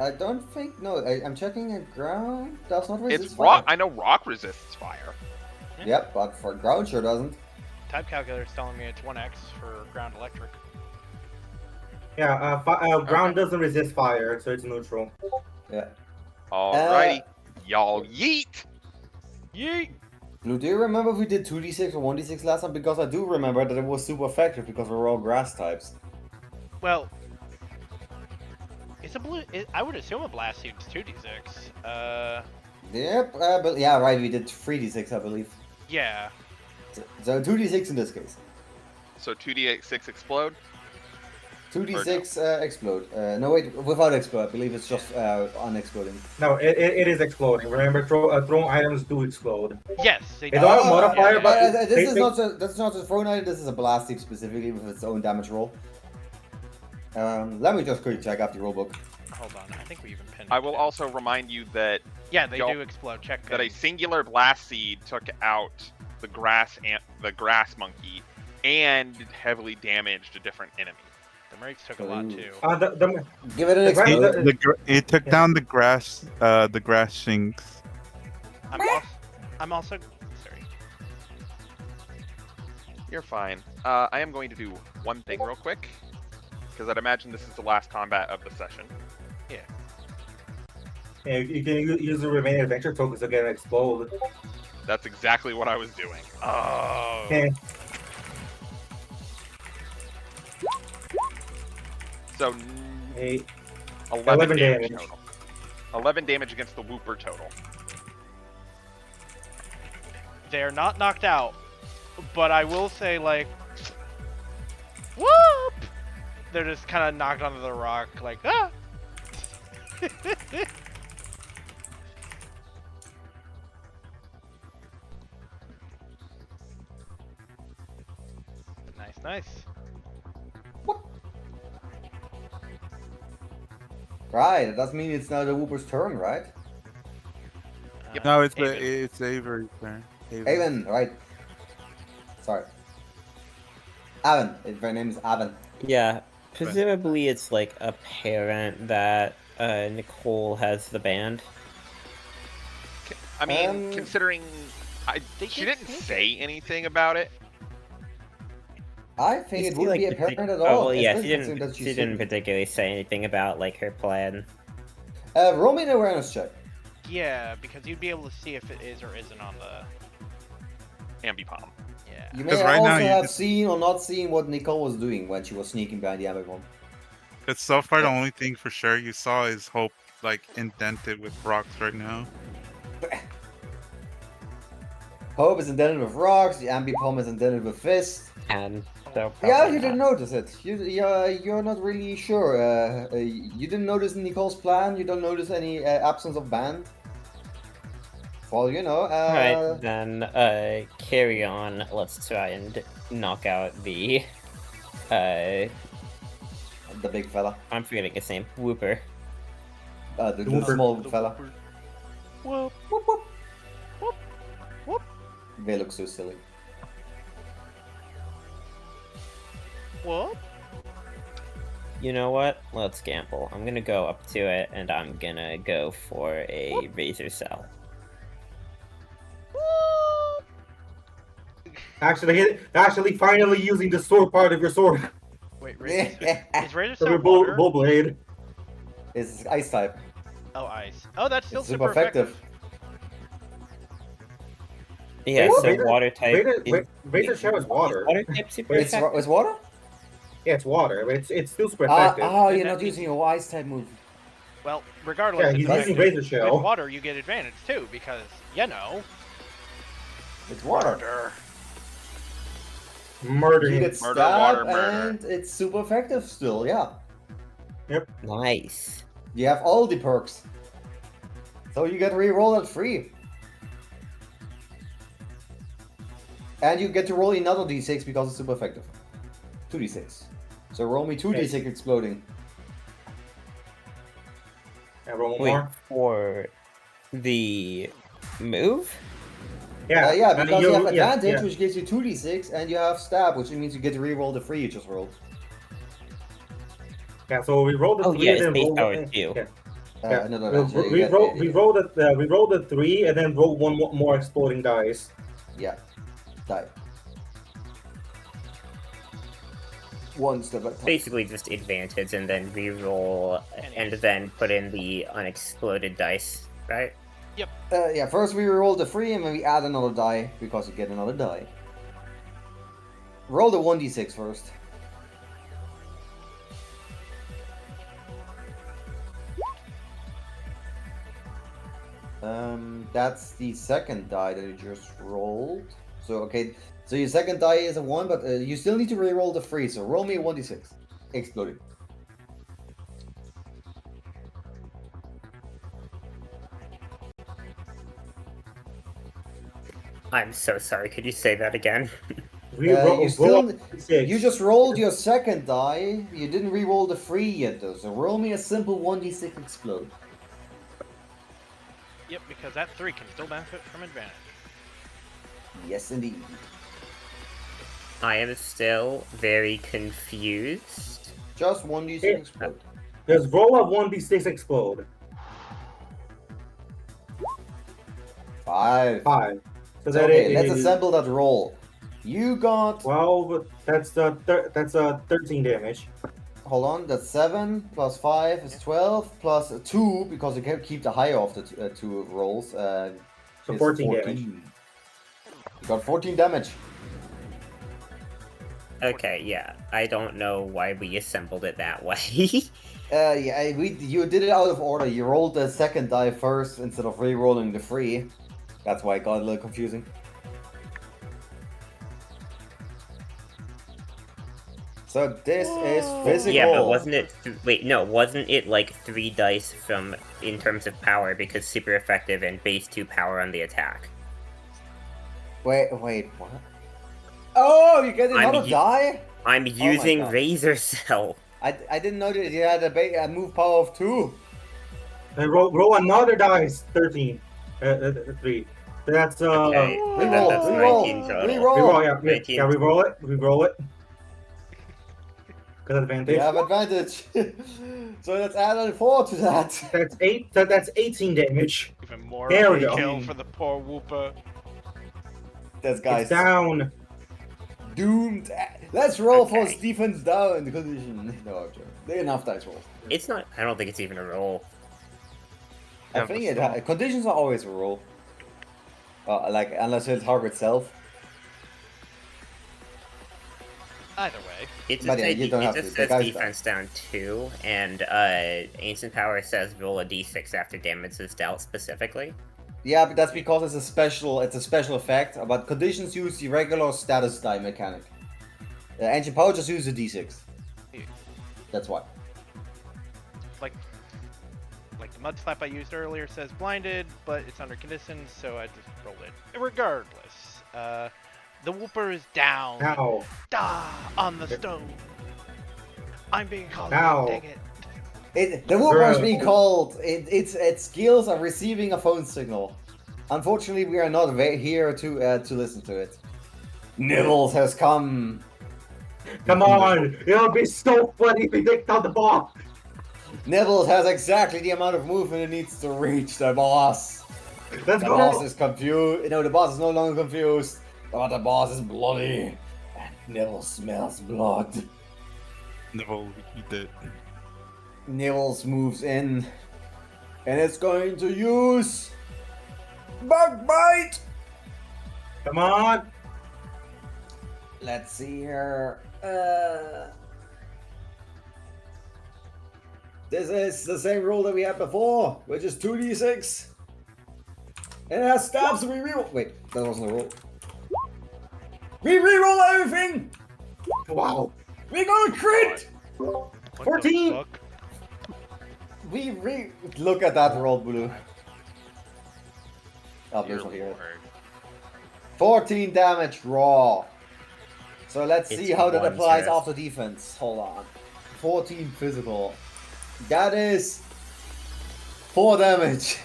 I don't think. No, I'm checking. Ground does not resist It's fire. rock. I know rock resists fire. Yep, but for ground sure doesn't. Type calculator's telling me it's 1x for ground electric. Yeah, ground doesn't resist fire, so it's neutral. Yeah. Alrighty. Y'all yeet! Yeet! Blue, do you remember if we did 2d6 or 1d6 last time? Because I do remember that it was super effective because we were all grass types. Well, it's a blue. I would assume a blast seed's 2d6. Yep, but yeah, right, we did 3d6, I believe. Yeah. So 2d6 in this case. So 2d6 explode? 2d6 explode. No, wait, without explode. I believe it's just unexploding. No, it is exploding. Remember, thrown items do explode. Yes, they They do. don't have modifier, but this they- is they- not that's not a thrown item. This is a blast tip specifically with its own damage roll. Let me just quickly check out the rulebook. Hold on, I think we even pinned. I it will down. also remind you that Yeah, they y'all- do explode. Check that a pin. singular blast seed took out the grass monkey and heavily damaged a different enemy. The Rakes took a lot Ooh. too. Give it an The gra- explode. It took down the grass shinks. I'm also sorry. You're fine. I am going to do one thing real quick, because I'd imagine this is the last combat of the session. Yeah, you can use the remaining adventure tokens to get an explode. That's exactly what I was doing. Oh. Okay. So Hey, 11 damage damage. total. 11 damage against the Whooper total. They're not knocked out, but I will say, like, whoop! They're just kind of knocked onto the rock, like, ah! Nice. Right, that does mean it's now the Whooper's turn, right? No, it's Haven. it's Avery's turn. Avon, right. Sorry. Avon. Her name is Avon. Yeah, presumably it's like apparent that Nicole has the band. I mean, Um, considering They she did didn't say say anything about it. I think You it see, wouldn't like, be the apparent at oh, all. well, yeah, especially considering that she she's didn't hidden. particularly say anything about like her plan. Roll me an awareness check. Yeah, because you'd be able to see if it is or isn't on the. Ambipom. Yeah. You may 'Cause right now also you have just- seen or not seen what Nicole was doing when she was sneaking behind the Ambipom. Because so far Yeah. the only thing for sure you saw is Hope like indented with rocks right now. Hope is indented with rocks, the Ambipom is indented with fists. And so Yeah, probably you didn't not. notice it. You're not really sure. You didn't notice Nicole's plan. You don't notice any absence of band. Well, you know. Alright, then carry on. Let's try and knock out the The big fella. I'm forgetting his name. Whooper. The Whooper. small fella. Whoop. Whoop, whoop. Whoop. Whoop. They look so silly. Whoop. You know what? Let's gamble. I'm gonna go up to it and I'm gonna go for a razor cell. Actually, finally using the sword part of your sword. Wait, is Razor So Cell bull water? blade. It's ice type. Oh, ice. Oh, that's still It's super effective. Yeah, What? so Razor- water type. Razor Shell is water. Water type super It's effective? It's water? Yeah, it's water, but it's still super effective. Oh, Then you're that not means- using your ice type move. Well, regardless, Yeah, it's he's using effective. Razor Shell. With water, you get advantage too, because you know. It's water. Murder You him. get Murder, stabbed water, murder. and it's super effective still, yeah. Nice. You have all the perks. So you get re-roll at free. And you get to roll another d6 because it's super effective. 2d6. So roll me 2d6 exploding. And roll one Wait, more. for the move? Yeah, Yeah, because you have yeah, advantage, yeah. which gives you 2d6, and you have stab, which means you get to re-roll the 3 you just rolled. Yeah, so we rolled the Oh, 3 yeah, and it's then base roll power one. too. Yeah. No, We rolled the 3 and then rolled one more exploding dice. Yeah. Die. One step at a time. Basically just advantage and then re-roll and then put in the unexploded dice, right? Yeah, first we roll the 3 and then we add another die because you get another die. Roll the 1d6 first. That's the second die that you just rolled. So, okay, so your second die is a 1, but you still need to re-roll the 3, so roll me a 1d6. Exploding. I'm so sorry, could you say that again? You still, six. you just rolled your second die. You didn't re-roll the 3 yet, though. So roll me a simple 1d6 explode. Yep, because that 3 can still benefit from advantage. Yes, indeed. I am still very confused. Just 1d6 Yeah. explode. Just roll a 1d6 explode. 5. 5. So So, that okay, it let's is assemble that roll. You got. 12. That's 13 damage. Hold on, that's 7 plus 5 is 12 plus 2 because you can keep the higher of the 2 rolls. So is 14 damage. You got 14 damage. Okay, yeah. I don't know why we assembled it that way. Yeah, you did it out of order. You rolled the second die first instead of re-rolling the 3. That's why it got a little confusing. So this is physical. Yeah, but wasn't it? Wait, no, wasn't it like 3 dice from in terms of power because super effective and base 2 power on the attack? Wait, what? Oh, you get I another mean, die? I'm using God. Razor Cell. I didn't know that you had a move power of 2. And roll another dice. 13. 3. That's Okay, Reroll, and then that's reroll, 19 total. reroll. Yeah, 19. reroll it. Reroll it. Got You advantage. have advantage. So let's add a 4 to that. That's 8. That's 18 damage. Even more There we go. kill for the poor Wooper. This guy's It's down. doomed. Let's roll for Okay. his defense down condition. No, I'm joking. They're enough dice rolls. It's not. I don't think it's even a roll. I Yeah, think but conditions are always a roll. Like unless it targets self. Either way. It just, But yeah, said- you don't it have just to. The says guy's defense down 2, and Ancient Power says roll a d6 after damage is dealt specifically. Yeah, but that's because it's a special effect. But conditions use the regular status die mechanic. Ancient Power just uses a d6. That's why. Like the mud slap I used earlier says blinded, but it's under conditions, so I just rolled it. Regardless, the Wooper is down. Ow. On the stone. I'm being called. Ow. Dang it. The Wooper is Bruh. being called. Its skills are receiving a phone signal. Unfortunately, we are not here to listen to it. Nibbles has come. Come on. It'll be so funny if we take down the boss. Nibbles has exactly the amount of movement it needs to reach the boss. Let's The go. boss is confused. No, the boss is no longer confused. But the boss is bloody. And Nibbles smells blood. No, he did. Nibbles moves in. And it's going to use Bug Bite! Come on. Let's see here. This is the same rule that we had before, which is 2d6. And it has stabs, so we reroll. Wait, that wasn't a roll. We reroll everything! Wow. We're gonna crit! What the 14. fuck? Look at that roll, Blue. Oh, Blue's Dear not here. Lord. 14 damage raw. So let's It's see how that one applies stress. after defense. Hold on. 14 physical. That is 4 damage.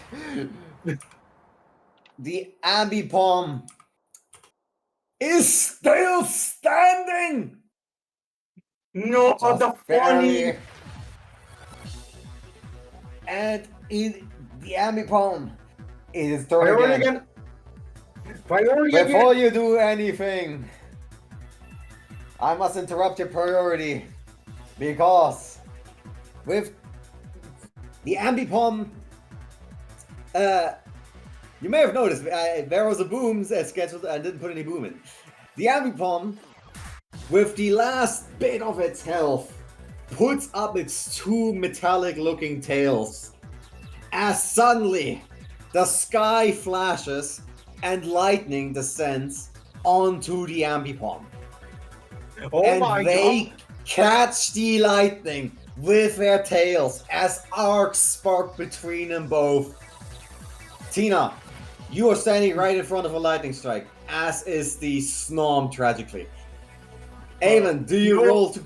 The Ambipom is still standing. No, Just the barely. funny. And the Ambipom is turning Priority again. again. Priority Before again. you do anything, I must interrupt your priority because with the Ambipom, you may have noticed there was a boom scheduled. I didn't put any boom in. The Ambipom, with the last bit of its health, puts up its 2 metallic-looking tails, as suddenly the sky flashes and lightning descends onto the Ambipom. Oh And my they god. catch the lightning with their tails as arcs spark between them both. Tina, you are standing right in front of a lightning strike, as is the Snom tragically. Avon, do you roll to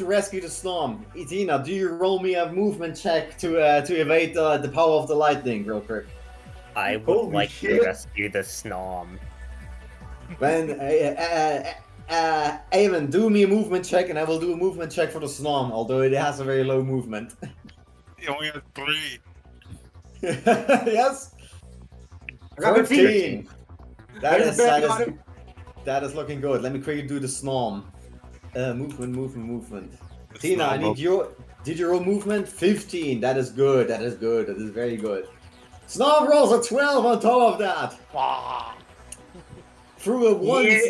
rescue the Snom? Tina, do you roll me a movement check to evade the power of the lightning, real quick? I would Holy like shit. to rescue the Snom. When Avon, do me a movement check, and I will do a movement check for the Snom, although it has a very low movement. He only has 3. Yes. I got 15. That is looking good. Let me quickly do the Snom. Movement. The Tina, I Snom need your. Did you roll movement? 15. That is good. That is very good. Snom rolls a 12 on top of that. Wah. Through a one. Yeah.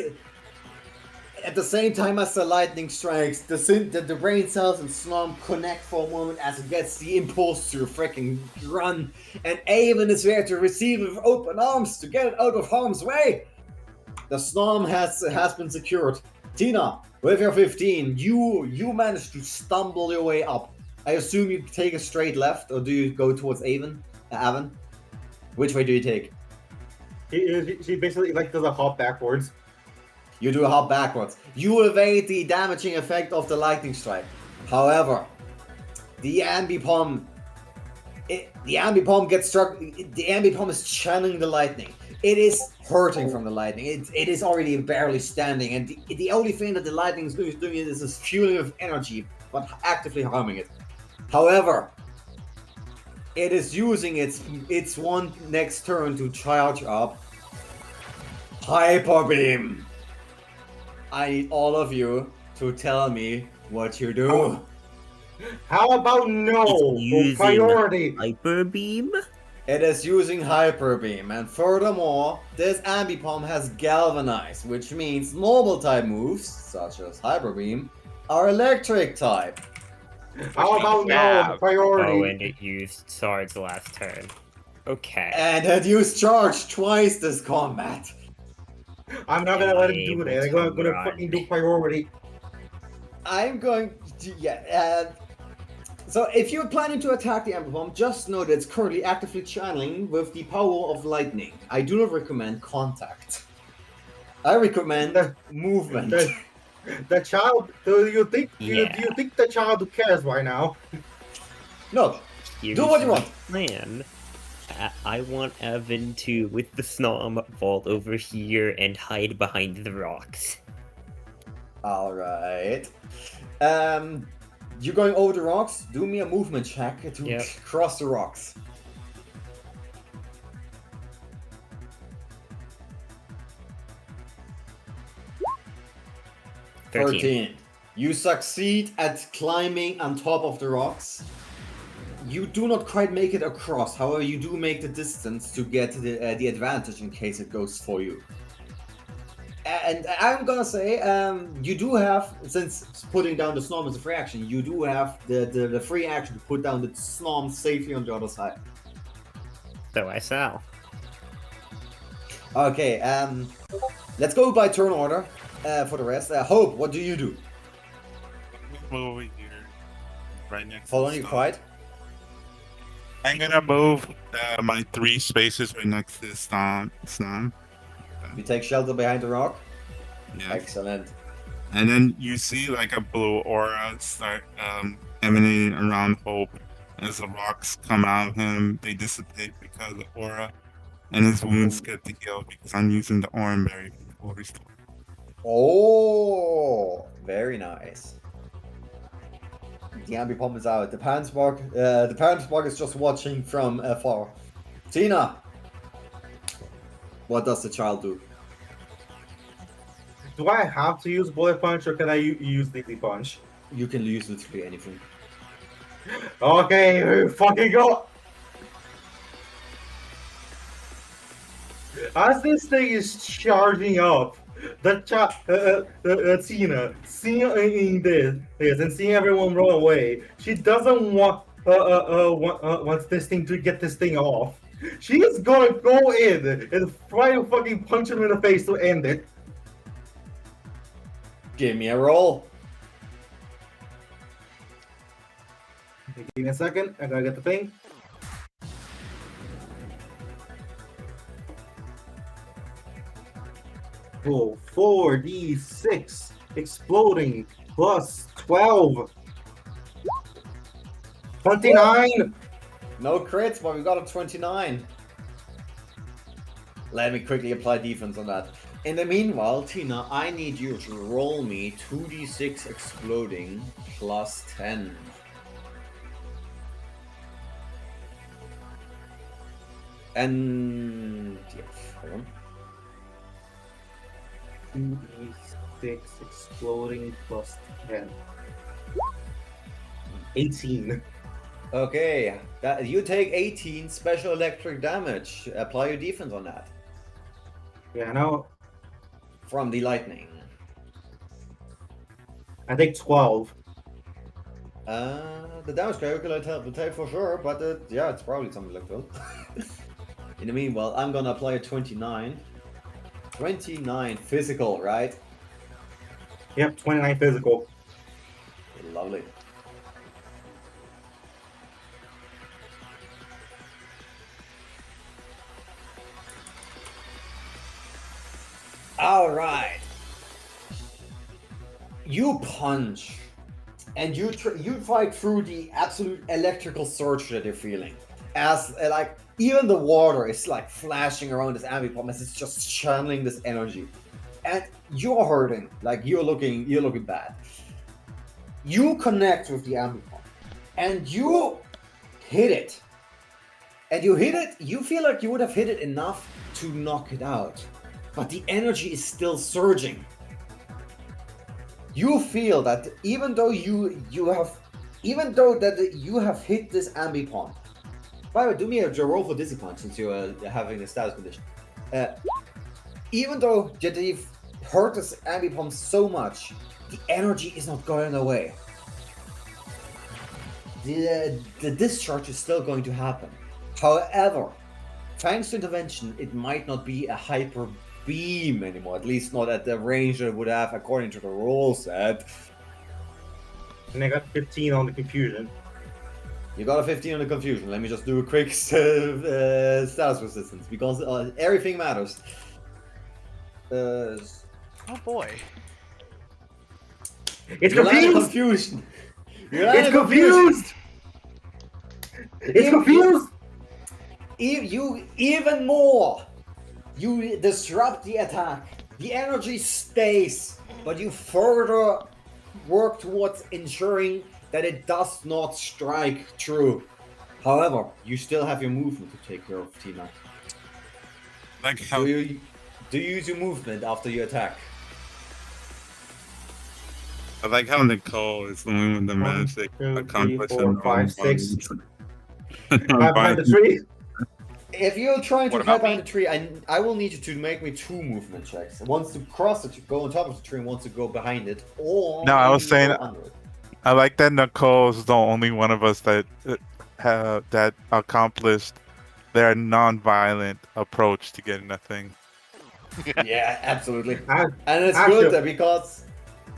At the same time as the lightning strikes, the brain cells and Snom connect for a moment as it gets the impulse to freaking run, and Avon is there to receive it with open arms to get it out of harm's way. The Snom has been secured. Tina, with your 15, you managed to stumble your way up. I assume you take a straight left, or do you go towards Avon? Which way do you take? She basically like does a hop backwards. You do a hop backwards. You evade the damaging effect of the lightning strike. However, the ambipom gets struck. The ambipom is channeling the lightning. It is hurting from the lightning. It is already barely standing, and the only thing that the lightning is doing is fueling with energy, but actively harming it. However, it is using its one next turn to charge up Hyper Beam. I need all of you to tell me what you do. How about no It's using priority? Hyper Beam? It is using Hyper Beam, and furthermore, this ambipom has Galvanize, which means normal type moves, such as Hyper Beam, are electric type. How about no Stab. priority? Oh, and it used Sard's last turn. Okay. And it used Charge twice this combat. I'm not gonna let him do that. I'm gonna Run. fucking do priority. I'm going to, so if you're planning to attack the ambipom, just know that it's currently actively channeling with the power of lightning. I do not recommend contact. I recommend movement. The child. Do you think Yeah. the child cares right now? No, Here's do what you the want. Plan. I want Evan to, with the Snom, vault over here and hide behind the rocks. Alright. You're going over the rocks? Do me a movement check to Yep. cross the rocks. Thirteen. You succeed at climbing on top of the rocks. You do not quite make it across, however, you do make the distance to get the advantage in case it goes for you. And I'm gonna say, you do have, since putting down the Snom is a free action, you do have the free action to put down the Snom safely on the other side. So I shall. Okay, let's go by turn order for the rest. Hope, what do you do? Move over here. Right next Following to you the quiet? I'm gonna move my 3 spaces right next to the Snom. You take shelter behind the rock? Yeah. Excellent. And then you see like a blue aura start emanating around Hope. As the rocks come out of him, they dissipate because of the aura. And his wounds get to heal because I'm using the Oranberry for restore. Oh, very nice. The ambipom is out. The Panspark is just watching from afar. Tina, what does the child do? Do I have to use bullet punch or can I use Leafy punch? You can use literally anything. Okay, fucking go. As this thing is charging up, Tina, seeing this and seeing everyone run away, she doesn't wants this thing to get this thing off. She is gonna go in and try to fucking punch him in the face to end it. Give me a roll. Give me a second, I gotta get the thing. Roll 4d6 exploding plus 12. 29. No crits, but we got a 29. Let me quickly apply defense on that. In the meanwhile, Tina, I need you to roll me 2d6 exploding plus 10. And yeah, hold on. 2d6 exploding plus 10. 18. Okay, that you take 18 special electric damage. Apply your defense on that Yeah, now from the lightning. I take 12. The damage calculator will tell for sure, but yeah, it's probably something like that. In the meanwhile, I'm gonna apply a 29. 29 physical, right? Yep, 29 physical. Lovely. All right. you punch, and you fight through the absolute electrical surge that you're feeling, as like even the water is like flashing around this ambipom as it's just channeling this energy, and you're hurting, like you're looking bad. You connect with the ambipom, and you hit it. And you hit it, you feel like you would have hit it enough to knock it out. But the energy is still surging. You feel that even though you have hit this ambipom. By the way, do me a roll for discipline since you're having a status condition. Even though you've hurt this ambipom so much, the energy is not going away. The discharge is still going to happen. However, thanks to intervention, it might not be a hyper beam anymore, at least not at the range that it would have according to the rule set. And I got 15 on the confusion. You got a 15 on the confusion. Let me just do a quick status resistance, because everything matters. Oh boy. It's You landed confused! confusion. It's confused! It's confused! You even more. You disrupt the attack. The energy stays, but you further work towards ensuring that it does not strike true. However, you still have your movement to take care of, Tina. Like how Do you use your movement after you attack? I like how Nicole is the one with the magic 1, 2, 3, accomplish 4, 5, 6. I'm Behind the tree. If you're trying to What hide about behind the tree, I will need you to make me 2 movement checks. Once to cross it, to go on top of the tree, and once to go behind it. Or No, I was maybe saying- go under it. I like that Nicole's the only one of us that that accomplished their non-violent approach to getting that thing. Yeah, absolutely. And And it's Actually- good because,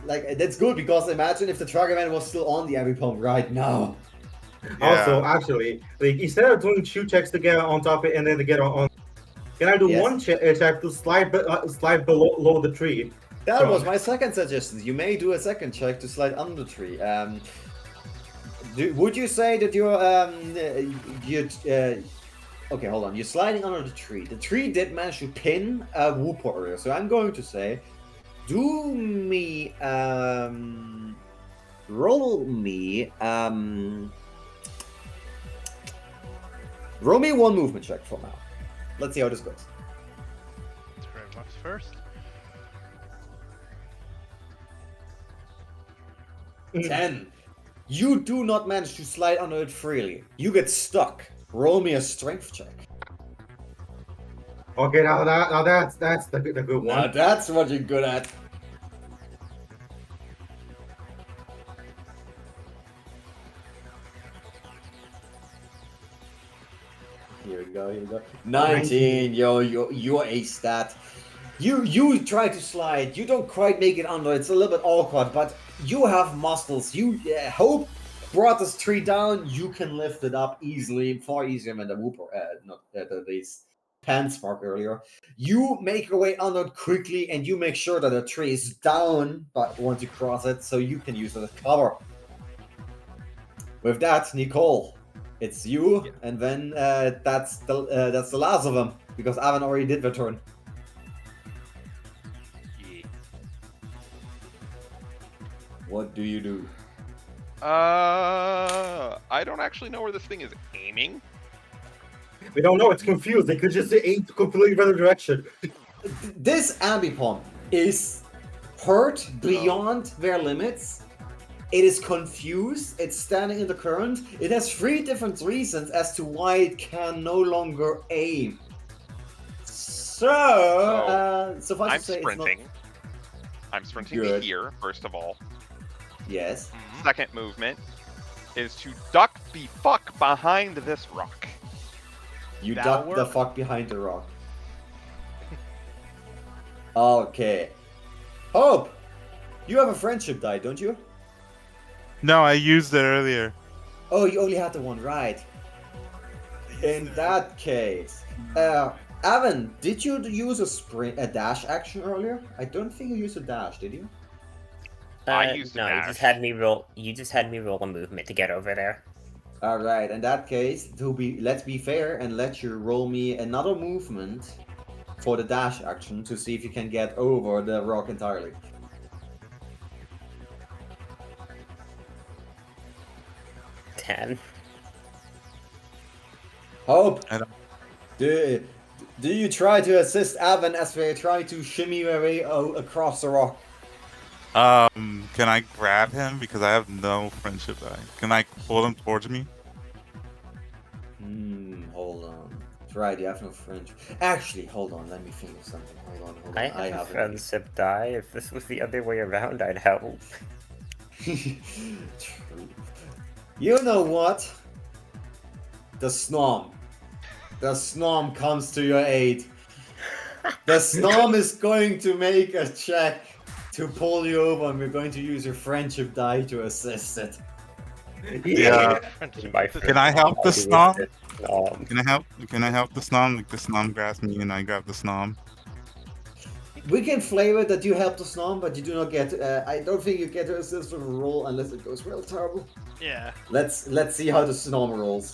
like, that's good because imagine if the Trigger Man was still on the ambipom right now. also, Yeah. actually, like, instead of doing 2 checks to get on top of it and then to get on, can I do Yes. 1 check to slide below the tree? That So- was my second suggestion. You may do a second check to slide under the tree. Would you say that you're okay, hold on. You're sliding under the tree. The tree did manage to pin a whooper earlier, so I'm going to say, do me roll me 1 movement check for now. Let's see how this goes. Let's try Lux first. 10. You do not manage to slide under it freely. You get stuck. Roll me a strength check. Okay, now that's the good one. Now that's what you're good at. Here we go. 19. Yo, you're a stat. You try to slide. You don't quite make it under. It's a little bit awkward, but you have muscles. You Hope brought this tree down. You can lift it up easily, far easier than the whooper. These pants mark earlier. You make your way under it quickly, and you make sure that the tree is down. But once you cross it, so you can use it as cover. With that, Nicole, it's you, and then that's the last of them because Avan already did their turn. What do you do? I don't actually know where this thing is aiming. We don't know. It's confused. They could just aim completely the other direction. This ambipom is hurt beyond their limits. It is confused. It's standing in the current. It has 3 different reasons as to why it can no longer aim. So suffice I'm to say, sprinting. it's I'm sprinting Good. to here, first of all. not. Yes. Second movement is to duck the fuck behind this rock. You That'll duck the work. fuck behind the rock. Okay. Hope! You have a friendship die, don't you? No, I used it earlier. Oh, you only had the one, right? In that case, Evan, did you use a dash action earlier? I don't think you used a dash, did you? I used no, you mash. just had me roll. You just had me roll a movement to get over there. All right, in that case, let's be fair and let you roll me another movement for the dash action to see if you can get over the rock entirely. Ten. Hope. I don't- Do you try to assist Avon as they try to shimmy their way across the rock? Can I grab him because I have no friendship die? Can I pull him towards me? Hold on. That's right, you have no French. Actually, hold on, let me think of something. Hold on. I have a it. friendship die. If this was the other way around, I'd help. True. You know what? The Snom. The Snom comes to your aid. The Snom is going to make a check to pull you over, and we're going to use your friendship die to assist it. Yeah. My Can I help the friend snom? with the snom. Can I help the snom? Like the snom grabs me and I grab the snom. We can flavor that you help the Snom, but you do not get. I don't think you get to assist with a roll unless it goes real terrible. Yeah. Let's see how the Snom rolls.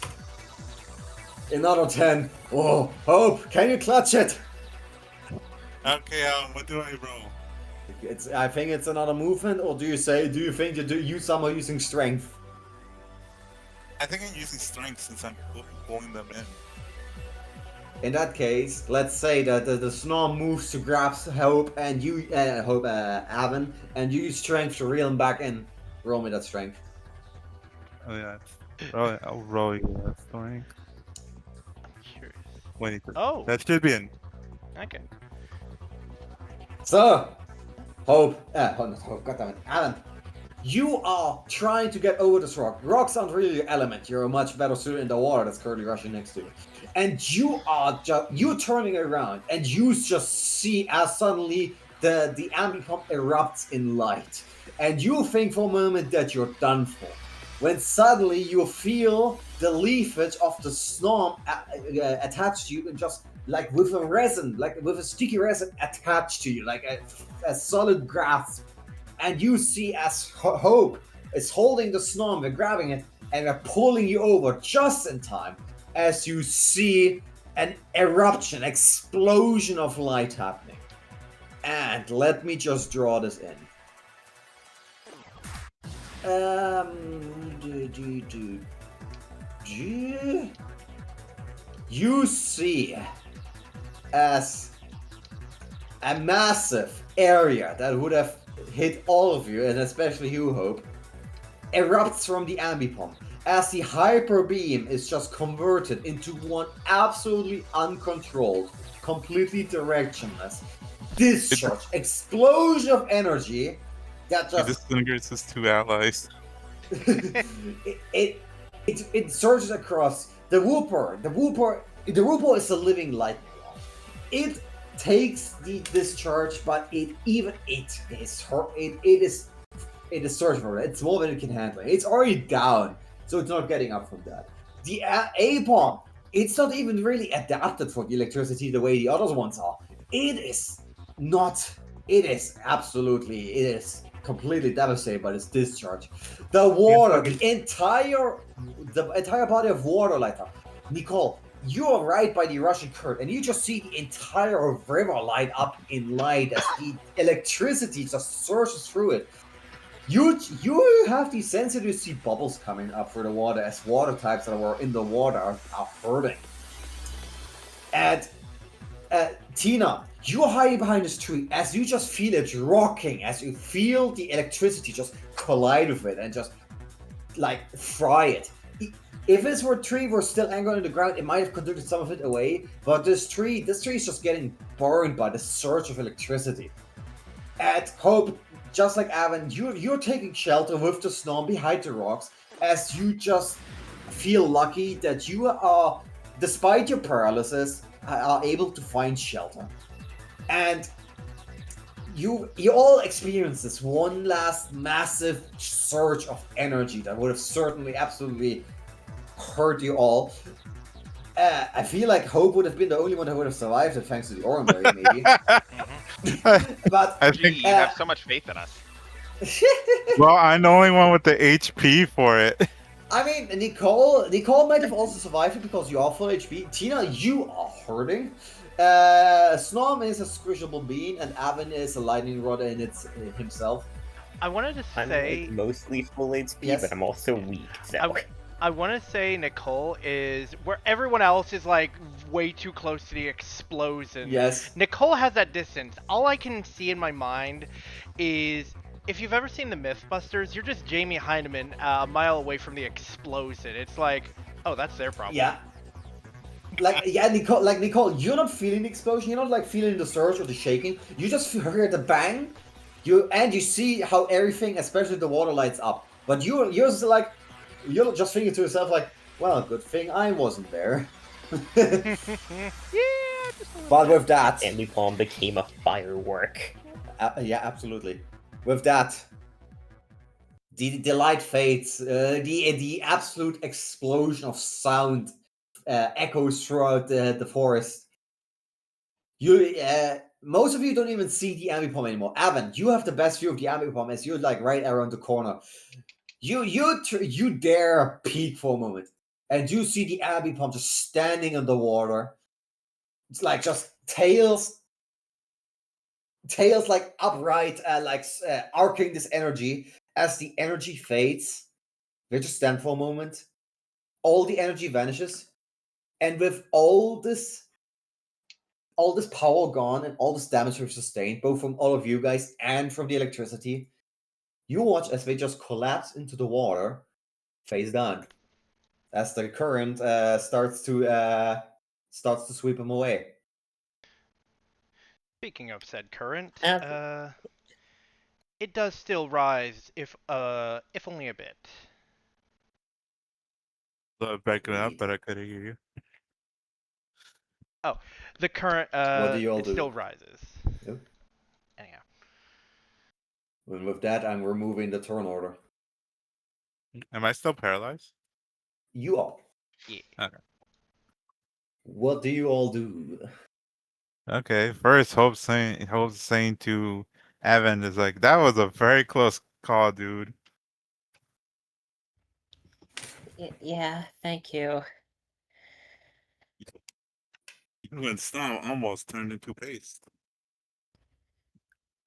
Another 10. Oh, Hope, can you clutch it? Okay, what do I roll? I think it's another movement, or do you think you somehow using strength? I think I'm using strength since I'm pulling them in. In that case, let's say that the Snom moves to grab Hope and you, Avon, and you use strength to reel him back in. Roll me that strength. Oh yeah. I'll roll you that strength. Curious. Wait. Oh. That should be in. Okay. So, Hope, not Hope, goddammit, Alan, you are trying to get over this rock. Rocks aren't really your element. You're a much better suited in the water that's currently rushing next to you. And you're turning around, and you just see as suddenly the ambipump erupts in light. And you think for a moment that you're done for. When suddenly you feel the leafage of the Snom attached to you, and just like with a resin, like with a sticky resin attached to you, like a solid grasp. And you see as Hope is holding the Snom, they're grabbing it, and they're pulling you over just in time as you see an eruption, explosion of light happening. And let me just draw this in. You see as a massive area that would have hit all of you, and especially you, Hope, erupts from the ambipump as the hyper beam is just converted into one absolutely uncontrolled, completely directionless discharge, explosion of energy that He just disintegrates his two allies. it surges across the Whooper. The Whooper is a living lightning rod. It takes the discharge, but it is surging for it. It's more than it can handle. It's already down, so it's not getting up from that. The A-bomb, it's not even really adapted for the electricity the way the other ones are. It is completely devastated by this discharge. The water, the entire body of water light up. Nicole, you are right by the Russian current, and you just see the entire river light up in light as the electricity just surges through it. You have the sensitive to see bubbles coming up through the water as water types that were in the water are hurting. And Tina, you're hiding behind this tree as you just feel it rocking, as you feel the electricity just collide with it and just like fry it. If this tree were still anchored in the ground, it might have conducted some of it away, but this tree is just getting burned by the surge of electricity. At Hope, just like Avon, you're taking shelter with the Snom behind the rocks as you just feel lucky that you are, despite your paralysis, are able to find shelter. And you all experience this one last massive surge of energy that would have certainly absolutely hurt you all. I feel like Hope would have been the only one that would have survived it thanks to the Oranberry, maybe. But You have so much faith in us. Well, I'm the only one with the HP for it. I mean, Nicole might have also survived it because you are full HP. Tina, you are hurting. Snom is a squishable bean, and Avon is a lightning rod in its himself. I wanted to I'm say, like mostly full HP, Yes. but I'm also weak. So I want to say Nicole is where everyone else is like way too close to the explosion. Yes. Nicole has that distance. All I can see in my mind is if you've ever seen the Mythbusters, you're just Jamie Heineman a mile away from the explosion. It's like, oh, that's their problem. Yeah. Nicole, you're not feeling the explosion. You're not like feeling the surge or the shaking. You just hear the bang. You see how everything, especially the water, lights up. But you're just like, you're just thinking to yourself like, well, good thing I wasn't there. Yeah, just a little But bit. with that, Andy Palm became a firework. yeah, absolutely. With that, the light fades. The absolute explosion of sound echoes throughout the forest. You most of you don't even see the ambipom anymore. Avon, you have the best view of the ambipom as you're like right around the corner. You dare peek for a moment, and you see the ambipom just standing in the water. It's like just tails like upright, arcing this energy. As the energy fades, they just stand for a moment. All the energy vanishes, and with all this power gone and all this damage we've sustained, both from all of you guys and from the electricity, you watch as they just collapse into the water, face down, as the current starts to sweep them away. Speaking of said current, Av- it does still rise if only a bit. Backing up, Indeed. but I couldn't hear you. Oh, the current What do you all it do? still rises. Yep. Anyhow. And with that, I'm removing the turn order. Am I still paralyzed? You all. Yeah. Okay. What do you all do? Okay. First, Hope saying to Evan is like, that was a very close call, dude. Yeah, thank you. You and Snow almost turned into paste.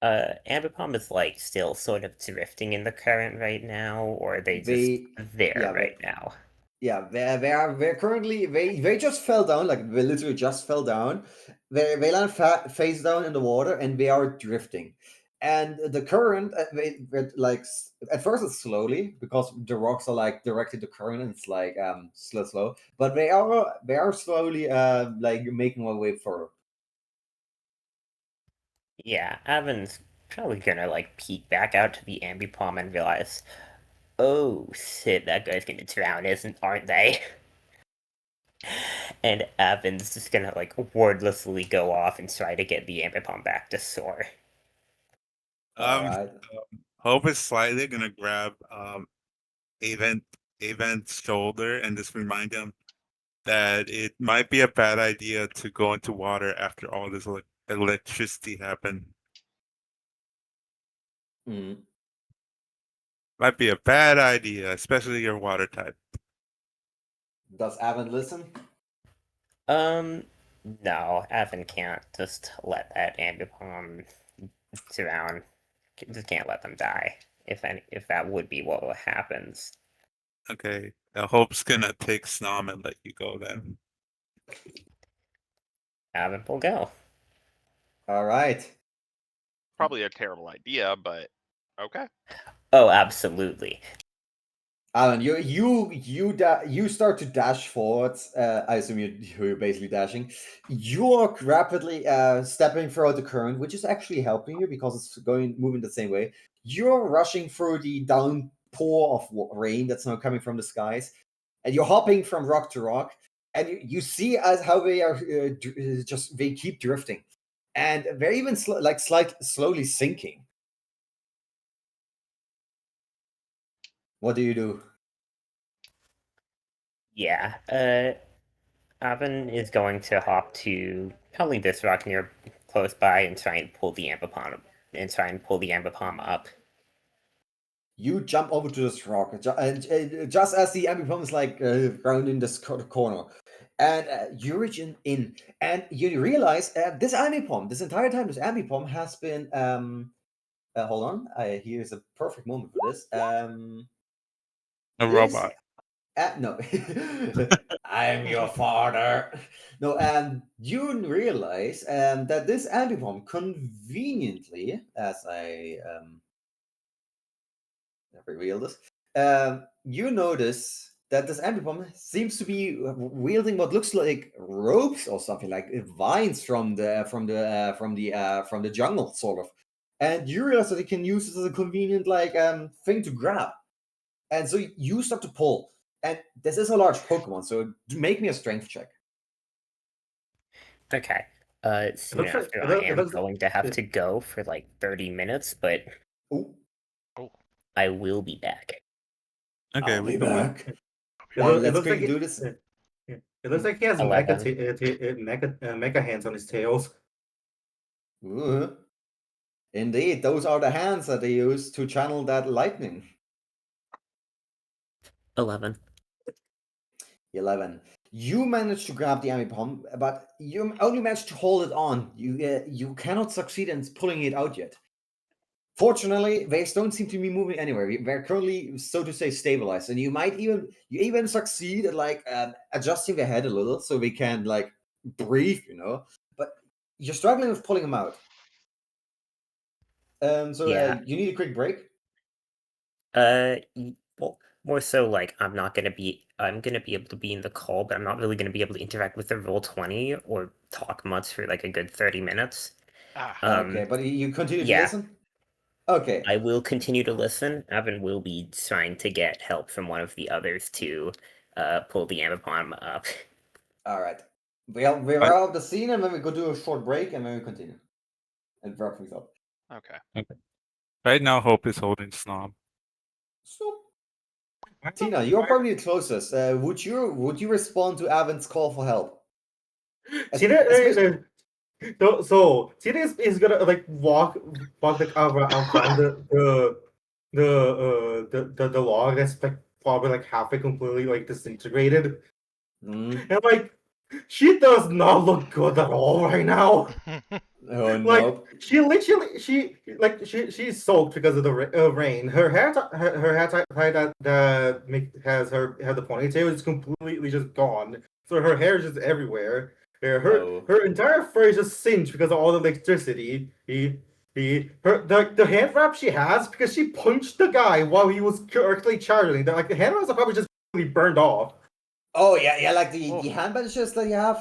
Ambipom is like still sort of drifting in the current right now, or are they just They there yeah, right now? Yeah, they're currently they just fell down, like they literally just fell down. They land face down in the water and they are drifting. And the current, at first it's slowly because the rocks are like directed the current and it's like slow, but they are slowly like making their way further. Yeah, Evan's probably gonna like peek back out to the Ambipom and realize, oh shit, that guy's gonna drown, aren't they? And Evan's just gonna like wordlessly go off and try to get the Ambipom back to shore. All right. Hope is slightly gonna grab Avent's shoulder and just remind him that it might be a bad idea to go into water after all this electricity happened. Mm. Might be a bad idea, especially your water type. Does Avon listen? No, Evan can't just let that Ambipom drown. Just can't let them die. If that would be what happens. Okay, Hope's gonna take Snom and let you go then. Evan will go. All right. Probably a terrible idea, but okay. Oh, absolutely. Alan, you start to dash forwards. I assume you're basically dashing. You're rapidly stepping throughout the current, which is actually helping you because it's moving the same way. You're rushing through the downpour of rain that's now coming from the skies, and you're hopping from rock to rock. And you see as how they are they keep drifting, and they're even slowly sinking. What do you do? Yeah, Evan is going to hop to probably this rock near close by and try and pull the Ambipom up. You jump over to this rock, and just as the ambipom is like rounding this corner, and you reach in, and you realize this ambipom, this entire time, this ambipom has been. Hold on, here's a perfect moment for this. A This robot. no, I'm your father. No, and you realize that this ambipom conveniently, as I reveal this, you notice that this ambipom seems to be wielding what looks like ropes or something, like vines from the jungle, sort of. And you realize that it can use this as a convenient thing to grab. And so you start to pull. And this is a large Pokemon, so make me a strength check. Okay. Soon looks like- after, it I look- it am looks- going to have to go for like 30 minutes, but Ooh, I will be back. Okay, I'll we be can win. back. It, Well, loo- it let's looks like quickly do this. It looks like he has 11. mecha hands on his tails. Ooh. Indeed, those are the hands that they use to channel that lightning. 11. 11. You manage to grab the ambipom, but you only manage to hold it on. You cannot succeed in pulling it out yet. Fortunately, they don't seem to be moving anywhere. They're currently, so to say, stabilized, and you even succeed at adjusting the head a little so they can breathe, But you're struggling with pulling them out. Yeah. You need a quick break. Well, more so like I'm gonna be able to be in the call, but I'm not really gonna be able to interact with the Roll20 or talk much for like a good 30 minutes. Ah, Okay, but you continue to yeah. listen. Okay. I will continue to listen. Evan will be trying to get help from one of the others to pull the Amazon up. All right. We're But- out of the scene, and then we go do a short break, and then we continue and wrap things up. Okay. Right now, Hope is holding Snob. So, Tina, you're probably the closest. Would you respond to Avon's call for help? Tina, so Tina is gonna walk around the log that's probably halfway completely disintegrated, Mm. and she does not look good at all right now. Oh Like no. she literally she's soaked because of the rain. Her hair tie has the ponytail is completely just gone. So her hair is just everywhere. Her entire fur is just singed because of all the electricity. The hand wrap she has because she punched the guy while he was currently charging. The hand wraps are probably just completely burned off. Oh yeah, like the hand bandages that you have,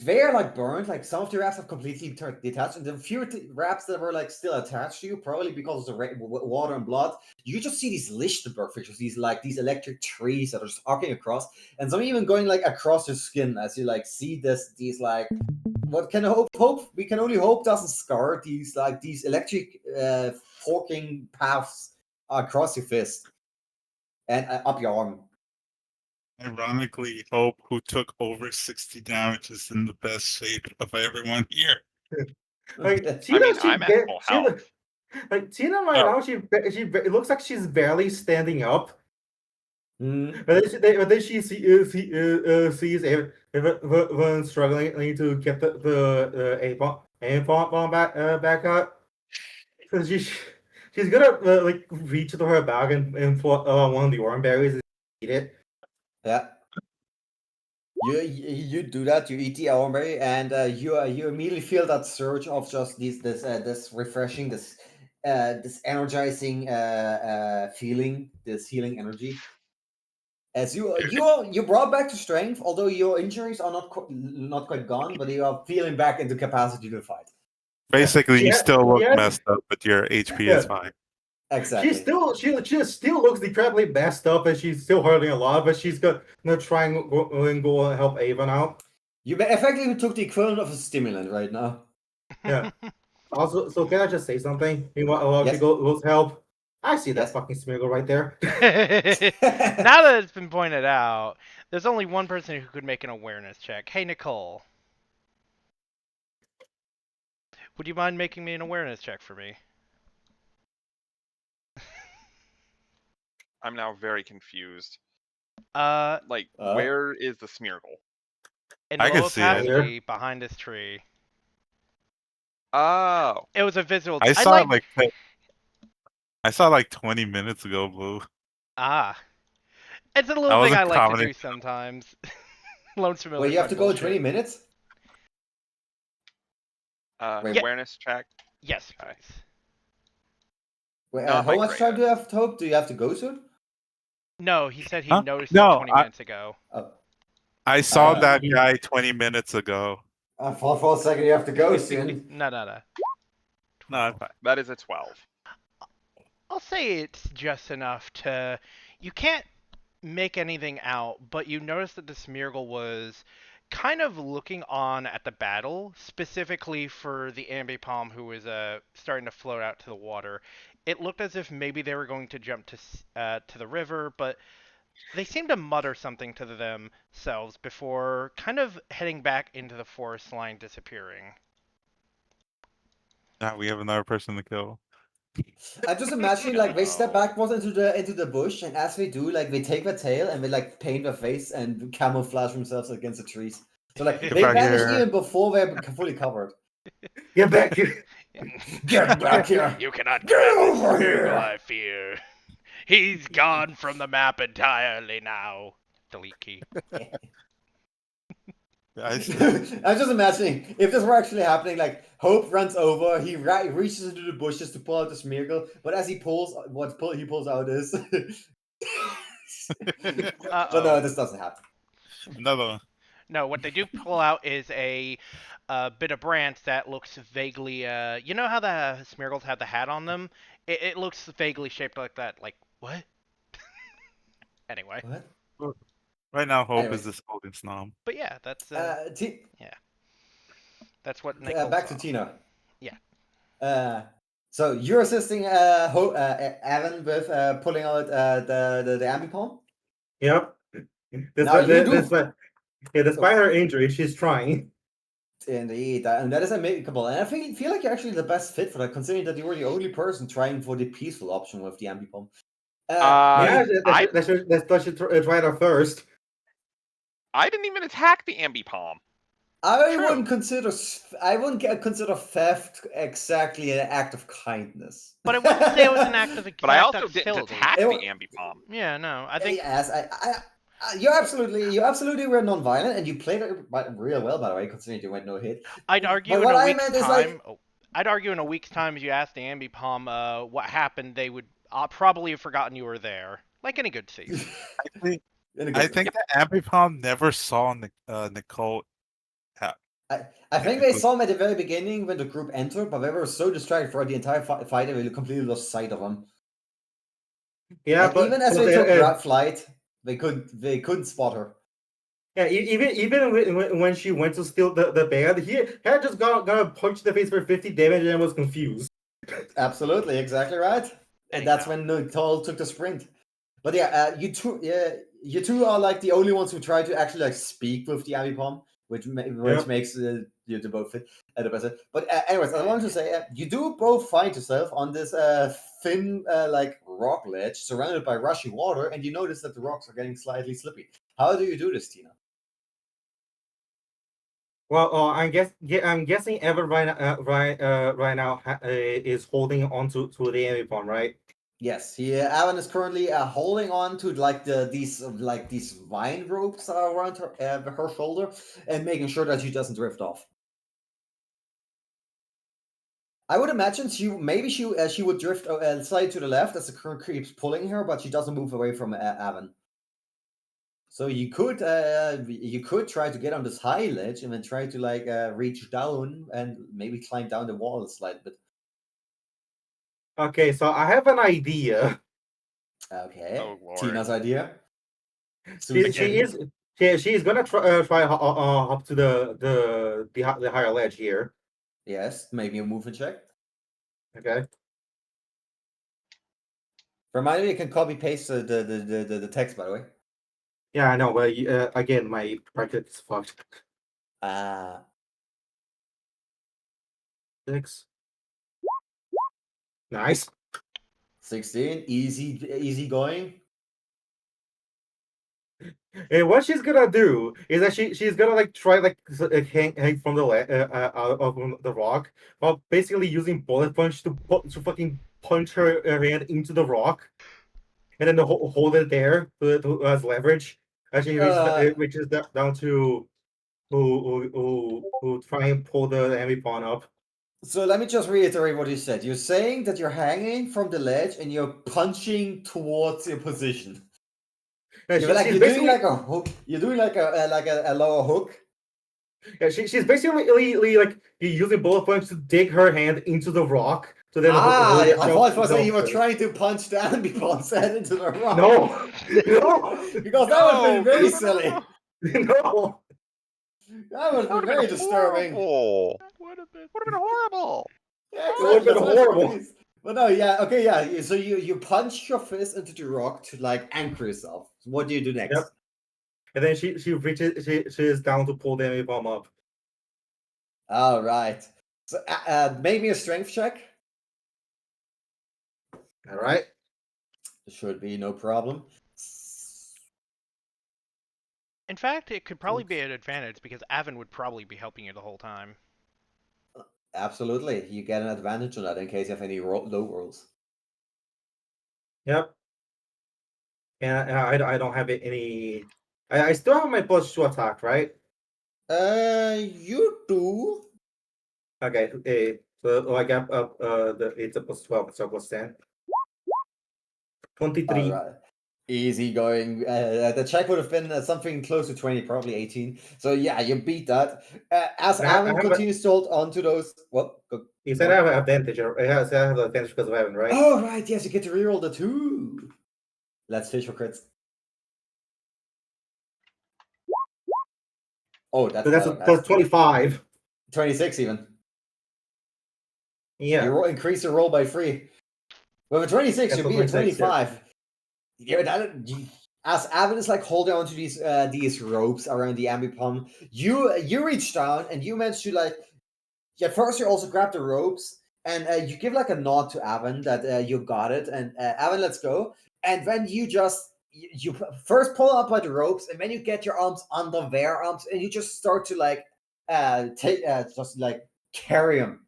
they're burned. Like some of the wraps have completely detached, and the few wraps that were still attached to you, probably because of the water and blood. You just see these Lichtenberg fixtures, these electric trees that are just arcing across, and some even going across your skin as you see these what can hope we can only hope doesn't scar these electric forking paths across your fist and up your arm. Ironically, Hope, who took over 60 damage, is in the best shape of everyone here. Tina, I'm at full health. Tina right now, it looks like she's barely standing up. Mm. But then she sees everyone struggling to get the A bomb back up. So she's gonna reach into her bag and pull one of the orange berries and eat it. Yeah. You do that. You eat the elderberry, and you immediately feel that surge of just this refreshing, this energizing feeling, this healing energy. As you brought back to strength, although your injuries are not quite gone, but you are feeling back into capacity to fight. Basically, you still look has- messed up, but your HP is fine. Exactly. She still looks incredibly messed up, and she's still hurting a lot. But she's gonna try and go help Avon out. You effectively took the equivalent of a stimulant right now. Yeah. Also, so can I just say something? While Yes. she goes help, I see that Yes. fucking Smeagol right there. now that it's been pointed out, there's only one person who could make an awareness check. Hey, Nicole. Would you mind making me an awareness check for me? I'm now very confused. Like, Uh? where is the Smeargle? In I low can see it. opacity behind this tree. Oh, It was a visual. I I saw it like. I saw it like 20 minutes ago, Blue. Ah, it's a I little thing wasn't I like to commenting. do sometimes. Lonesome Wait, you have to go in 20 bullshit. minutes? Wait, Yeah. awareness check. Yes, Okay. please. wait, Not how my much time do greatest. you have to hope? Do you have to go soon? No, he said he Huh? noticed it No, 20 minutes ago. Oh, I saw that he- guy 20 minutes ago. I thought for a second you have to go soon. No. No, 12. it's fine. That is a 12. I'll say it's just enough to. You can't make anything out, but you notice that the Smeargle was kind of looking on at the battle, specifically for the Ambipom who was starting to float out to the water. It looked as if maybe they were going to jump to the river, but they seemed to mutter something to themselves before kind of heading back into the forest line, disappearing. Now we have another person to kill. I'm just imagining like they step No. backwards into the bush, and as they do, like they take their tail and they like paint their face and camouflage themselves against the trees. So like Get they back vanish here. even before they're fully covered. Get back here. Get back here! You cannot Get grab this over Smeargle, here! I fear. He's gone from the map entirely now. Delete key. I'm just imagining if this were actually happening. Like Hope runs over, he reaches into the bushes to pull out the Smeargle, but as he pulls, he pulls out is. But no, Uh-oh. this doesn't happen. Another one. No, what they do pull out is a bit of branch that looks vaguely. You know how the Smeargles have the hat on them? It looks vaguely shaped like that. Like what? Anyway, What? Right now, Hope Anyways. is this golden snob. but yeah, that's that's what Nicole back saw. to Tina. Yeah. So you're assisting Evan with pulling out the Ambipom? Yep. Now you do. Despite her injury, she's trying. Indeed, and that is amicable. And I feel like you're actually the best fit for that, considering that you were the only person trying for the peaceful option with the Ambipom. Yeah, I let's try it out first. I didn't even attack the Ambipom. I True. wouldn't consider theft exactly an act of kindness. But I wouldn't say it was an act of But I act also of didn't hostility. attack It the wa- Ambipom. Yeah, no, I think Yes, you absolutely were non-violent, and you played it real well, by the way, considering you went no hit. I'd argue But in what a I week's meant is time. I'd argue in a week's time, if you asked the Ambipom what happened, they would probably have forgotten you were there, like any good thief. I think that Ambipom never saw Nicole. I think they saw him at the very beginning when the group entered, but they were so distracted for the entire fight that they completely lost sight of him. Yeah, Like, but even as they took flight, they couldn't spot her. Yeah, even when she went to steal the bag, he had just got a punch in the face for 50 damage and was confused. Absolutely, exactly right. And that's when Nicole took the sprint. But yeah, you two are like the only ones who try to actually like speak with the Ambipom, which makes you the both fit the best. But anyways, I wanted to say you do both find yourself on this thin like rock ledge surrounded by rushing water, and you notice that the rocks are getting slightly slippy. How do you do this, Tina? Well, I'm guessing Evan right now is holding on to the Ambipom, right? Yes, Alan is currently holding on to like these vine ropes that are around her shoulder and making sure that she doesn't drift off. I would imagine she would drift slightly to the left as the current keeps pulling her, but she doesn't move away from Avan. So you could try to get on this high ledge and then try to like reach down and maybe climb down the wall a slight bit. Okay, so I have an idea. Okay, Oh, Lord. Tina's idea. She is gonna try hop to the higher ledge here. Yes, maybe a movement check. Okay. Remind me, you can copy paste the text, by the way. Yeah, I know, but again, my practice is fucked. 6. Nice. 16, easy going. And what she's gonna do is that she's gonna like try hang from the out of the rock while basically using bullet punch to fucking punch her hand into the rock and then hold it there as leverage as she reaches down to who try and pull the enemy pawn up. So let me just reiterate what you said. You're saying that you're hanging from the ledge and you're punching towards your position. You're doing like a hook. You're doing like a lower hook. Yeah, she's basically like using bullet punch to dig her hand into the rock. So then I thought for a second you were trying to punch the Ambipom's head into the rock. No, no, because that would have been very silly. No, that would have been very disturbing. Horrible. Would have been horrible. Yeah, it would have been horrible. But no, yeah, okay, yeah. So you punch your fist into the rock to like anchor yourself. So what do you do next? Yep. And then she is down to pull the enemy bomb up. All right. So maybe a strength check. All right. Should be no problem. In fact, it could probably be an advantage because Avon would probably be helping you the whole time. Absolutely, you get an advantage on that in case you have any low rolls. Yep. And I don't have any. I still have my +2 attack, right? You do. Okay. So I got it's a +12, so +10. 23. All right. Easy going. The check would have been something close to 20, probably 18. So yeah, you beat that. As Avon continues to hold on to those. What? You said I have an advantage. I have an advantage because of Avon, right? Oh right, yes, you get to reroll the 2. Let's fish for crits. Oh, that's so that's a +25. 26 even. Yeah. You increase your roll by 3. With a 26, you'll be at 25. Yeah, as Avon is like holding on to these ropes around the Ambipom, you reach down and you manage to like, first you also grab the ropes and you give like a nod to Avon that you got it, and Avon, let's go. And then you just you first pull up by the ropes, and then you get your arms under their arms, and you just start to like just like carry them.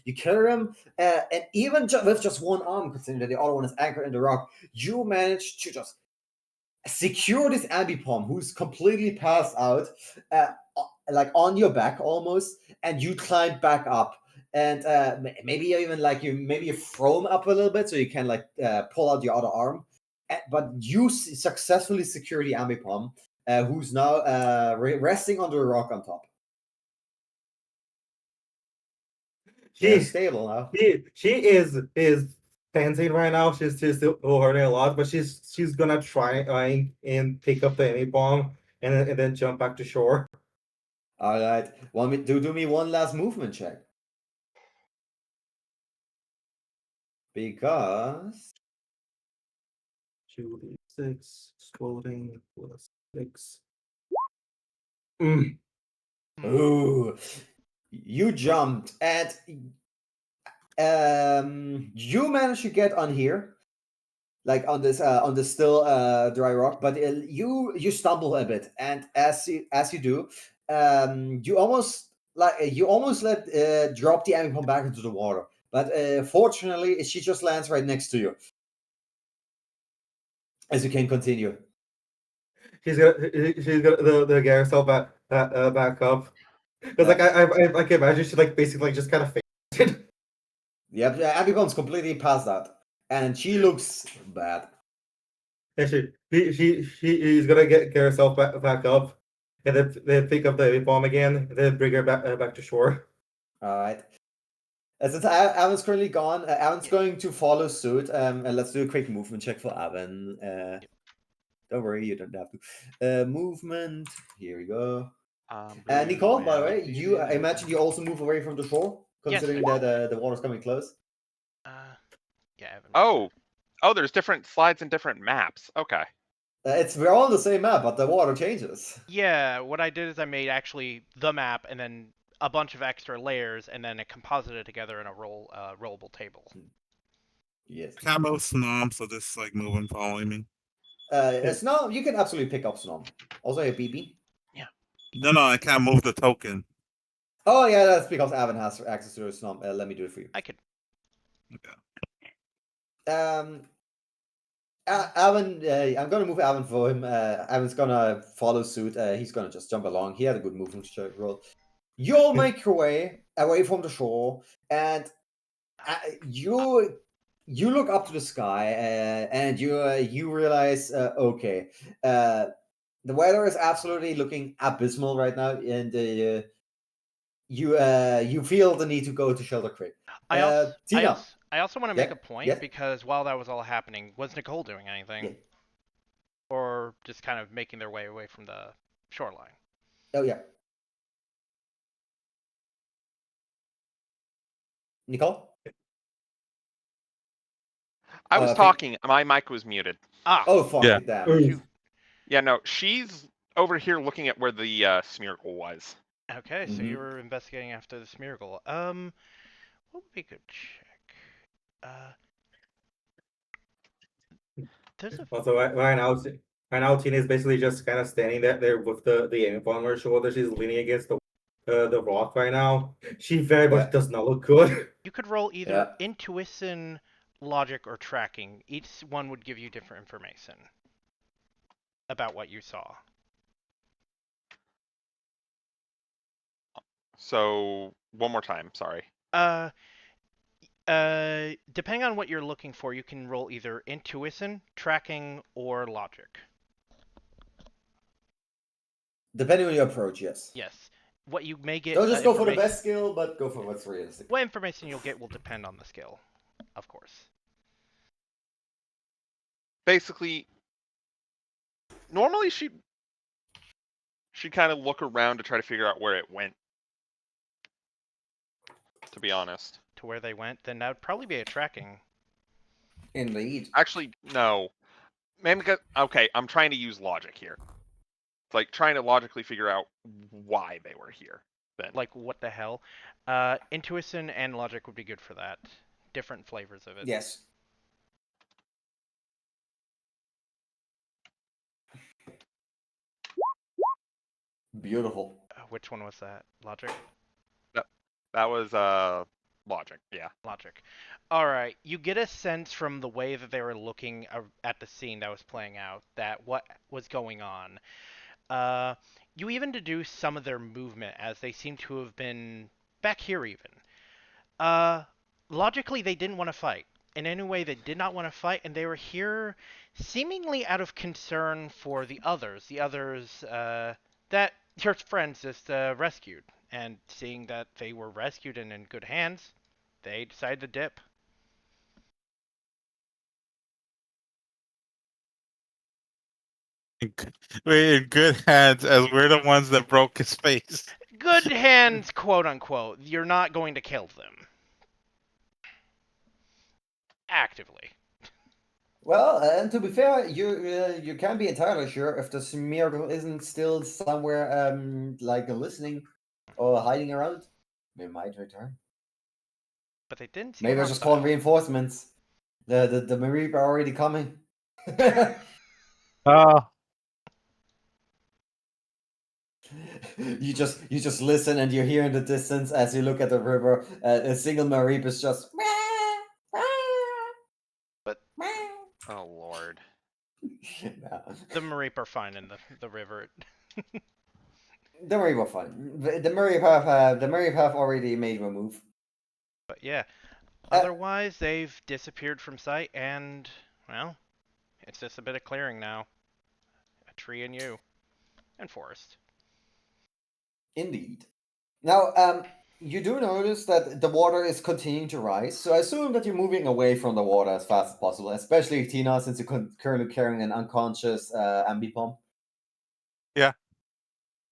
You carry him, and even with just one arm, considering that the other one is anchored in the rock, you manage to just secure this Ambipom, who's completely passed out, like on your back almost, and you climb back up. And maybe even like you throw him up a little bit so you can like pull out your other arm. But you successfully secure the Ambipom, who's now resting under a rock on top. She's stable now. She is panting right now. She's still hurting a lot, but she's gonna try and pick up the enemy bomb and then jump back to shore. All right, do me one last movement check, because 2d6 exploding +6. Ooh, you jumped and you managed to get on here, like on this still dry rock, but you stumble a bit, and as you do, you almost let drop the Ambipom back into the water, but fortunately she just lands right next to you as you can continue. She's gonna get herself back up, because like I can imagine she like basically just kind of fainted. Yep, Ambipom's completely passed out, and she looks bad. And she is gonna get herself back up, and then pick up the bomb again, and then bring her back to shore. All right. Since Avon's currently gone, Avon's going to follow suit. And let's do a quick movement check for Avon. Don't worry, you don't have to. Movement. Here we go. Nicole, by the way, I imagine you also move away from the shore, considering that the water's coming close. Yeah. Oh, there's different slides and different maps. Okay. We're all on the same map, but the water changes. Yeah, what I did is I made actually the map and then a bunch of extra layers, and then it composited together in a rollable table. Yes. Camo snom, so this like moving, following me. Snom, you can absolutely pick up Snom. Also a BB. No, I can't move the token. Oh yeah, that's because Avon has access to the Snom. Let me do it for you. I could. Avon, I'm gonna move Avon for him. Avon's gonna follow suit. He's gonna just jump along. He had a good movement roll. You'll make your way away from the shore, and you look up to the sky, and you realize, okay, the weather is absolutely looking abysmal right now, and you feel the need to go to Shelter Creek. Tina. I also want to make a point Yes. because while that was all happening, was Nicole doing anything? Yeah. Or just kind of making their way away from the shoreline? Oh yeah. Nicole? I was I think- talking. My mic was muted. Ah, Oh fuck Yeah. it, damn. shoot. Yeah, no, she's over here looking at where the Smeargle was. Okay, so Mhm. you were investigating after the Smeargle. What would be a good check? There's a Also, right now, Tina is basically just kind of standing there with the aim on her shoulder. She's leaning against the rock right now. She very much does not look good. You could roll either Yeah. intuition, logic, or tracking. Each one would give you different information about what you saw. So one more time. Sorry. Depending on what you're looking for, you can roll either intuition, tracking, or logic. Depending on your approach, yes. Yes. What you may get. Don't just go for the information- best skill, but go for what's realistic. What information you'll get will depend on the skill, of course. Basically, normally she'd kind of look around to try to figure out where it went. To be honest. To where they went, then that would probably be a tracking. Indeed. Actually, no. Maybe because okay, I'm trying to use logic here. It's like trying to logically figure out why they were here. Then. Like, what the hell? Intuition and logic would be good for that. Different flavors of it. Yes. Beautiful. Which one was that? Logic? That was logic, yeah. Logic. Alright, you get a sense from the way that they were looking at the scene that was playing out, that what was going on. You even deduce some of their movement, as they seem to have been back here even. Logically, they didn't want to fight. In any way, they did not want to fight, and they were here seemingly out of concern for the others. The others, that your friends just rescued. And seeing that they were rescued and in good hands, they decided to dip. We're in good hands as we're the ones that broke his face. Good hands, quote unquote. You're not going to kill them. Actively. Well, and to be fair, you can't be entirely sure if the Smeargle isn't still somewhere, like listening or hiding around. They might return. But they didn't see Maybe I him just call outside. reinforcements. The Marine are already coming. You just listen and you hear in the distance as you look at the river. A single Marine is just. But Oh lord. No. the Mareep are fine in the river. The Marine were fine. The Marine have already made a move. But yeah, otherwise they've disappeared from sight, and well, it's just a bit of clearing now. A tree and you, and forest. Indeed. Now, you do notice that the water is continuing to rise, so I assume that you're moving away from the water as fast as possible, especially Tina, since you're currently carrying an unconscious ambipom. Yeah.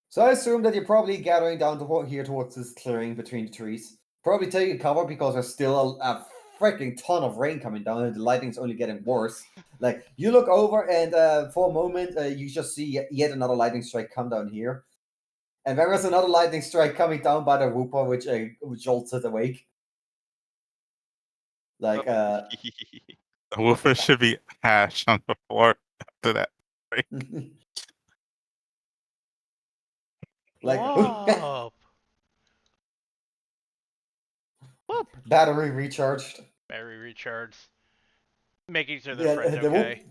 So I assume that you're probably gathering down to here towards this clearing between the trees. Probably taking cover because there's still a freaking ton of rain coming down and the lightning's only getting worse. Like, you look over and for a moment, you just see yet another lightning strike come down here. And there was another lightning strike coming down by the Whooper, which jolts it awake. Like, The woofer should be hash on the floor. after that. Like Whoop. Whoop. battery recharged. Battery recharged. Making sure their Yeah, friend's the whoop. okay.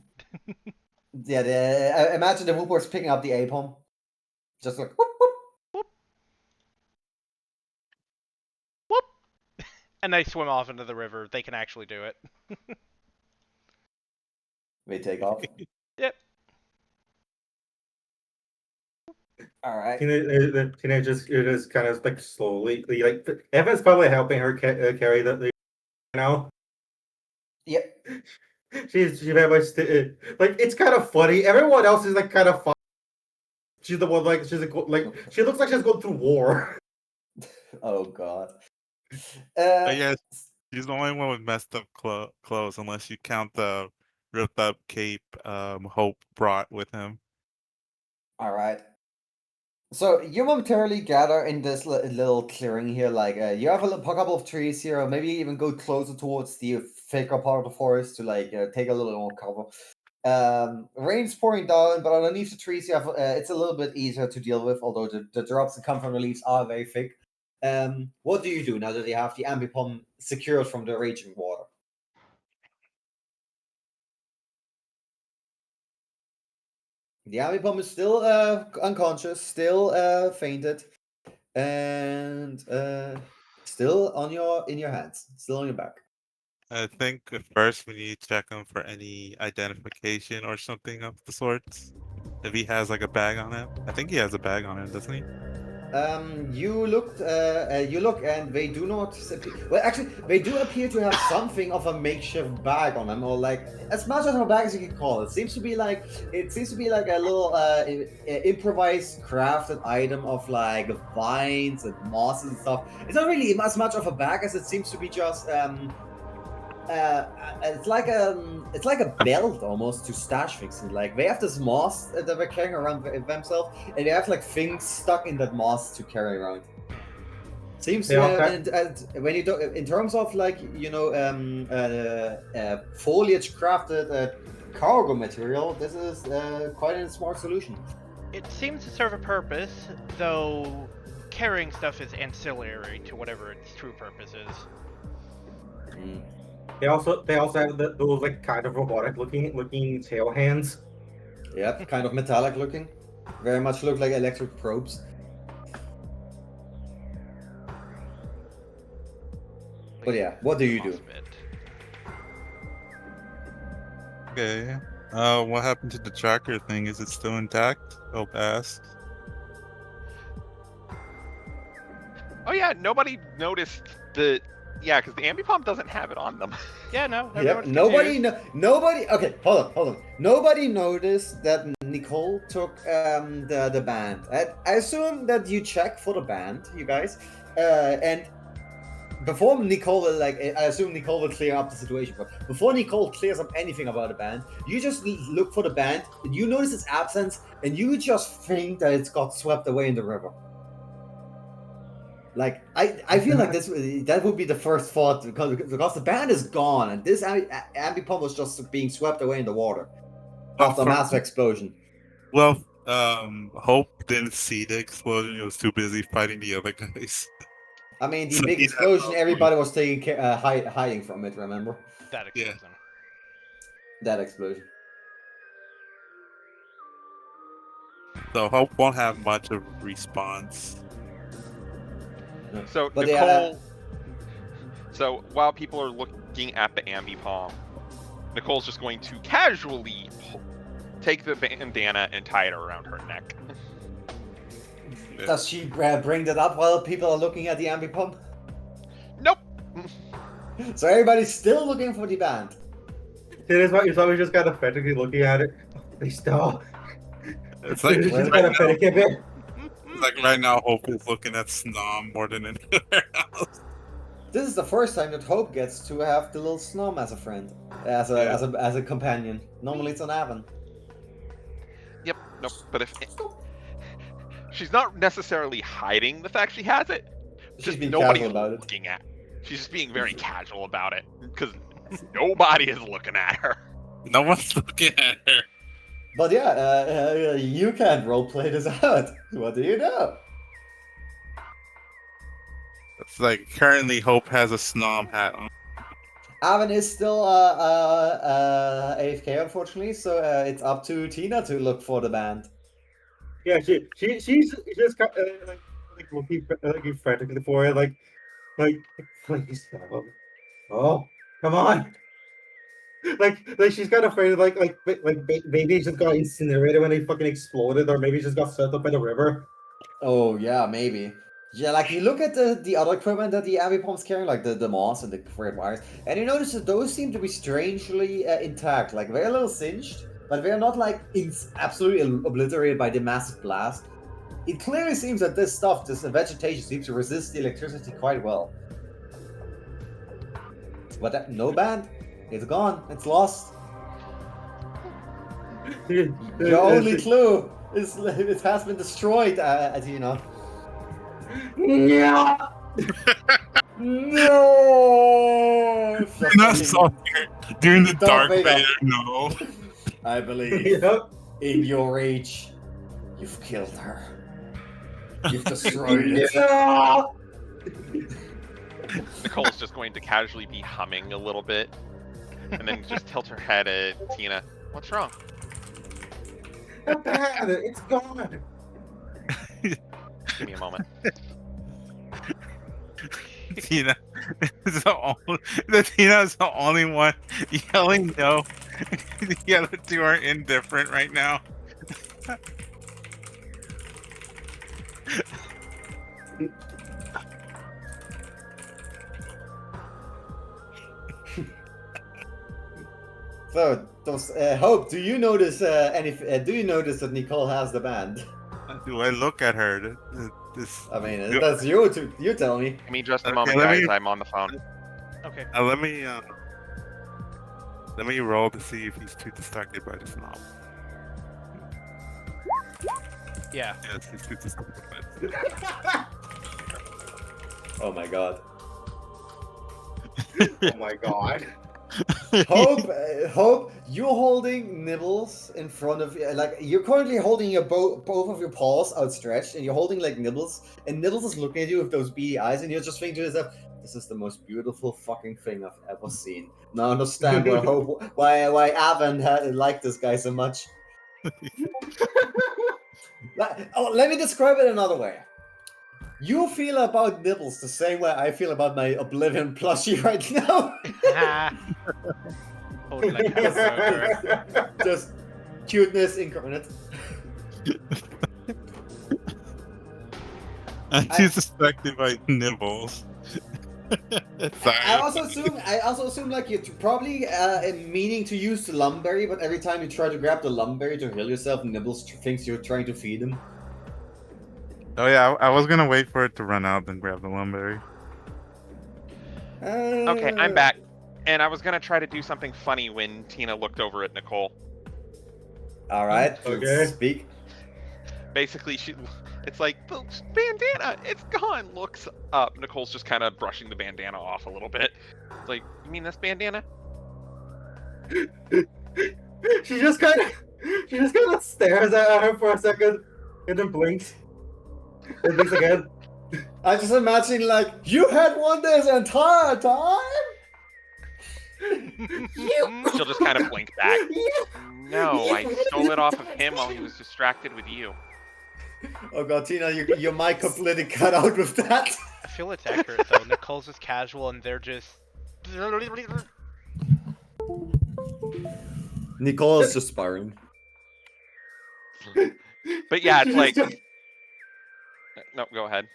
Yeah, imagine the whoopers picking up the apom, just like whoop whoop. Whoop. Whoop. And they swim off into the river. They can actually do it. They take off. Yep. All right. Tina just kind of like slowly, like Evan's probably helping her carry the Yep. She's very much like it's kind of funny. Everyone else is like kind of fun. She's the one like she looks like she's going through war. Oh god. But yeah, she's the only one with messed up clothes, unless you count the ripped up cape Hope brought with him. All right. So you momentarily gather in this little clearing here. Like you have a couple of trees here, or maybe even go closer towards the thicker part of the forest to like take a little more cover. Rain's pouring down, but underneath the trees, you have it's a little bit easier to deal with. Although the drops that come from the leaves are very thick. What do you do now that you have the ambipom secured from the raging water? The ambipom is still unconscious, still fainted, and still in your hands, still on your back. I think at first we need to check him for any identification or something of the sorts. If he has like a bag on him, I think he has a bag on him, doesn't he? You look, and they do not. Well, actually, they do appear to have something of a makeshift bag on them, or like as much as a bag as you can call it. It seems to be like a little improvised, crafted item of like vines and mosses and stuff. It's not really as much of a bag as it seems to be just it's like a belt almost to stash things in. Like they have this moss that they're carrying around themselves, and they have like things stuck in that moss to carry around. Seems and when you do in terms of like foliage crafted cargo material, this is quite a smart solution. It seems to serve a purpose, though carrying stuff is ancillary to whatever its true purpose is. Mm. They also have those like kind of robotic looking tail hands. Yep, kind of metallic looking. Very much look like electric probes. But yeah, what do you do? Okay. What happened to the tracker thing? Is it still intact? Hope asks. Oh yeah, nobody noticed the. Yeah, because the ambipom doesn't have it on them. Yeah, no. Yep. Nobody. Okay, hold on. Nobody noticed that Nicole took the band. I assume that you check for the band, you guys, and before Nicole will I assume Nicole will clear up the situation. But before Nicole clears up anything about the band, you just look for the band. And you notice its absence, and you just think that it's got swept away in the river. Like I feel like that would be the first thought because the band is gone and this ambipom was just being swept away in the water after a massive explosion. Well, Hope didn't see the explosion. He was too busy fighting the other guys. I mean, the big explosion, everybody was taking hiding from it. Remember that explosion? Yeah. That explosion. So Hope won't have much of a response. So But Nicole. So while people are looking at the ambipom, Nicole's just going to casually take the bandana and tie it around her neck. Does she bring that up while people are looking at the ambipom? Nope. So everybody's still looking for the band. It's probably just kind of frantically looking at it. They stop. It's like right now, Hope is looking at Snom more than anywhere else. This is the first time that Hope gets to have the little Snom as a friend, as a companion. Normally it's an Avon. Yep. Nope. But if she's not necessarily hiding the fact she has it, She's being nobody's casual about it. looking at. She's just being very casual about it because nobody is looking at her. No one's looking at her. But yeah, you can't roleplay this out. What do you know? It's like currently Hope has a snob hat on. Avon is still AFK, unfortunately, so it's up to Tina to look for the band. Yeah, she's just got looking frantically for it, like please stop. Oh, come on. Like she's kind of afraid of maybe it just got incinerated when they fucking exploded, or maybe it just got swept up by the river. Oh yeah, maybe. Yeah, like you look at the other equipment that the Ambipom's carrying, like the moss and the great wires, and you notice that those seem to be strangely intact. Like they're a little singed, but they're not like absolutely obliterated by the massive blast. It clearly seems that this stuff, this vegetation, seems to resist the electricity quite well. But no band, it's gone, it's lost. Your only clue is it has been destroyed, as you know. No. No! You're not so during the Dark Vader. Vader, no. I believe Yep. in your rage, you've killed her. You've destroyed it. No. Nicole's just going to casually be humming a little bit, and then just tilt her head at Tina. What's wrong? Not bad. It's gone. Give me a moment. Tina is Tina is the only one yelling no. The other two are indifferent right now. So, Hope, do you notice do you notice that Nicole has the band? Do I look at her? This. I mean, that's you. You tell me. Give me just a Okay, moment, let guys. me- I'm on the phone. Okay. Let me roll to see if he's too distracted by the snob. Yeah. Yes, he's too distracted by the snob. Oh my god. Oh my god. Hope, you're holding Nibbles in front of you. Like, you're currently holding your both of your paws outstretched, and you're holding, like, Nibbles, and Nibbles is looking at you with those beady eyes, and you're just thinking to yourself, this is the most beautiful fucking thing I've ever seen. Now I understand why Avon liked this guy so much. Let me describe it another way. You feel about Nibbles the same way I feel about my Oblivion plushie right now. Hold it like hamburger. Just cuteness incarnate. And she's distracted by nibbles. Sorry. I also assume like you're probably meaning to use the lumberry, but every time you try to grab the lumberry to heal yourself, Nibbles thinks you're trying to feed him. Oh yeah, I was gonna wait for it to run out and grab the lumberry. Okay, I'm back. And I was gonna try to do something funny when Tina looked over at Nicole. All right. Okay. Let's speak. Basically, it's like, the bandana, it's gone. Looks up. Nicole's just kind of brushing the bandana off a little bit. It's like, you mean this bandana? She just kind of stares at her for a second, and then blinks. And blinks again. I just imagine like you had one this entire time. She'll just kind of blink back. No, I stole it off of him while he was distracted with you. Oh god, Tina, your mic completely cut out with that. I feel it's accurate though. Nicole's is casual and they're just. Nicole is just sparring. But yeah, it's She like. just- No, go ahead.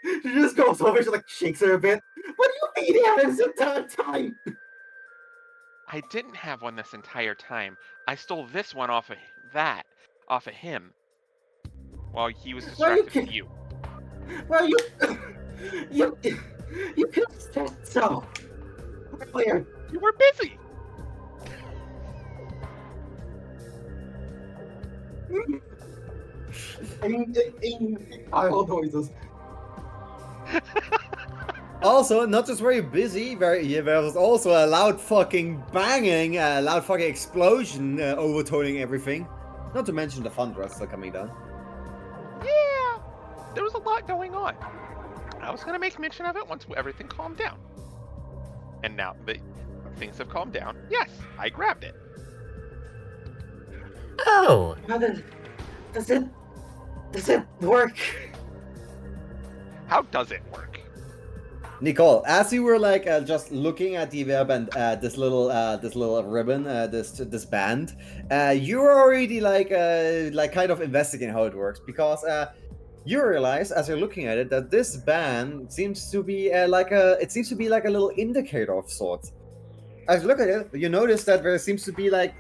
She just goes over, she like shakes her a bit. What do you mean he had this entire time? I didn't have one this entire time. I stole this one off of him. While he was Well, you distracted with you. Well, you could have said so earlier. You were busy. In pile noises. Also, not just very busy, there was also a loud fucking banging, a loud fucking explosion overtoning everything. Not to mention the thunder still coming down. Yeah, there was a lot going on. I was gonna make mention of it once everything calmed down. And now that things have calmed down, yes, I grabbed it. Oh, How does it work? How does it work? Nicole, as you were like just looking at the web and this little ribbon, this band, you were already like kind of investigating how it works, because you realize as you're looking at it that this band seems to be like a little indicator of sorts. As you look at it, you notice that there seems to be like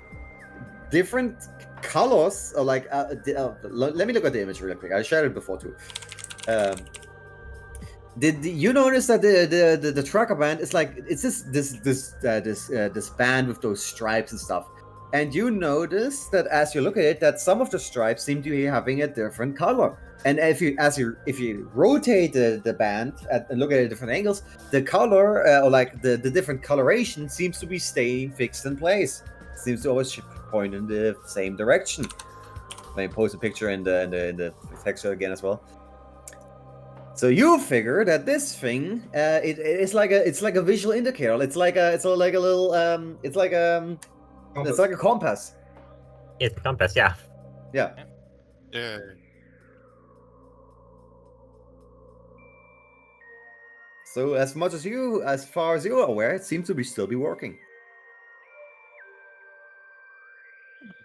different colors, or like let me look at the image really quick. I shared it before too. Did you notice that the tracker band is like it's this band with those stripes and stuff? And you notice that as you look at it, that some of the stripes seem to be having a different color. And if you rotate the band and look at it at different angles, the color or like the different coloration seems to be staying fixed in place. Seems to always point in the same direction. Let me post a picture in the texture again as well. So you figure that this thing, it's like a visual indicator. It's like a little it's like a compass. it's the compass, yeah. Yeah. Yeah. So as far as you're aware, it seems to be still be working.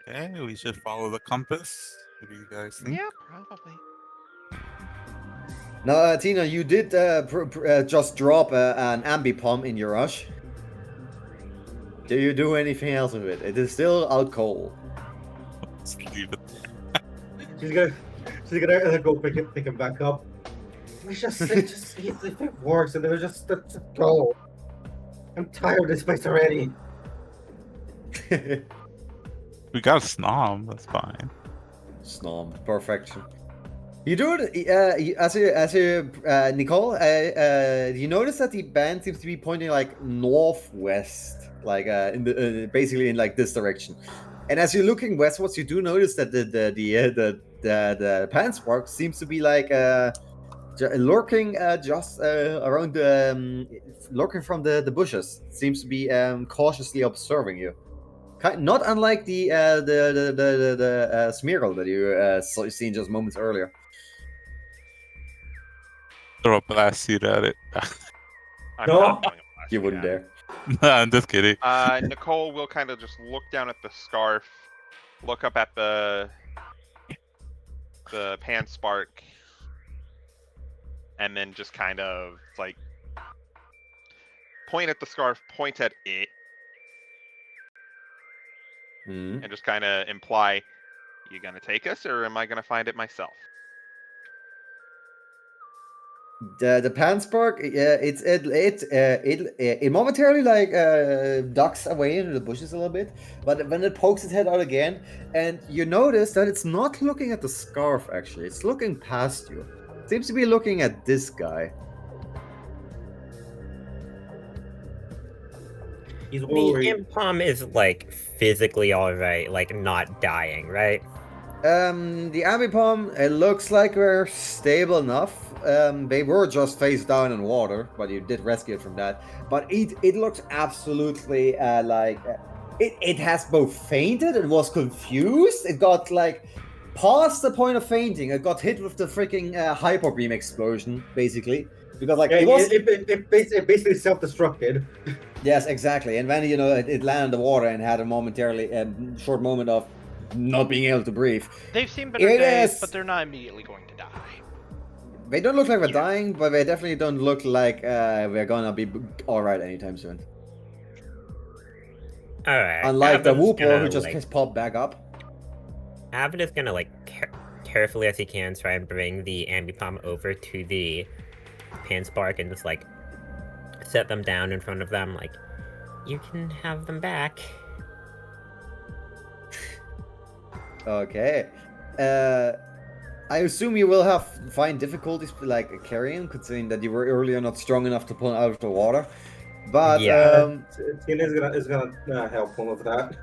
Okay, we should follow the compass. What do you guys think? Yeah, probably. Now, Tina, you did just drop an ambipom in your rush. Do you do anything else with it? It is still out cold. Let's leave it. She's gonna go pick him back up. We just see if it works, and then we just go. I'm tired of this place already. We got a snob. That's fine. Snob, perfection. You do it as you Nicole. You notice that the band seems to be pointing like northwest, like in the basically in like this direction. And as you're looking westwards, you do notice that the Panspark seems to be like lurking just around the lurking from the bushes. Seems to be cautiously observing you. Not unlike the Smeargle that you seen just moments earlier. Throw a blast seed at it. I'm No. not throwing a blast You seed wouldn't at it. dare. Nah, I'm just kidding. Nicole will kind of just look down at the scarf, look up at the Panspark, and then just kind of like point at the scarf, point at it, and just kind of imply, "You gonna take us, or am I gonna find it myself?" The Panspark, it momentarily like ducks away into the bushes a little bit, but when it pokes its head out again, and you notice that it's not looking at the scarf. Actually, it's looking past you. It seems to be looking at this guy. He's The worried. Impom is like physically alright, like not dying, right? The ambipom, it looks like we're stable enough. They were just face down in water, but you did rescue it from that. But it looks absolutely it has both fainted and was confused. It got like past the point of fainting. It got hit with the freaking hyper beam explosion, basically, because like Yeah, it was. it basically self-destructed. Yes, exactly. And then it landed in the water and had a momentarily short moment of not being able to breathe. They've seen better It days, is- but they're not immediately going to die. They don't look like they're dying, but they definitely don't look like we're gonna be alright anytime soon. Alright. Unlike the Avid's Whooper gonna, who just like, popped back up. Avid is gonna like carefully as he can try and bring the ambipom over to the Panspark and just like set them down in front of them, like, you can have them back. Okay. I assume you will find difficulties like carrying, considering that you were earlier not strong enough to pull out of the water. But Yeah. Tina is gonna help him with that.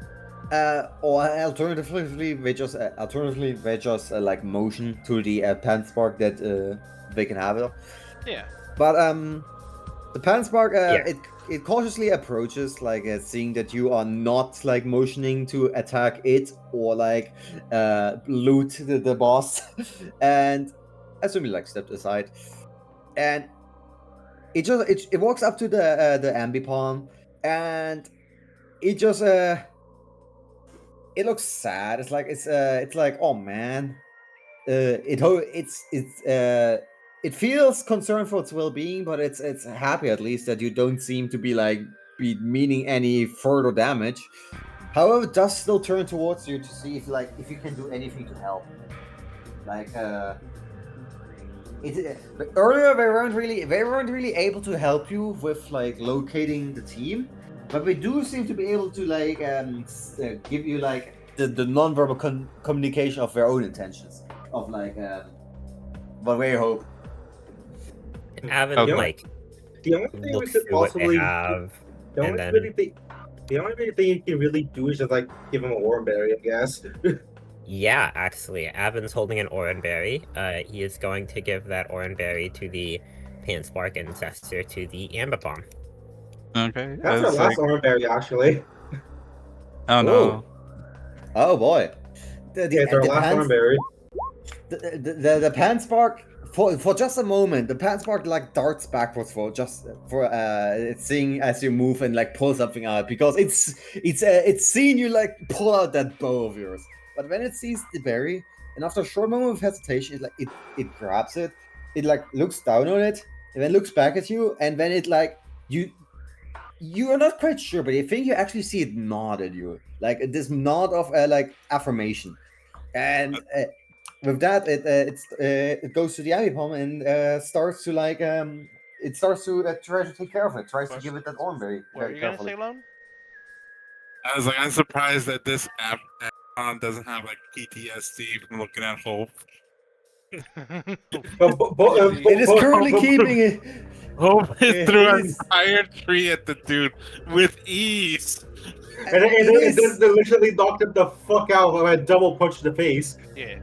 Or alternatively, they just like motion to the pan spark that they can have it. Yeah. But the pan spark Yeah. it cautiously approaches, like seeing that you are not like motioning to attack it or like loot the boss, and assuming like stepped aside, and it walks up to the ambipom, and it just it looks sad. It's like, oh man, it feels concerned for its well-being, but it's happy at least that you don't seem to be like be meaning any further damage. However, it does still turn towards you to see if you can do anything to help. Like earlier they weren't really able to help you with like locating the team, but they do seem to be able to like give you like the non-verbal communication of their own intentions of like what they hope. Avin, Okay. like, The only thing we looks could through what they possibly have, the and only then really thing the only really thing you can really do is just like give him a warm berry, I guess. yeah, actually, Avin's holding an Oranberry. He is going to give that Oranberry to the Panspark ancestor to the Ambipom. Okay. That's our it's last like, orange berry, actually. oh no. Oh boy, It's our last orange berry. the pan spark for just a moment. The pan spark like darts backwards for seeing as you move and like pull something out, because it's seeing you like pull out that bow of yours. But when it sees the berry, and after a short moment of hesitation, it grabs it. It like looks down on it and then looks back at you, and then it like you are not quite sure, but I think you actually see it nod at you, like this nod of like affirmation. And with that, it goes to the ambipom and starts to like it starts to try to take care of it, tries to give it that orange very, What are very you gonna carefully. say, Lone? I was like, I'm surprised that this app doesn't have like PTSD from looking at Hope. It is currently keeping it. Hope It is threw an is- entire tree at the dude with ease. And then It is- they literally knocked him the fuck out when I double punched the face. Yeah.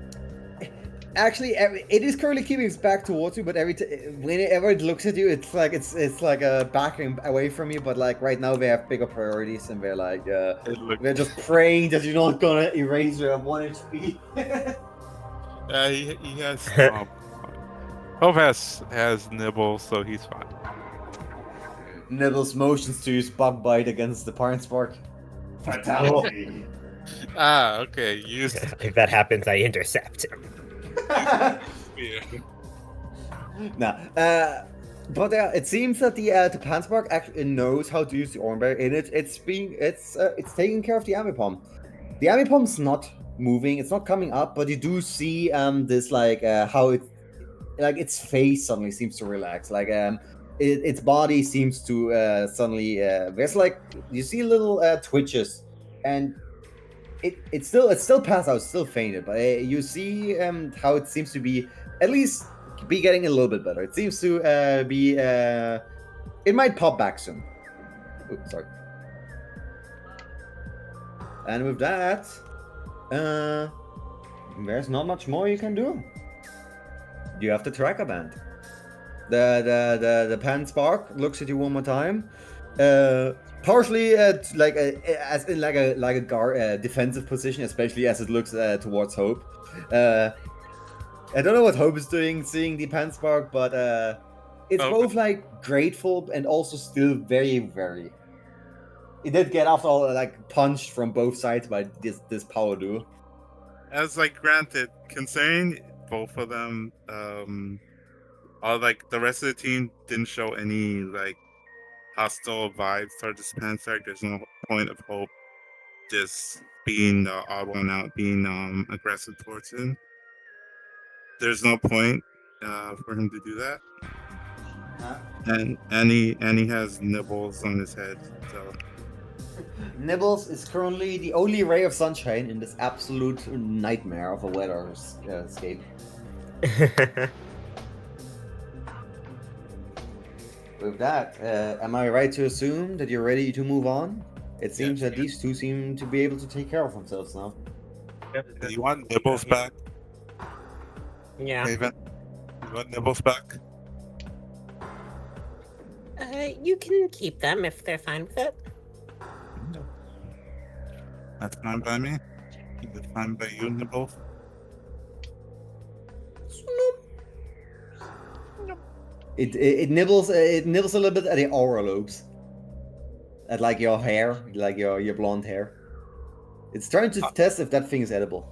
Actually, it is currently keeping its back towards you, but whenever it looks at you, it's like backing away from you. But like right now, they have bigger priorities, and they're like they're just praying that you're not gonna erase your 1 HP. He has. Hope has nibble, so he's fine. Nibbles motions to use bug bite against the parent spark. Fatality. Ah, okay. Use If that happens, I intercept. spear. Nah, but it seems that the Panspark actually knows how to use the Oranberry, and it's taking care of the Ambipom. The Ambipom's not moving, it's not coming up, but you do see this like how its face suddenly seems to relax, like its body seems to suddenly there's like you see little twitches, and it's still passed out, still fainted, but you see how it seems to be at least be getting a little bit better. It seems to be it might pop back soon. Oops, sorry. And with that, there's not much more you can do. You have the tracker band. The Pan Spark looks at you one more time. Partially like as in like a guard defensive position, especially as it looks towards Hope. I don't know what Hope is doing seeing the Pan Spark, but it's both like grateful and also still very, very. It did get after all like punched from both sides by this power duo. As like granted, considering both of them, all like the rest of the team didn't show any like hostile vibes towards this Pansark. There's no point of Hope just being the odd one out, being aggressive towards him. There's no point for him to do that. And he has nibbles on his head, so Nibbles is currently the only ray of sunshine in this absolute nightmare of a weather escape. With that, am I right to assume that you're ready to move on? It seems that these two seem to be able to take care of themselves now. Do you want Nibbles back, Yeah. Haven? You want Nibbles back? You can keep them if they're fine with it. That's fine by me. Is it fine by you, Nibbles? It nibbles a little bit at the aura lobes, at like your hair, like your blonde hair. It's trying to test if that thing is edible.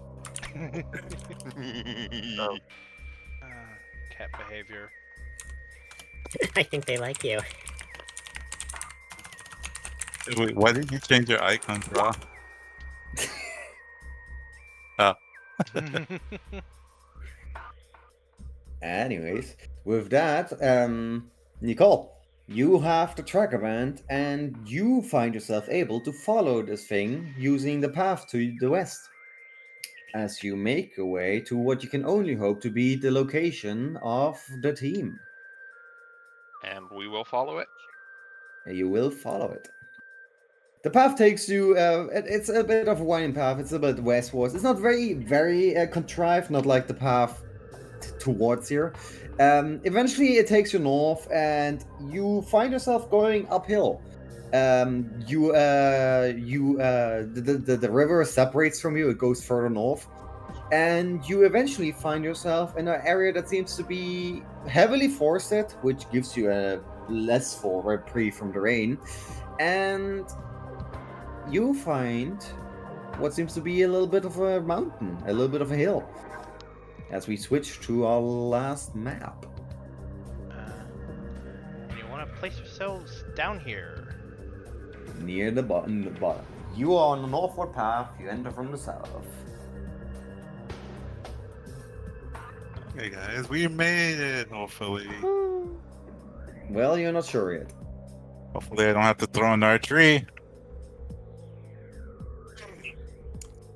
Cat behavior. I think they like you. Wait, why did you change your icon, bro? Anyways, with that, Nicole, you have the tracker band, and you find yourself able to follow this thing using the path to the west. As you make your way to what you can only hope to be the location of the team. And we will follow it. You will follow it. The path takes you, it's a bit of a winding path, it's a bit westwards. It's not very contrived, not like the path towards here. Eventually it takes you north and you find yourself going uphill. The river separates from you, it goes further north. And you eventually find yourself in an area that seems to be heavily forested, which gives you a less full reprieve from the rain. And you find what seems to be a little bit of a mountain, a little bit of a hill. As we switch to our last map. You want to place yourselves down here. Near the bottom. You are on the northward path, you enter from the south. Okay, guys, we made it, hopefully. Well, you're not sure yet. Hopefully I don't have to throw another tree.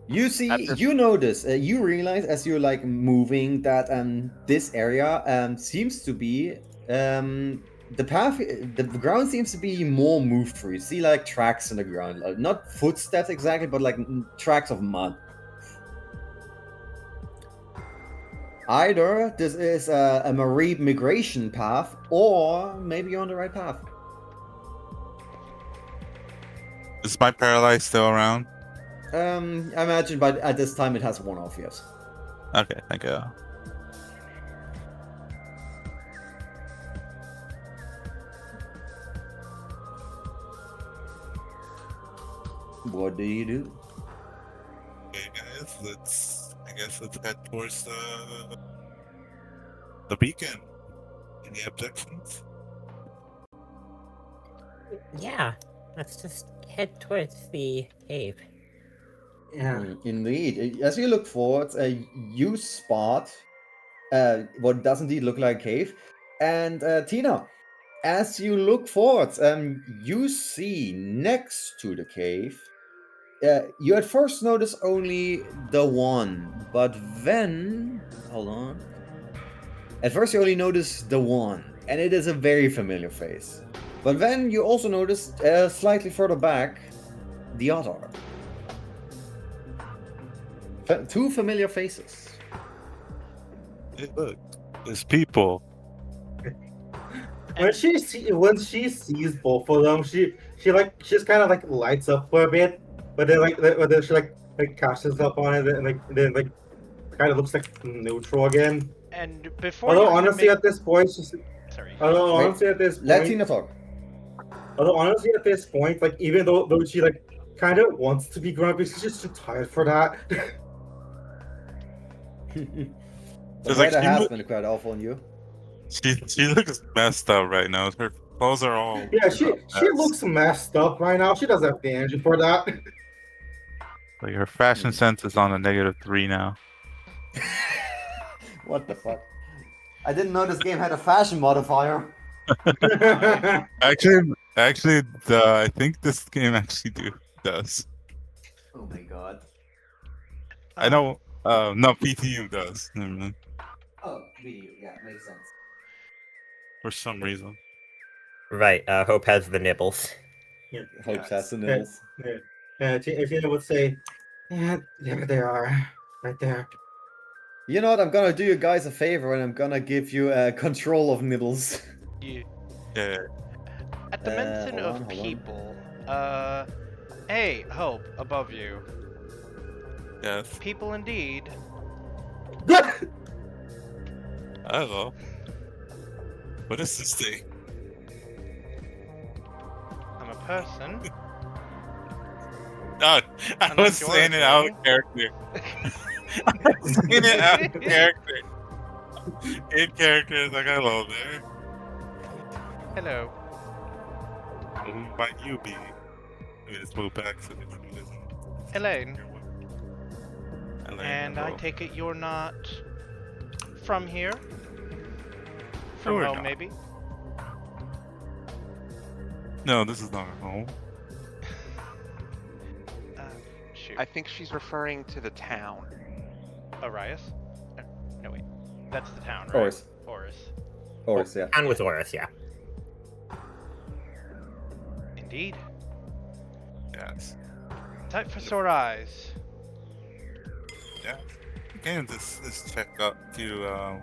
You see, you notice, you realize as you're like moving that this area seems to be the path, the ground seems to be more moved through. You see like tracks in the ground, not footsteps exactly, but like tracks of mud. Either this is a marine migration path, or maybe you're on the right path. Is my paralyzed still around? I imagine, but at this time it has worn off, yes. Okay, thank you. What do you do? Okay, guys, I guess let's head towards the beacon. Any objections? Yeah, let's just head towards the cave. Yeah. Indeed. As you look forward, you spot what does indeed look like a cave. And Tina, as you look forward, you see next to the cave. You at first notice only the one, but then hold on. At first, you only notice the one, and it is a very familiar face. But then you also notice slightly further back the other. Two familiar faces. Hey, look, there's people. When she sees both of them, she just kind of like lights up for a bit, but then she catches up on it and then kind of looks like neutral again. And before Although you honestly, at this point, sorry. although Wait, honestly at this point, let Tina talk. Although honestly at this point, like even though she like kind of wants to be grumpy, she's just too tired for that. The It's weather like, has been quite awful on you. She looks messed up right now. Her clothes are all. Yeah, she looks messed up right now. She doesn't have the energy for that. Like her fashion sense is on a -3 now. What the fuck? I didn't know this game had a fashion modifier. Actually, I think this game actually does. Oh my god. I know. No, PTU does. Oh, video. Yeah, makes sense. For some reason. Right, Hope has the nibbles. Hope says to Yeah. Nils. Tina would say, "Yeah, there they are, right there." You know what? I'm gonna do you guys a favor, and I'm gonna give you control of Nibbles. You, Yeah. at the mention hold of on. people, hey, Hope, above you. Yes. People indeed. Hello. What is this thing? I'm a person. No, I Unlike was your saying it out thing. of character. I was saying it out of character. In character, it's like, hello there. Hello. Who might you be? Let me just move back so that it doesn't. Elaine. Elaine, And I hello. take it you're not from here? From Sure home, not. maybe? No, this is not a home. Shoot. I think she's referring to the town. Arias? No, wait. That's the town, right? Horus. Horus. Yeah. And with Horus, yeah. Indeed. Yes. Type for sore eyes. Yeah. Again, this check up to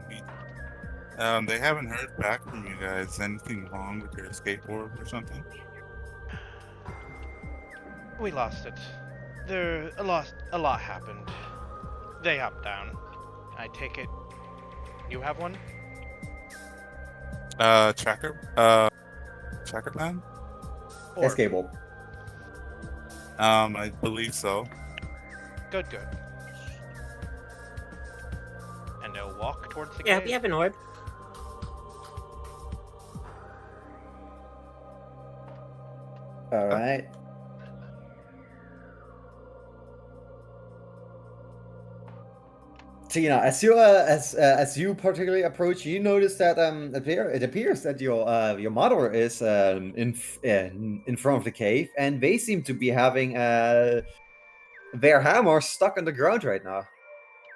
they haven't heard back from you guys. Anything wrong with your skateboard or something? We lost it. A lot happened. They hopped down. I take it you have one? Tracker plan? Or- Escape orb. I believe so. Good. And they'll walk towards the Yeah, cave. we have an orb. All right. Tina, as you particularly approach, you notice that it appears that your mother is in front of the cave, and they seem to be having their hammer stuck on the ground right now.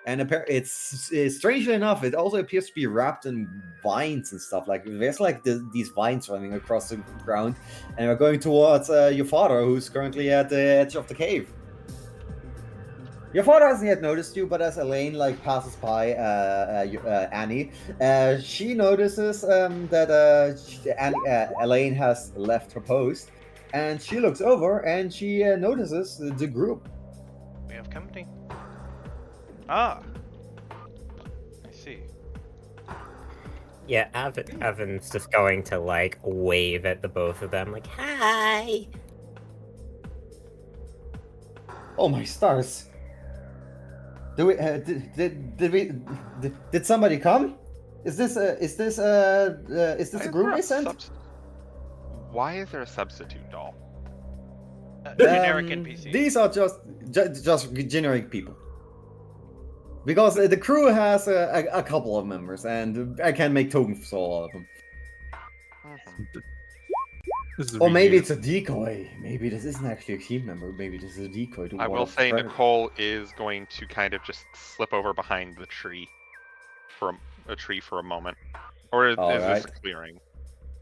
And it's strangely enough, it also appears to be wrapped in vines and stuff. Like there's like these vines running across the ground, and we're going towards your father, who's currently at the edge of the cave. Your father hasn't yet noticed you, but as Elaine like passes by Annie, she notices that Elaine has left her post, and she looks over and she notices the group. We have company. Ah. I see. Yeah, Evan's just going to like wave at the both of them, like, hi! Oh my stars! Do we did somebody come? Is this a group we sent? Why is there a substitute doll? Generic NPCs. These are just generic people. Because the crew has a couple of members, and I can make tokens for all of them. Or maybe it's a decoy. Maybe this isn't actually a team member. Maybe this is a decoy. I will say Nicole is going to kind of just slip over behind the tree for a tree for a moment. Or is this a clearing?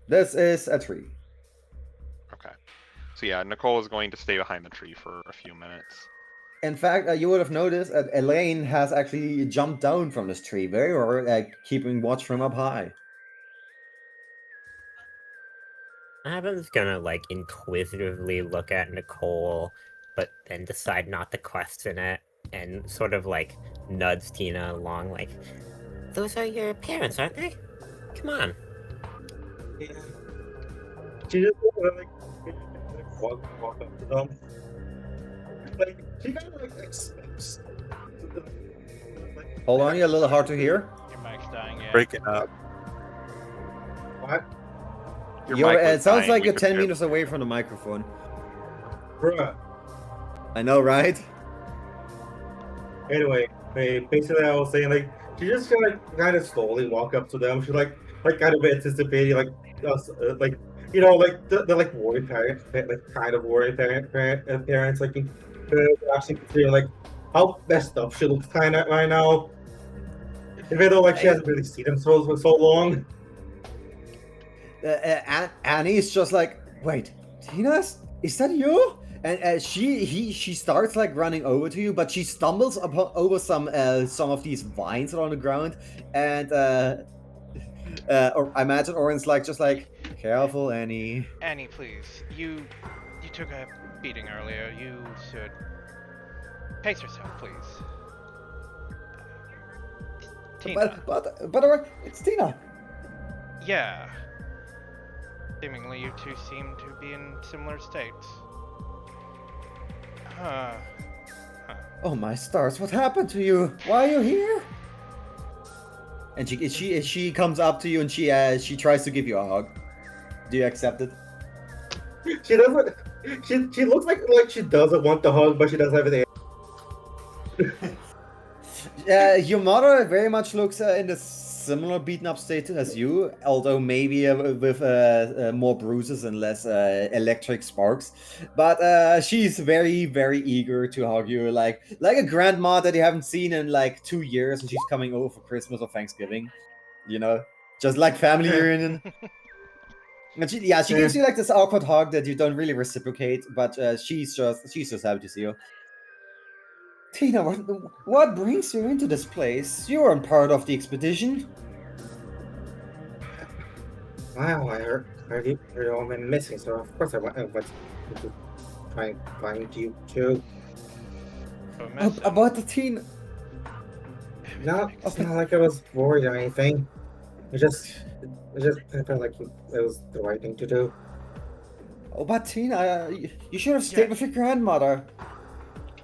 This is a tree. Okay. So yeah, Nicole is going to stay behind the tree for a few minutes. In fact, you would have noticed that Elaine has actually jumped down from this tree. They were keeping watch from up high. Evan's gonna like inquisitively look at Nicole, but then decide not to question it, and sort of like nudge Tina along, like, those are your parents, aren't they? Come on. Yeah. She just like walk up to them. Like she kind of like expects. Hold on, you're a little hard to hear. Your mic's dying, yeah. Breaking up. What? It sounds like you're 10 meters away from the microphone. Bruh. I know, right? Anyway, basically I was saying like she just kind of slowly walk up to them. She like kind of anticipating like you know like the like worried parents, like kind of worried parents like actually considering like how messed up she looks kind of right now. Even though like she hasn't really seen them for so long. Annie's just like, wait, is that you? And she starts like running over to you, but she stumbles over some of these vines on the ground, and or I imagine Oren's like just like careful, Annie. Annie, please. You took a beating earlier. You should pace yourself, please. Tina. But Oren, it's Tina. Yeah. Seemingly, you two seem to be in similar states. Huh. Oh my stars! What happened to you? Why are you here? And she comes up to you and she tries to give you a hug. Do you accept it? She doesn't. She looks like she doesn't want the hug, but she does have it. Your mother very much looks in a similar beaten up state as you, although maybe with more bruises and less electric sparks. But she's very, very eager to hug you, like a grandma that you haven't seen in like 2 years, and she's coming over for Christmas or Thanksgiving. You know, just like family reunion. And she gives you like this awkward hug that you don't really reciprocate, but she's just happy to see you. Tina, what brings you into this place? You weren't part of the expedition. Wow, I heard you all been missing, so of course I went to try and find you too. About the teen. It's not like I was worried or anything. I felt like it was the right thing to do. Oh, but Tina, you should have stayed with your grandmother.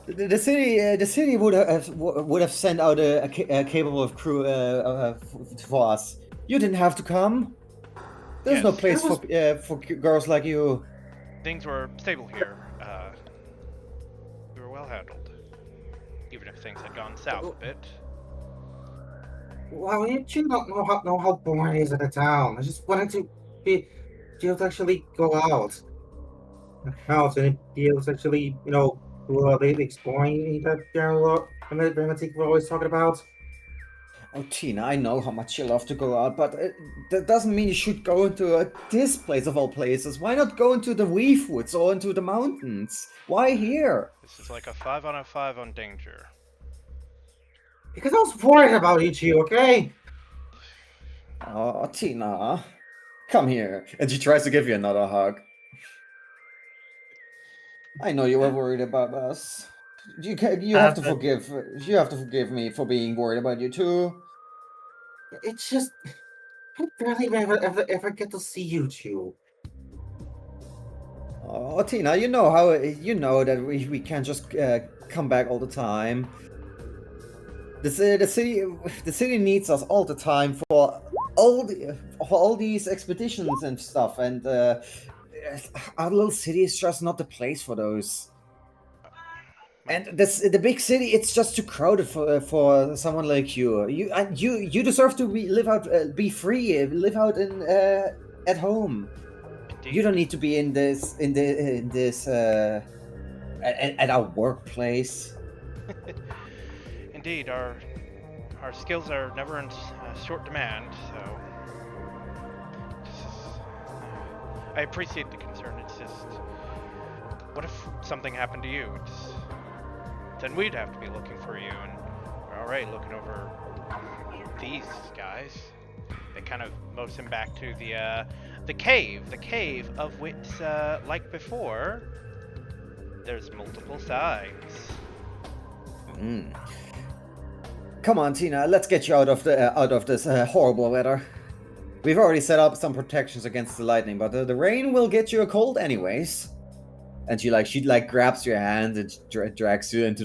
The city would have sent out a capable of crew for us. You didn't have to come. There's no place for girls like you. Things were stable here. We were well handled, even if things had gone south a bit. Well, you don't know how boring it is in the town. I just wanted to be able to actually go out and be able to actually, do the exploring that we're always talking about. Oh, Tina, I know how much you love to go out, but that doesn't mean you should go into this place of all places. Why not go into the Reef Woods or into the mountains? Why here? This is like a 5 on a 5 on danger. Because I was worried about you, okay? Oh, Tina, come here. And she tries to give you another hug. I know you were worried about us. You have to forgive. You have to forgive me for being worried about you too. It's just I barely ever get to see you two. Oh, Tina, you know that we can't just come back all the time. The city needs us all the time for all these expeditions and stuff, and our little city is just not the place for those. And the big city, it's just too crowded for someone like you. You deserve to be free, live out in at home. Indeed. You don't need to be in this at our workplace. Indeed, our skills are never in short demand, so I appreciate the concern. It's just, what if something happened to you? Then we'd have to be looking for you, and we're already looking over these guys. They kind of moves him back to the cave of which, like before, there's multiple sides. Come on, Tina, let's get you out of this horrible weather. We've already set up some protections against the lightning, but the rain will get you a cold anyways. And she grabs your hand and drags you into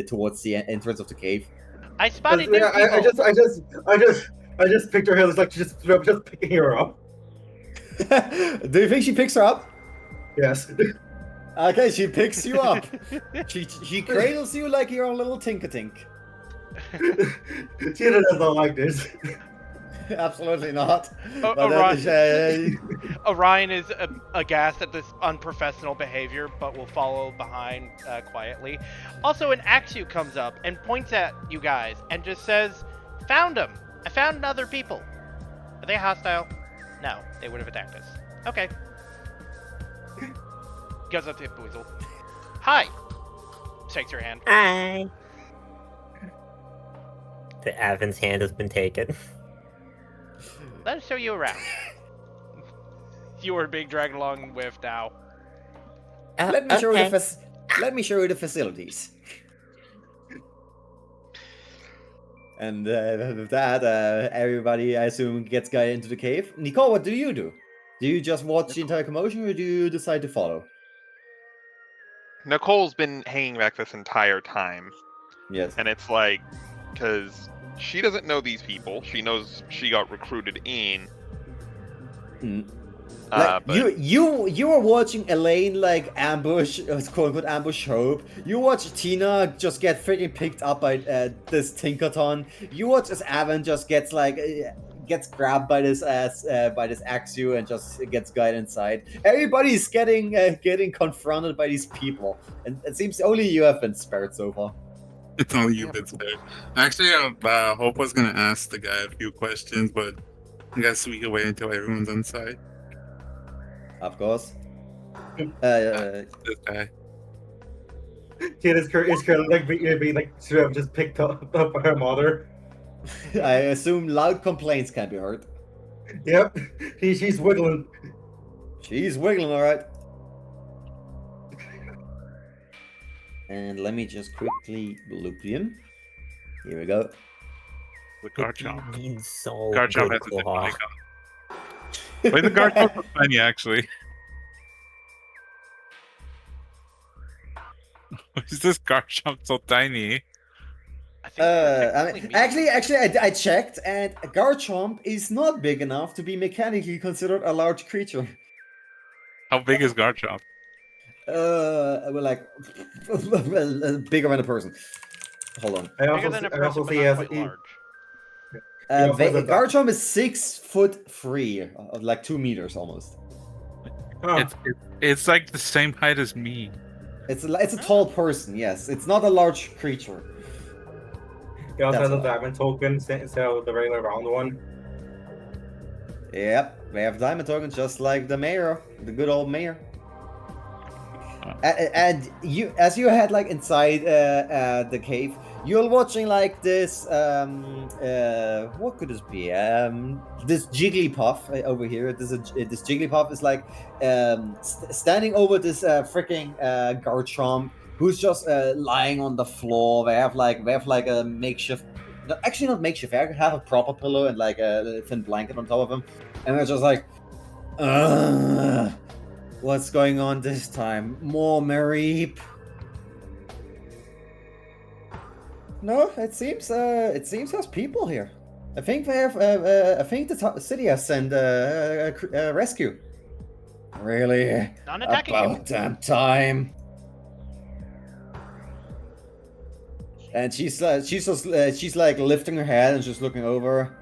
towards the entrance of the cave. I spotted Yeah, I just picked her head. It's like just picking her up. Do you think she picks her up? Yes. Okay, she picks you up. she cradles you like you're a little Tinker-Tink. Tina does not like this. Absolutely not. Orion is aghast at this unprofessional behavior, but will follow behind quietly. Also, an Axu comes up and points at you guys and just says, "Found them. I found other people. Are they hostile? No, they would have attacked us. Okay." Goes up to Boozle. Hi. Shakes your hand. Hi. The Avin's hand has been taken. Let us show you around. You are being dragged along with now. Let me show you let me show you the facilities. And with that, everybody, I assume, gets guided into the cave. Nicole, what do? Do you just watch the entire commotion, or do you decide to follow? Nicole's been hanging back this entire time, Yes. and it's like, because she doesn't know these people. She knows she got recruited in. Like, But you were watching Elaine like ambush, quote unquote ambush Hope. You watch Tina just get freaking picked up by this Tinkerton. You watch as Avin just gets like gets grabbed by this Axu and just gets guided inside. Everybody's getting confronted by these people, and it seems only you have been spared so far. It's only you that's there. Actually, Hope was gonna ask the guy a few questions, but I guess we can wait until everyone's inside. Of course. This guy. Tina is currently like being like should have just picked up by her mother. I assume loud complaints can be heard. Yep, she's wiggling. She's wiggling, all right. And let me just quickly loop in. Here we go. The Garchomp. Garchomp Garchomp has a different icon. Wait, the Garchomp was funny, actually. Why is this Garchomp so tiny? I think Actually, I checked, and Garchomp is not big enough to be mechanically considered a large creature. How big is Garchomp? Well, like bigger than a person. Hold on. I bigger also, than a I person, also but see not as quite large. Garchomp is 6'3", like 2 meters almost. It's like the same height as me. It's a tall person. Yes, it's not a large creature. He also That's has a why. diamond token instead of the regular round one. Yep, we have diamond tokens just like the mayor, the good old mayor. And you, as you had like inside the cave, you're watching like this. What could this be? This Jigglypuff over here. This Jigglypuff is like standing over this freaking Garchomp, who's just lying on the floor. They have like a makeshift. No, actually, not makeshift. They have a proper pillow and like a thin blanket on top of them, and they're just like, ugh. What's going on this time? More Mareep? No, it seems there's people here. I think they have. I think the city has sent a rescue. Really? Not attacking you. About damn time. And she's like lifting her head and just looking over.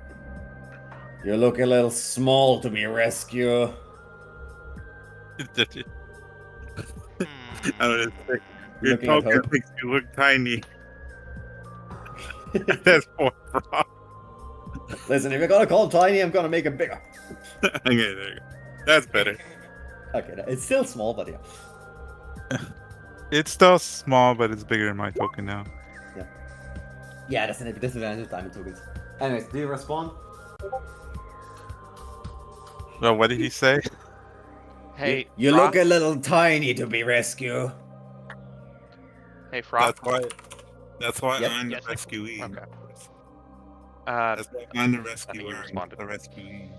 You look a little small to be a rescue. I don't know. Your Looking at token Hope. makes you look tiny. That's poor Frog. Listen, if you're gonna call him tiny, I'm gonna make him bigger. Okay, there you go. That's better. Okay, no, it's still small, but yeah. It's still small, but it's bigger than my token now. Yeah, that's an disadvantage of diamond tokens. Anyways, do you respond? Well, what did he say? Hey, You Frost? look a little tiny to be rescue. Hey, Frost. That's why Yep. I'm the Yes, Nick. rescuee. Okay. That's why I'm the I think rescuer. you responded. The rescuee.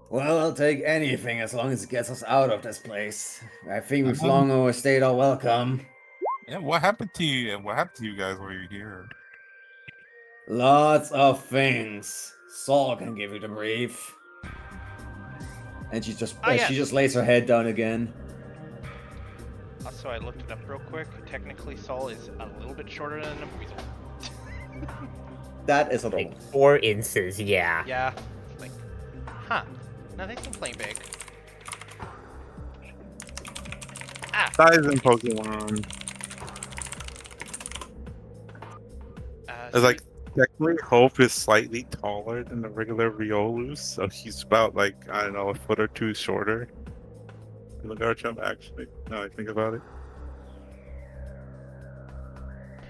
Well, I'll take anything as long as it gets us out of this place. I think we've long overstayed our welcome. Yeah, what happened to you? What happened to you guys while you're here? Lots of things. Saul can give you the brief. And she just yes. she just lays her head down again. Also, I looked it up real quick. Technically, Saul is a little bit shorter than a weasel. That is adorable. Like 4 inches, yeah. Yeah. Like, huh. Now they seem playing big. Ah. Size in Pokemon. It's like Technically, Hope is slightly taller than the regular Riolu, so he's about like, I don't know, a foot or two shorter than the Garchomp, actually. Now I think about it.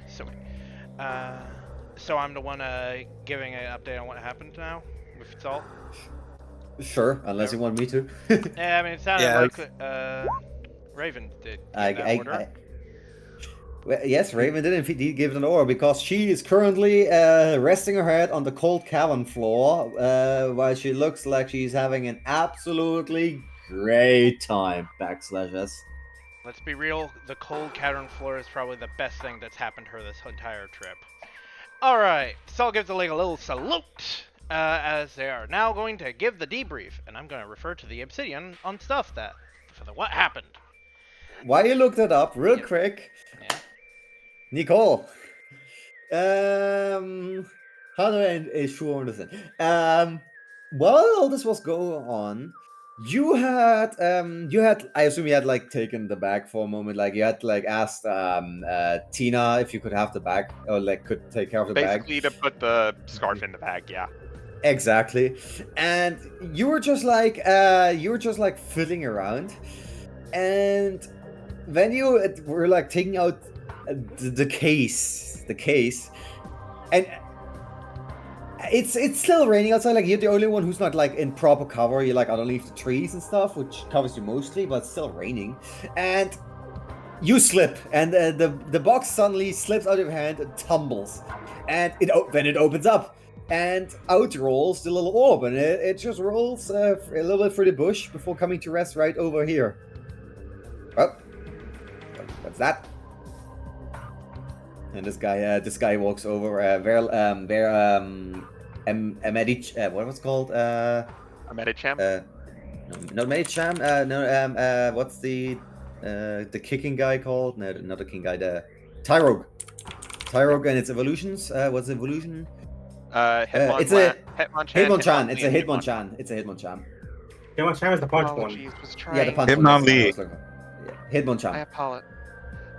So, so I'm the one giving an update on what happened now with Salt. Sure, unless you want me to. Yeah, I mean, it sounded Yeah, like Raven did give that order. Well, yes, Raven did indeed give an order because she is currently resting her head on the cold cavern floor while she looks like she's having an absolutely great time. /S. Let's be real, the cold cavern floor is probably the best thing that's happened to her this entire trip. Alright, Saul gives the lake a little salute, as they are now going to give the debrief, and I'm going to refer to the obsidian on stuff that, for the what happened. While you look that up, real Yep. quick, Yeah. Nicole, how do I ensure understand? While all this was going on, you had I assume you had like taken the bag for a moment, like you had like asked Tina if you could have the bag or like could take care of the bag. Basically, to put the scarf in the bag, yeah. Exactly, and you were just like fiddling around, and when you were like taking out the case, and it's still raining outside. Like you're the only one who's not like in proper cover. You're like underneath the trees and stuff, which covers you mostly, but it's still raining, and you slip, and the box suddenly slips out of your hand and tumbles, and then it opens up. And out rolls the little orb, and it just rolls a little bit through the bush before coming to rest right over here. Oh, what's that? And this guy walks over. What was it called? A Medicham? No Medicham. No. What's the kicking guy called? No, not the king guy. The Tyrogue. Tyrogue and its evolutions. What's the evolution? It's a Hitmonchan. It's a Hitmonchan. It's a Hitmonchan. Hitmonchan is the punch one. Apologies, was trying. Yeah, the punch Hitmonlee. one. Hitmonchan. I apologize.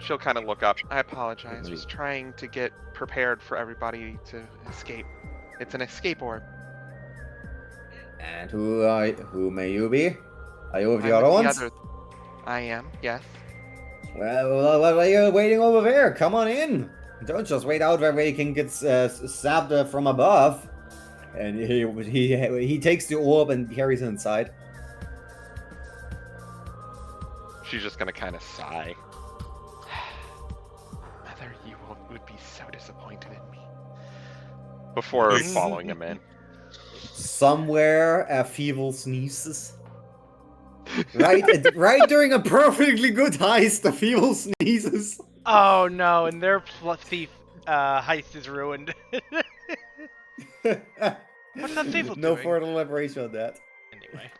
She'll kind of look up. I apologize. Was trying to get prepared for everybody to escape. It's an escape orb. And who may you be? Are you with the I'm other with ones? I am. Yes. Well, what are you waiting over there? Come on in. Don't just wait out where you can get stabbed from above. And he takes the orb and carries it inside. She's just gonna kind of sigh. Mother, you would be so disappointed in me. Before following him in. Somewhere a feeble sneezes. Right during a perfectly good heist, the feeble sneezes. Oh no, and their thief heist is ruined. What's that thief doing? No further elaboration on that. Anyway.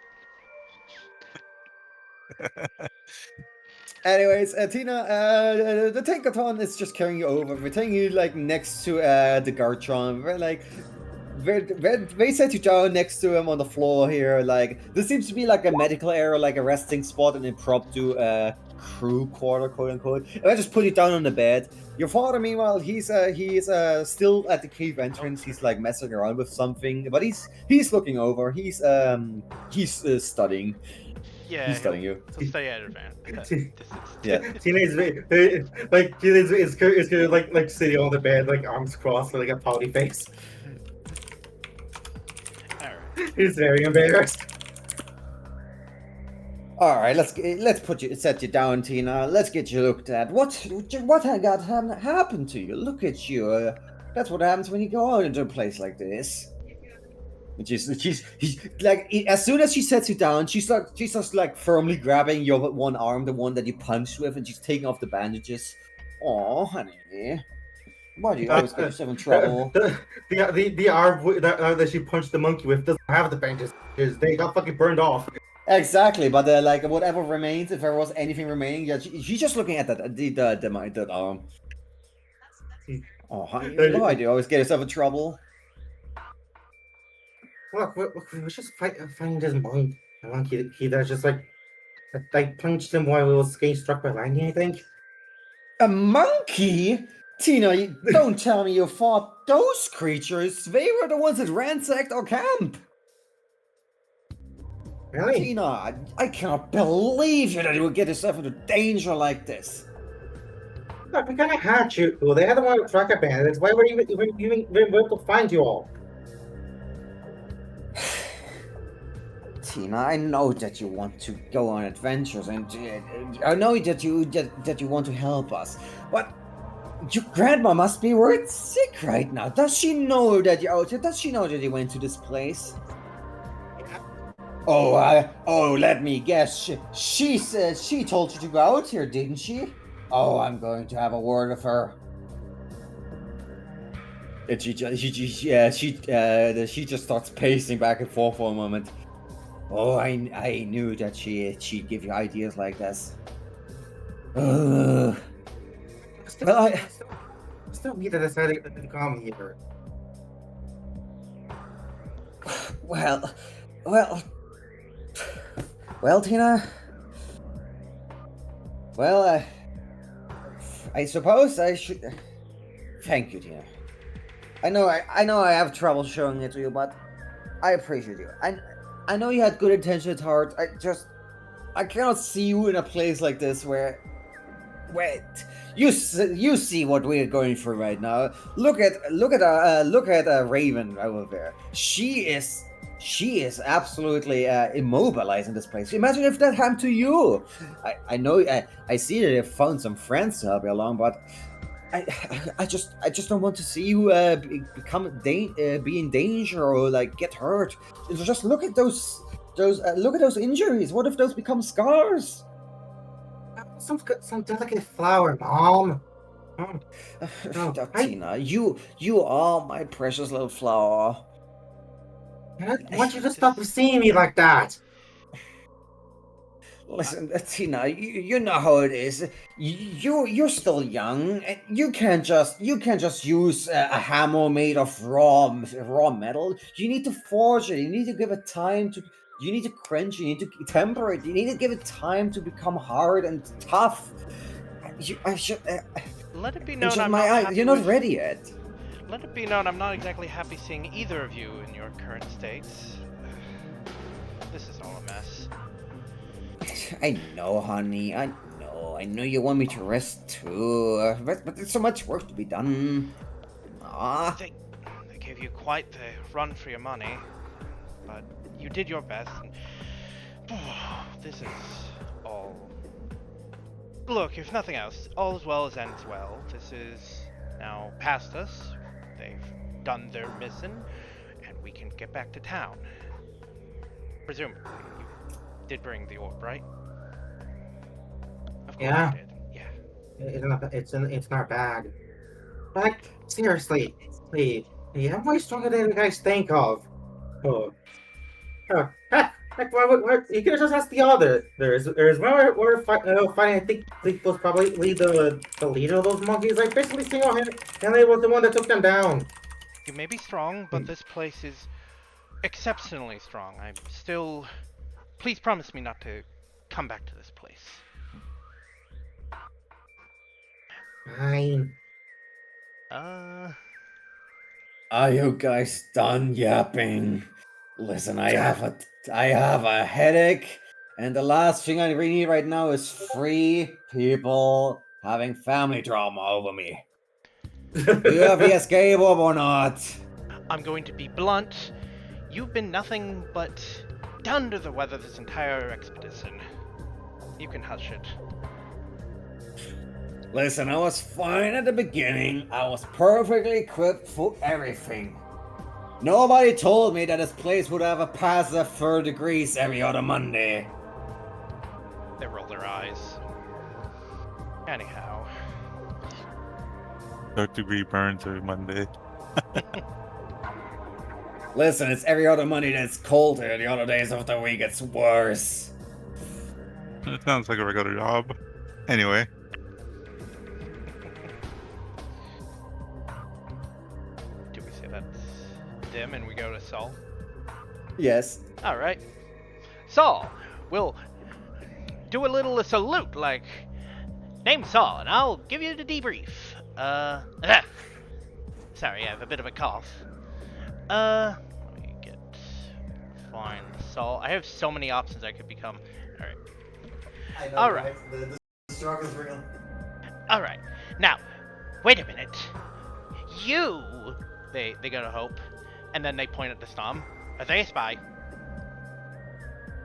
Anyways, Tina, the Tankathon is just carrying you over. We're taking you like next to the Garchomp. They set you down next to him on the floor here. Like this seems to be like a medical area, like a resting spot, an impromptu crew quarter, quote unquote. And I just put you down on the bed. Your father, meanwhile, he's still at the cave entrance. He's like messing around with something, but he's looking over. He's studying. Yeah, he's studying you. He'll stay at advantage. Yeah. Tina is like sitting on the bed, like arms crossed, with, like a pouty face. Alright. He's very embarrassed. All right, let's set you down, Tina. Let's get you looked at. What happened to you? Look at you. That's what happens when you go out into a place like this. He's like, as soon as she sets you down, she starts like firmly grabbing your one arm, the one that you punched with, and she's taking off the bandages. Oh, honey, why do you always get yourself in trouble? The arm that she punched the monkey with doesn't have the bandages. They got fucking burned off. Exactly, but like whatever remains, if there was anything remaining, yeah, she's just looking at that arm. Oh, honey, why do you always get yourself in trouble? Look, we was just finding his mind. The monkey, he does just like punched him while he was getting struck by lightning, I think. A monkey? Tina, don't tell me you fought those creatures. They were the ones that ransacked our camp. Really? Tina, I cannot believe you that you would get yourself into danger like this. Look, we kinda had you. Well, they had the one with tracker bandits. Why were you even able to find you all? Tina, I know that you want to go on adventures, and I know that you want to help us, but your grandma must be worried sick right now. Does she know that you out here? Does she know that you went to this place? Oh, let me guess. She said she told you to go out here, didn't she? Oh, I'm going to have a word with her. And she just starts pacing back and forth for a moment. Oh, I knew that she'd give you ideas like this. Well, I still need to decide to come here. Well, Tina. Well, I suppose I should. Thank you, Tina. I know I have trouble showing it to you, but I appreciate you. I know you had good intentions at heart. I cannot see you in a place like this where you see what we're going through right now. Look at Raven over there. She is absolutely immobilized in this place. Imagine if that happened to you. I know I see that you found some friends to help you along, but I just don't want to see you be in danger or like get hurt. Just look at those injuries. What if those become scars? Some delicate flower, Mom. Tina, you are my precious little flower. I want you to stop seeing me like that. Listen, Tina, you know how it is. You're still young. You can't just use a hammer made of raw metal. You need to forge it. You need to give it time to. You need to crunch. You need to temper it. You need to give it time to become hard and tough. Let it be known I'm not happy you're not ready yet. Let it be known I'm not exactly happy seeing either of you in your current states. This is all a mess. I know, honey. I know you want me to rest too, but there's so much work to be done. They gave you quite the run for your money, but you did your best. And, this is all. Look, if nothing else, all is well as ends well. This is now past us. They've done their mission, and we can get back to town. Presumably, you did bring the orb, right? Of course Yeah. you did. Yeah. It's in our bag. Like, seriously, please. I'm way stronger than you guys think of. Heck, why you could have just asked the other. There's one we're fighting. I think was probably the leader of those monkeys. Like, basically single handed, and they was the one that took them down. You may be strong, but this place is exceptionally strong. I'm still. Please promise me not to come back to this place. Fine. Are you guys done yapping? Listen, I have a headache, and the last thing I really need right now is 3 people having family drama over me. Do you have the escape orb or not? I'm going to be blunt. You've been nothing but under the weather this entire expedition. You can hush it. Listen, I was fine at the beginning. I was perfectly equipped for everything. Nobody told me that this place would have a pass of 4 degrees every other Monday. They roll their eyes. Anyhow. 3rd-degree burns every Monday. Listen, it's every other Monday that's colder. The other days of the week it's worse. It sounds like a regular job. Anyway. Do we say that's them and we go to Saul? Yes. Alright. Saul, we'll do a little salute like, name Saul, and I'll give you the debrief. Sorry, I have a bit of a cough. Let me find salt. I have so many options I could become. Alright. I know, Alright. right? The struggle's real. Alright. Now, wait a minute. You they go to Hope, and then they point at the Snom. Are they a spy?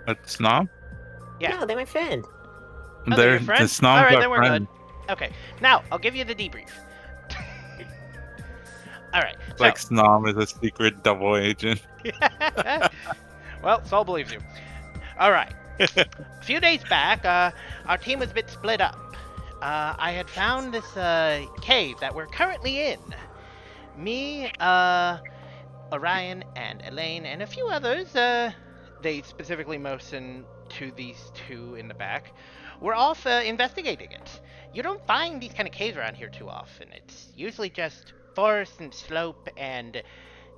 A snob? Yeah. No, they're my friend. Oh, They're your the friend? snobs Alright, are then we're friends. good. Okay. Now, I'll give you the debrief. Alright, so Like Snom is a secret double agent. well, Saul believes you. Alright. A few days back, our team was a bit split up. I had found this cave that we're currently in. Me, Orion, and Elaine, and a few others, they specifically motion to these two in the back, we're off investigating it. You don't find these kind of caves around here too often. It's usually just forest and slope and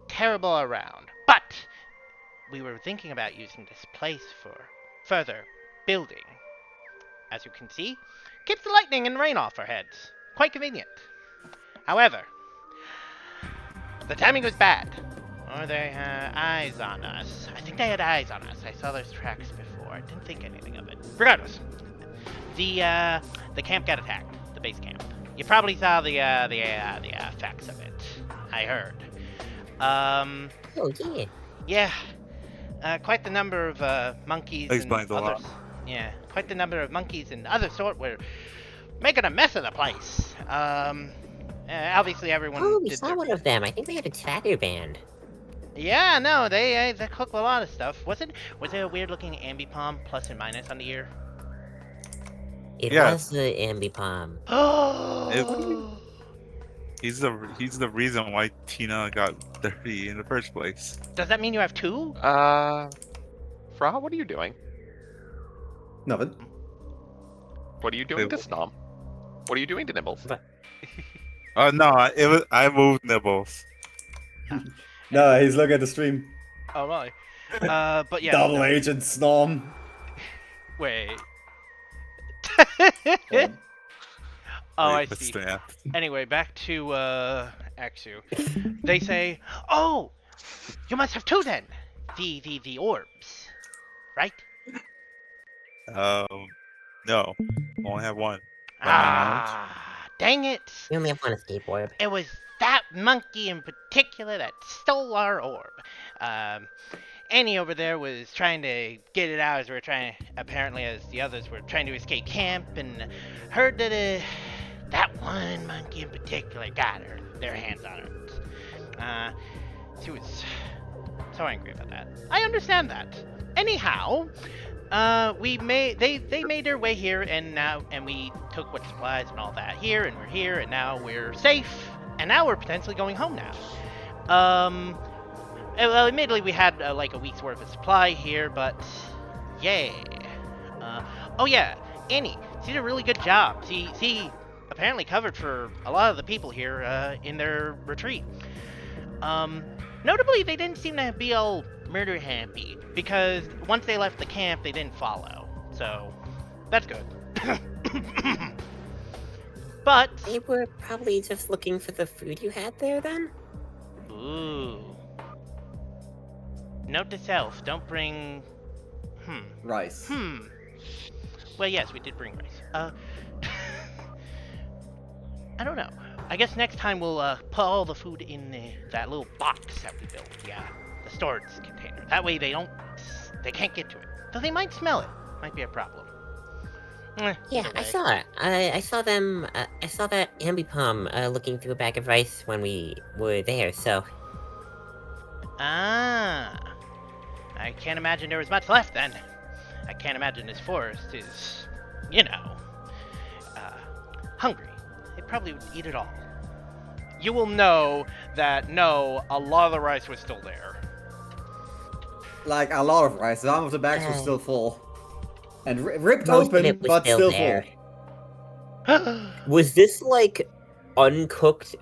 terrible around. But we were thinking about using this place for further building. As you can see, keeps the lightning and rain off our heads. Quite convenient. However, the timing was bad. Or they had eyes on us. I think they had eyes on us. I saw those tracks before. I didn't think anything of it. Regardless, the camp got attacked. The base camp. You probably saw the effects of it. I heard. Oh, yeah. Yeah. Quite the number of monkeys Explains and a lot. others. Yeah, quite the number of monkeys and other sort were making a mess of the place. Obviously everyone Oh, we did saw their... one of them. I think they had a tattoo band. Yeah, no, they cooked a lot of stuff. Was it a weird looking ambipom plus and minus on the ear? It Yeah. was the ambipom. Oh. He's the reason why Tina got dirty in the first place. Does that mean you have two? Fra, what are you doing? Nothing. What are you doing to Wait, Snom? What are you doing to Nibbles? Oh no, I moved Nibbles. No, he's looking at the stream. Oh my. But yeah. Double no, Agent Snom. Wait. Yeah. Oh, I Wait, what's see. that? Anyway, back to Axu. They say, "Oh, you must have two then. The orbs, right?" No, only have one. By my knowledge. Ah, dang it! We only have one escape orb. It was that monkey in particular that stole our orb. Annie over there was trying to get it out as we were trying, apparently as the others were trying to escape camp, and heard that that one monkey in particular got their hands on her. She was so angry about that. I understand that. Anyhow, they made their way here, and we took what supplies and all that here, and we're here, and now we're safe, and now we're potentially going home now. Well, admittedly, we had like a week's worth of supply here, but yay. Oh yeah, Annie, she did a really good job. She apparently covered for a lot of the people here in their retreat. Notably, they didn't seem to be all murder happy, because once they left the camp, they didn't follow. So, that's good. But... They were probably just looking for the food you had there, then? Ooh. Note to self, don't bring... Rice. Well, yes, we did bring rice. I don't know. I guess next time we'll put all the food in that little box that we built. Yeah, the storage container. That way they can't get to it. Though they might smell it. Might be a problem. Yeah, either I way. saw it. I saw them. I saw that ambipom looking through a bag of rice when we were there. So. Ah. I can't imagine there was much left then. I can't imagine this forest is, hungry. They probably would eat it all. You will know that, no, a lot of the rice was still there. Like a lot of rice. Some of the bags were still full. And ripped Most of open, it was but still there. full. Was this like uncooked?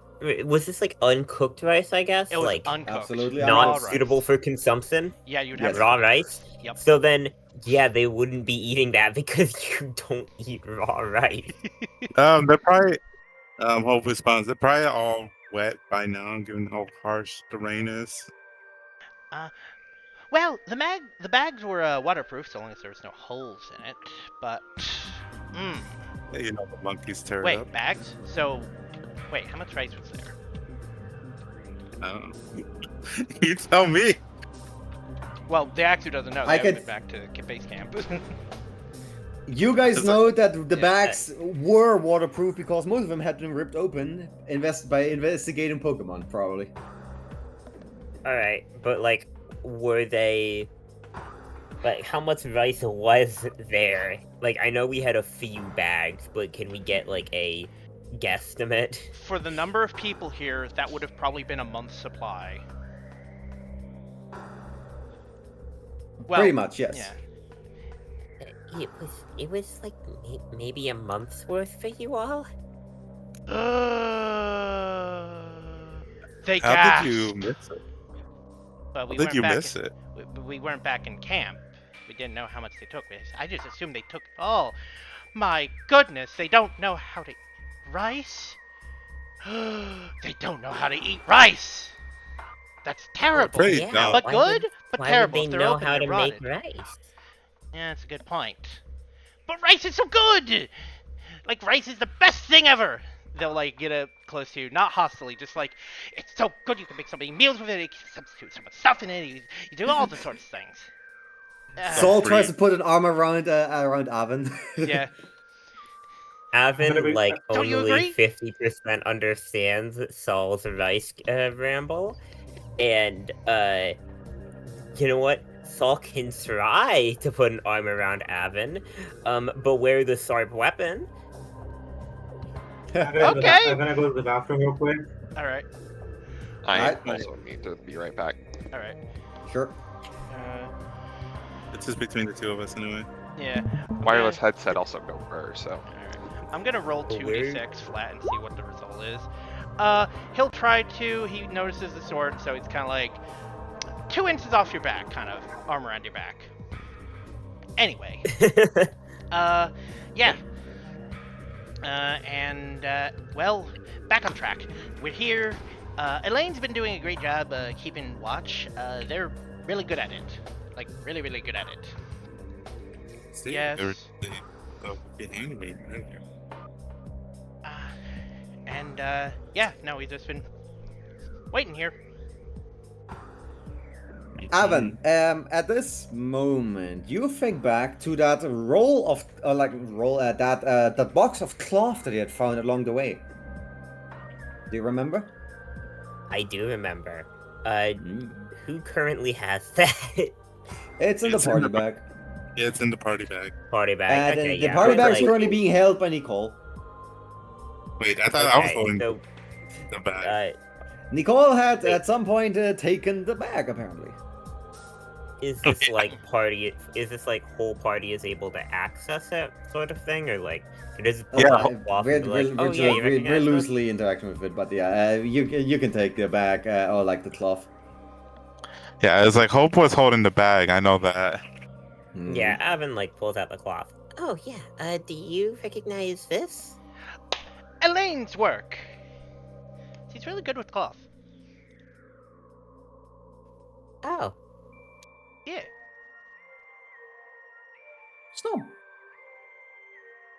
Was this like uncooked rice? I guess It was like uncooked. absolutely raw not rice. suitable for consumption. Yeah, you'd Yes. have Raw rice. Yep. So then, yeah, they wouldn't be eating that because you don't eat raw rice. They're probably Hope responds. They're probably all wet by now, given how harsh the rain is. Well, the bags were waterproof so long as there was no holes in it. But, You know, the monkeys tear it wait, up. bags? So, wait, how much rice was there? I don't know. You tell me. Well, the Axu doesn't know. They I haven't could- been back to base camp. You guys It's know that the Yeah. bags were waterproof because most of them had been ripped open by investigating Pokemon, probably. Alright, but like, were they... Like, how much rice was there? Like, I know we had a few bags, but can we get, like, a guesstimate? For the number of people here, that would have probably been a month's supply. Well, Pretty much, yes. Yeah. It was like, maybe a month's worth for you all? They How gasped. did you miss it? But How we did weren't you back miss in, it? we weren't back in camp. We didn't know how much they took. I just assumed they took. Oh, my goodness! They don't know how to rice. They don't know how to eat rice. That's terrible. Pretty Yeah, dumb. But why good, would- but why terrible. would If they they're know open, how they're to rotted. make rice? Yeah, that's a good point. But rice is so good! Like, rice is the best thing ever! They'll, like, get up close to you. Not hostilely, just like, it's so good you can make so many meals with it, you can substitute so much stuff in it, you do all the sorts of things. Saul tries free. to put an arm around Avin. Yeah. Gonna be- Avin, like, Don't you only agree? 50% understands Saul's rice ramble. And, you know what? Saul can try to put an arm around Avin, but where the sharp weapon? I'm gonna, Okay. I'm gonna go to the bathroom real quick. Alright, I Alright. also need to be right back. alright. Sure. It's just between the two of us anyway. Yeah. Wireless headset also go first, so. Alright. I'm gonna roll But 2d6 flat and see what the result is. He'll try to, he notices the sword, so it's kind of like 2 inches off your back, kind of arm around your back. Anyway, yeah. Well, back on track. We're here. Elaine's been doing a great job keeping watch. They're really good at it. Like, really, really good at it. See, Yes. they'll get angry. Yeah, no, we've just been waiting here. Avin, at this moment, you think back to that roll of, that box of cloth that you had found along the way. Do you remember? I do remember. Who currently has that? It's in the It's in party the- bag. Yeah, it's in the party bag. Party bag. And Okay, the yeah. party but, bag is like, currently being held by Nicole. Wait, I thought I was okay, holding so, the bag. Nicole had Wait. at some point taken the bag, apparently. is this like party? Is this like whole party is able to access it, sort of thing, or like or does it pull Yeah, it off and be like, oh yeah, you we're recognize this? loosely interacting with it, but yeah, you can take the bag or like the cloth. Yeah, it's like Hope was holding the bag. I know that. Mhm. Yeah, Avin like pulls out the cloth. Oh yeah. Do you recognize this? Elaine's work. She's really good with cloth. Oh, Yeah. Stop.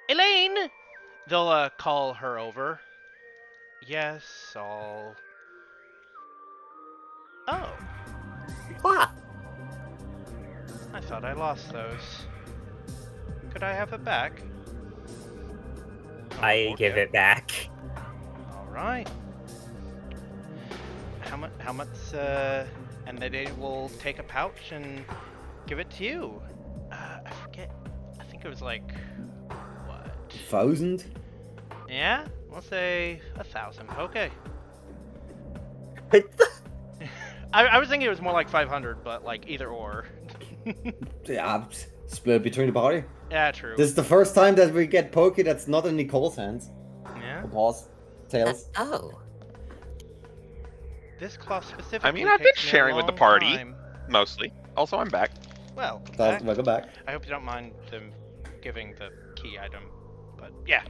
Elaine! They'll call her over. Yes, Saul. Oh, cloth. I thought I lost those. Could I have it back? I give it back. All right. How much? And then they will take a pouch and give it to you. I forget. I think it was like what? 1,000? Yeah, we'll say 1,000. Okay. I was thinking it was more like 500, but like either or. Yeah, split between the party. Yeah, true. This is the first time that we get Pokey that's not in Nicole's hands. Yeah. Or paws, tails. Oh. This cloth specifically. I mean, I've been takes me a sharing with the long party. time. Mostly. Also, I'm back. Well, Welcome back. I hope you don't mind them giving the key item, but yeah.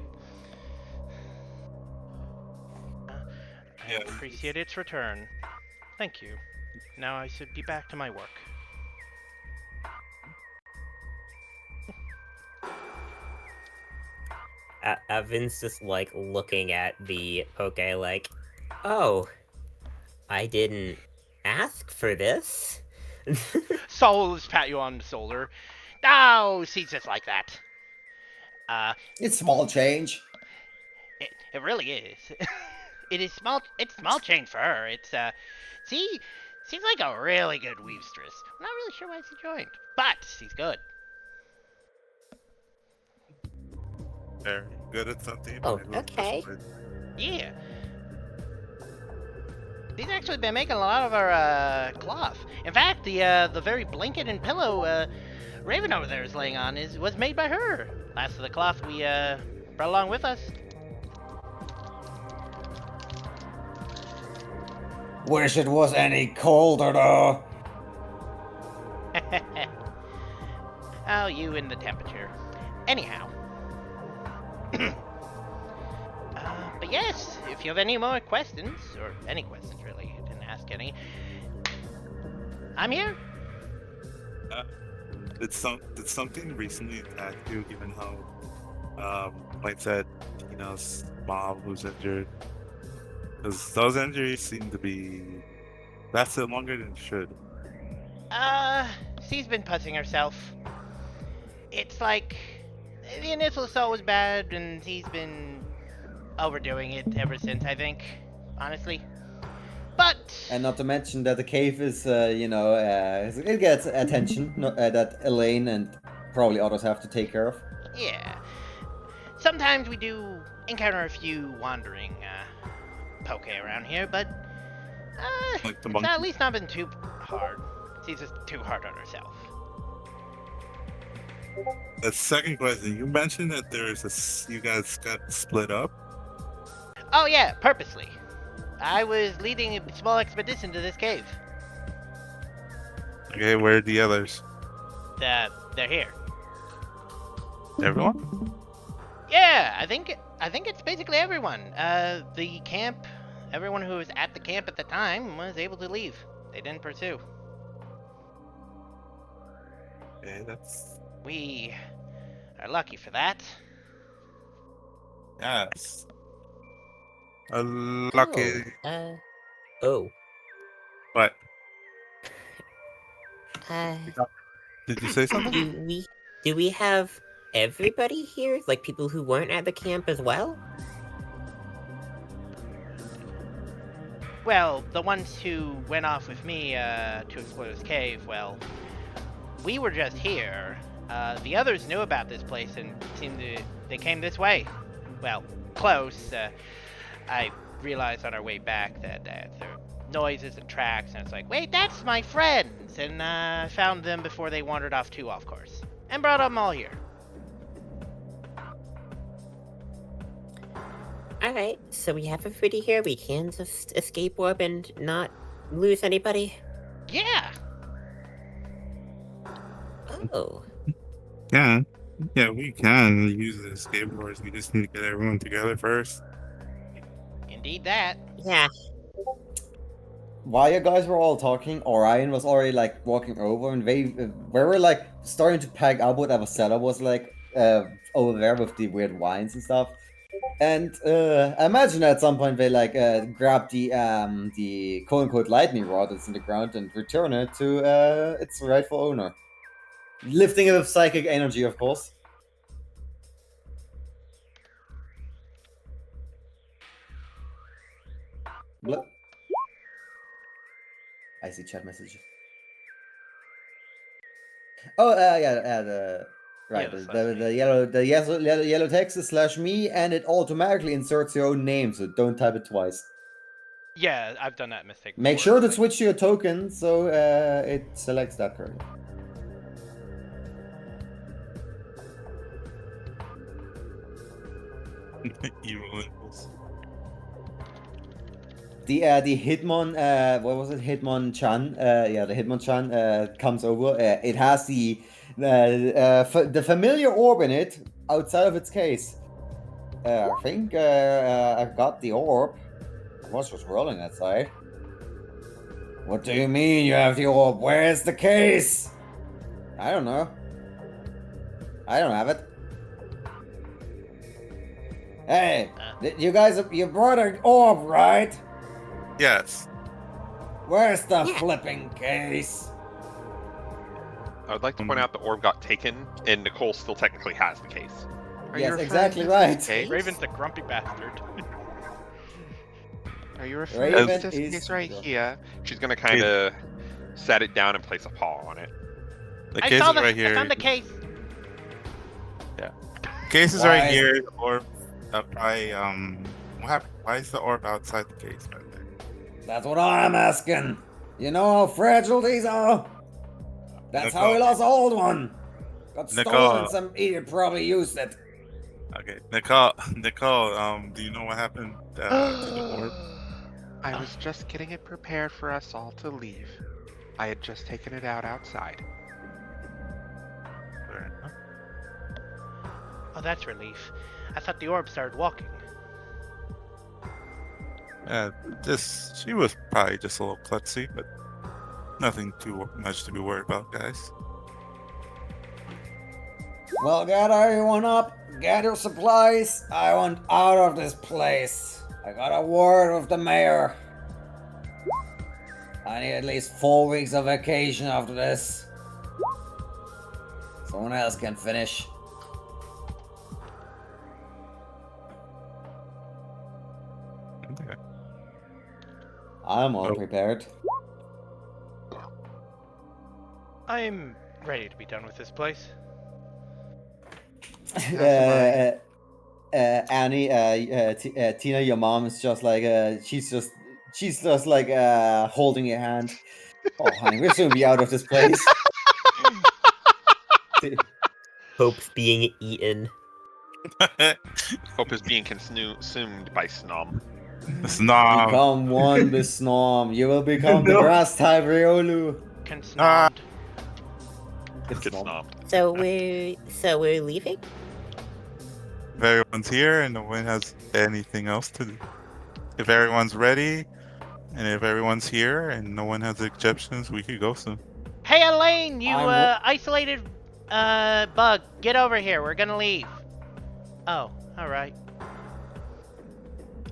I appreciate its return. Thank you. Now I should be back to my work. Evan's just like looking at the poke like, oh, I didn't ask for this. Sol just pat you on the shoulder. Oh, she's just like that. It's small change. It really is. It is small. It's small change for her. It's she's like a really good weavstress. I'm not really sure why she joined, but she's good. Very good at something. Oh, might as well okay. split. Yeah. She's actually been making a lot of our cloth. In fact, the very blanket and pillow Raven over there is laying on was made by her. Last of the cloth we brought along with us. Wish it was any colder though. Oh, you and the temperature. Anyhow. But yes, if you have any more questions, or any questions really, you didn't ask any, I'm here. Did something recently attack you, given how, like said, mom was injured? Because those injuries seem to be lasted longer than it should. She's been putzing herself. It's like, the initial assault was bad, and she's been overdoing it ever since, I think, honestly. But... And not to mention that the cave is, it gets attention that Elaine and probably others have to take care of. yeah. Sometimes we do encounter a few wandering, poke around here, but, Like the it's monkey. at least not been too hard. She's just too hard on herself. The second question, you mentioned that you guys got split up. Oh yeah, purposely. I was leading a small expedition to this cave. Okay, where are the others? They're here. Everyone? Yeah, I think it's basically everyone. The camp, everyone who was at the camp at the time was able to leave. They didn't pursue. Okay, that's We are lucky for that. yes. Lucky. Oh. What? Uh, Did you say something? do we have everybody here? Like people who weren't at the camp as well? Well, the ones who went off with me to explore this cave, well, we were just here. The others knew about this place and they came this way. Well, close. I realized on our way back that there were noises and tracks, and it's like, wait, that's my friends! And found them before they wandered off too off course. And brought them all here. Alright, so we have everybody here. We can just escape warp and not lose anybody? Yeah! Oh. Yeah, we can use the skateboards. We just need to get everyone together first. Indeed that. Yeah. While you guys were all talking, Orion was already like walking over, and we were like starting to pack up whatever Stella was like over there with the weird wines and stuff. And I imagine at some point they like grab the quote unquote lightning rod that's in the ground and return it to its rightful owner, lifting it with psychic energy, of course. Blah. I see chat messages. Oh, the right. Yeah, The yellow text is /me, and it automatically inserts your own name, so don't type it twice. Yeah, I've done that mistake Make before. sure to switch to your token so it selects that correctly. Evil impulse. The Hitmon, what was it? Hitmonchan. The Hitmonchan comes over. It has the familiar orb in it outside of its case. I think I've got the orb. was just rolling that side. What do you mean you have the orb? Where's the case? I don't know. I don't have it. Hey, you guys, you brought an orb, right? Yes. Where's the flipping case? I would like to point out the orb got taken, and Nicole still technically has the case. Are you Yes, referring exactly to right. this case? Raven's a grumpy bastard. Are you referring Raven to this is case right drunk. here? She's gonna kind of set it down and place a paw on it. The I case saw is the, right here. I found the case. Case is Why right is- here. The orb. What happened? Why is the orb outside the case right there? That's what I'm asking. You know how fragile these are? That's how we lost the old one. Got Nicole. stolen, some idiot probably used it. Okay, Nicole. Do you know what happened to the orb? I was just getting it prepared for us all to leave. I had just taken it out outside. Fair enough. Oh, that's relief. I thought the orb started walking. She was probably just a little klutzy, but nothing too much to be worried about, guys. Well, get everyone up. Get your supplies. I want out of this place. I got a word with the mayor. I need at least 4 weeks of vacation after this. Someone else can finish. Okay. I'm all prepared. I'm ready to be done with this place. Annie, Tina, your mom is just like she's just like holding your hand. Oh, honey, we'll soon be out of this place. Hope's being eaten. Hope is being consumed by Snom. Snob. Become one with Snom. You will become the No. grass type Riolu. Consnobbed. It's Get Snom. snobbed. So we're leaving? If everyone's here and no one has anything else to do. If everyone's ready, and if everyone's here and no one has objections, we could go soon. Hey, Elaine, you I'm- isolated bug. Get over here. We're gonna leave. Oh, all right.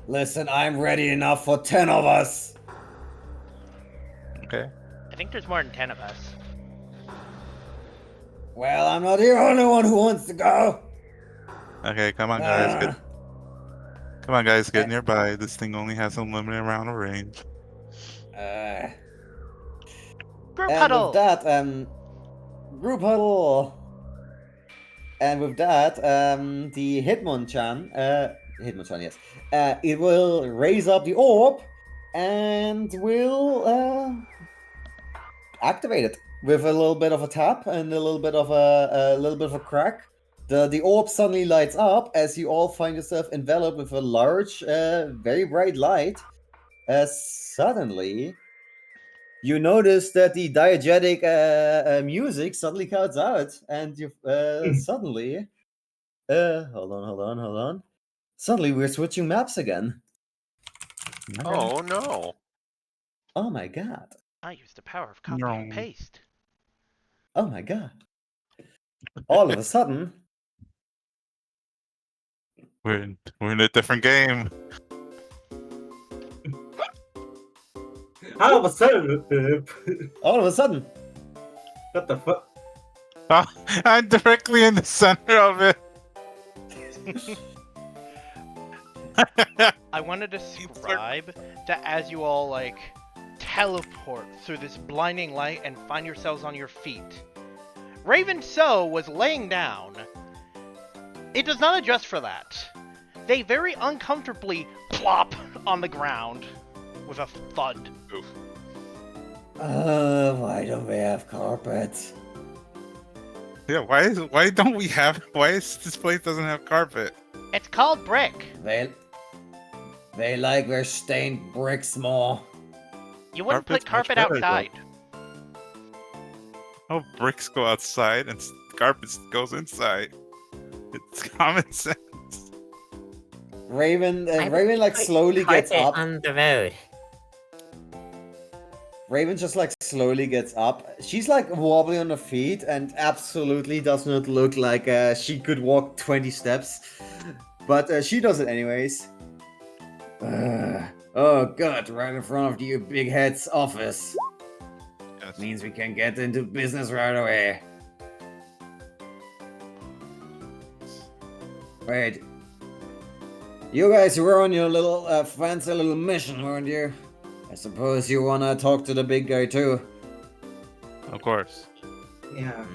Listen, I'm ready enough for 10 of us. Okay. I think there's more than 10 of us. Well, I'm not the only one who wants to go. Okay, come on, guys. Come on, guys. Get Uh, nearby. This thing only has a limited amount of range. Group And huddle. with that, group huddle. And with that, the Hitmonchan, yes, it will raise up the orb and will activate it with a little bit of a tap and a little bit of a crack. The orb suddenly lights up as you all find yourself enveloped with a large, very bright light. Suddenly, you notice that the diegetic music suddenly cuts out, and you suddenly, hold on. Suddenly, we're switching maps again. Oh no. Oh my god! I used the power of copy and No. paste. Oh my god! All of a sudden, We're in a different game. All of a sudden, all of a sudden, what the fuck? Oh, I'm directly in the center of it. I want to describe that as you all like teleport through this blinding light and find yourselves on your feet. Raven So was laying down. It does not adjust for that. They very uncomfortably plop on the ground with a thud. Oof. why don't we have carpets? Yeah, why is this place doesn't have carpet? It's called brick. They like their stained bricks more. You wouldn't Carpet's put much carpet better, though. outside. Oh, bricks go outside and carpet goes inside. It's common sense. Raven, I would Raven like put slowly gets carpet up. on the road. Raven just like slowly gets up. She's like wobbly on her feet and absolutely does not look like she could walk 20 steps. But she does it anyways. Oh god, right in front of you big head's office. Yes. Means we can get into business right away. Wait. You guys were on your little fancy little mission, weren't you? I suppose you wanna talk to the big guy too. Of course. Yeah.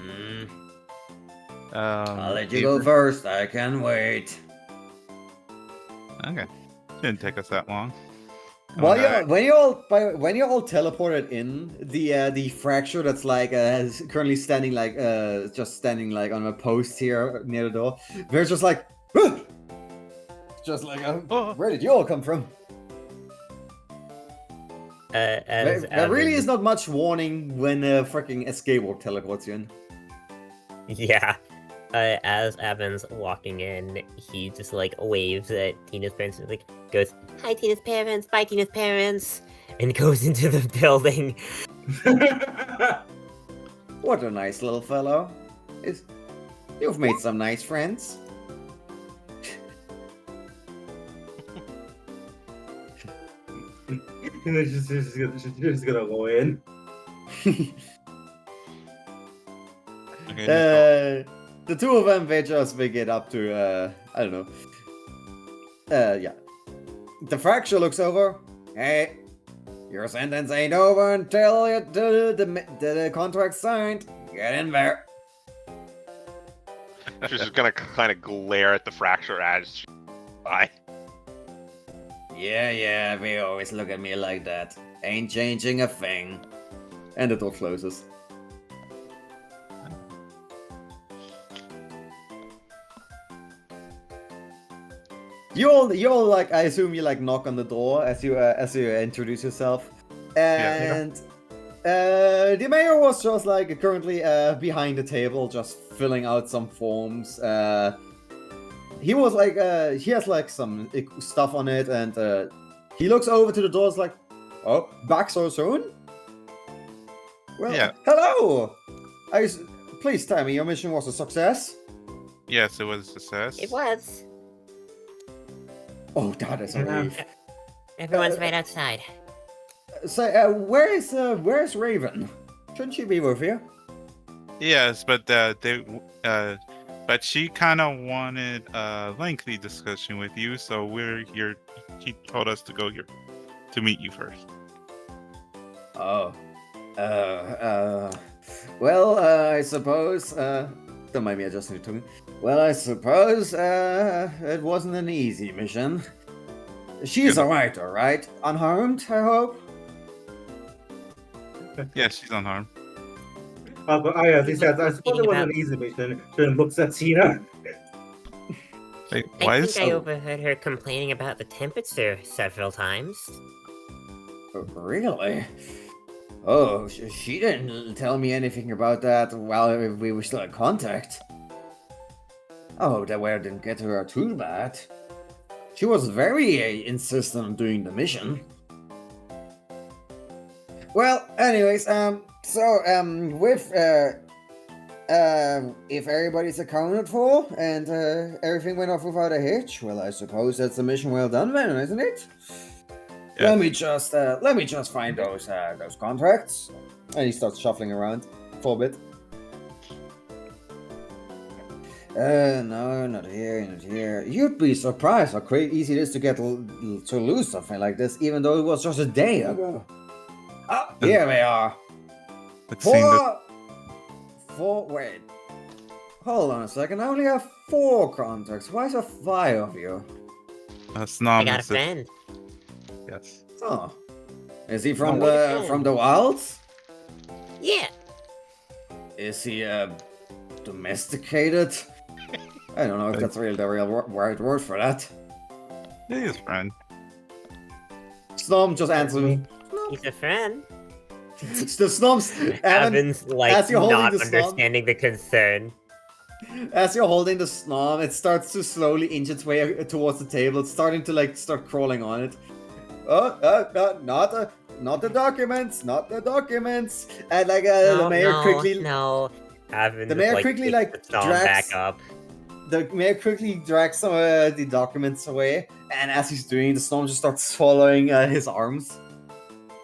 I'll let you go first. I can wait. Okay. Didn't take us that long. Well, Alright. when you all teleported in, the fracture that's like currently standing like just standing like on a post here near the door. They're just like, just like, where did you all come from? There really is not much warning when freaking escape warp teleports you in. Yeah. As Evan's walking in, he just like waves at Tina's parents and like goes, "Hi, Tina's parents. Bye, Tina's parents," and goes into the building. What a nice little fellow. You've made some nice friends. She's just gonna go in. Okay, The two of them, they just make it up to, I don't know. Yeah. The fracture looks over. Hey, your sentence ain't over until the contract's signed. Get in there. She's just gonna kind of glare at the fracture as she bye. Yeah, they always look at me like that. Ain't changing a thing. And the door closes. You all like, I assume you like knock on the door as you introduce yourself, and the mayor was just like currently behind the table, just filling out some forms. He was like, he has like some stuff on it, and he looks over to the doors like, oh, back so soon? Well, Yeah. hello. Please tell me your mission was a success. Yes, it was a success. It was. Oh, that is a relief. Everyone's right outside. So, where's Raven? Shouldn't she be with you? Yes, but but she kind of wanted a lengthy discussion with you, so we're here. She told us to go here to meet you first. Oh. Well, I suppose, don't mind me adjusting the tongue. Well, I suppose, it wasn't an easy mission. She's alright? Unharmed, I hope? Yeah, she's unharmed. But he says, I suppose it was an easy mission. Then looks at Tina. Wait, why I is think I overheard her complaining about the temperature several times. Really? Oh, she didn't tell me anything about that while we were still in contact. Oh, that way I didn't get her too bad. She was very insistent on doing the mission. Well, anyways, with, if everybody's accounted for and everything went off without a hitch, well, I suppose that's a mission well done then, isn't it? Yeah. Let me just find those contracts. And he starts shuffling around for a bit. No, not here, not here. You'd be surprised how easy it is to get to lose something like this, even though it was just a day ago. Ah, here they are. Let's see the- Wait. Hold on a second. I only have 4 contracts. Why is there 5 of you? That's I not got a friend. Yes. Oh, is he from Oh, the wilds? Yeah. Is he domesticated? I don't know if that's really the right word for that. Yeah, he's a friend. Snom just answered me. He's a friend. The Snom's Evan's like as you're holding not the snom- understanding the concern. As you're holding the snom, it starts to slowly inch its way towards the table. It's starting to like start crawling on it. Not the documents, not the documents. And like the mayor quickly, no. the mayor quickly picks like the snom drags back up. The mayor quickly drags some of the documents away, and as he's doing, the snom just starts swallowing his arms.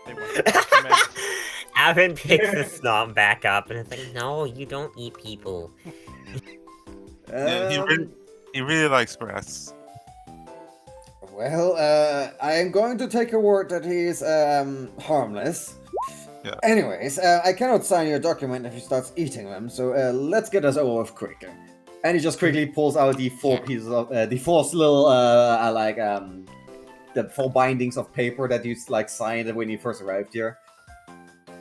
They want the documents. Avin picks the snom back up, and it's like, no, you don't eat people. Yeah, he really likes grass. Well, I am going to take a word that he is harmless. Yeah. Anyways, I cannot sign your document if he starts eating them, so let's get us over with quicker. And he just quickly pulls out the 4 pieces of the 4 little the 4 bindings of paper that you like signed when you first arrived here.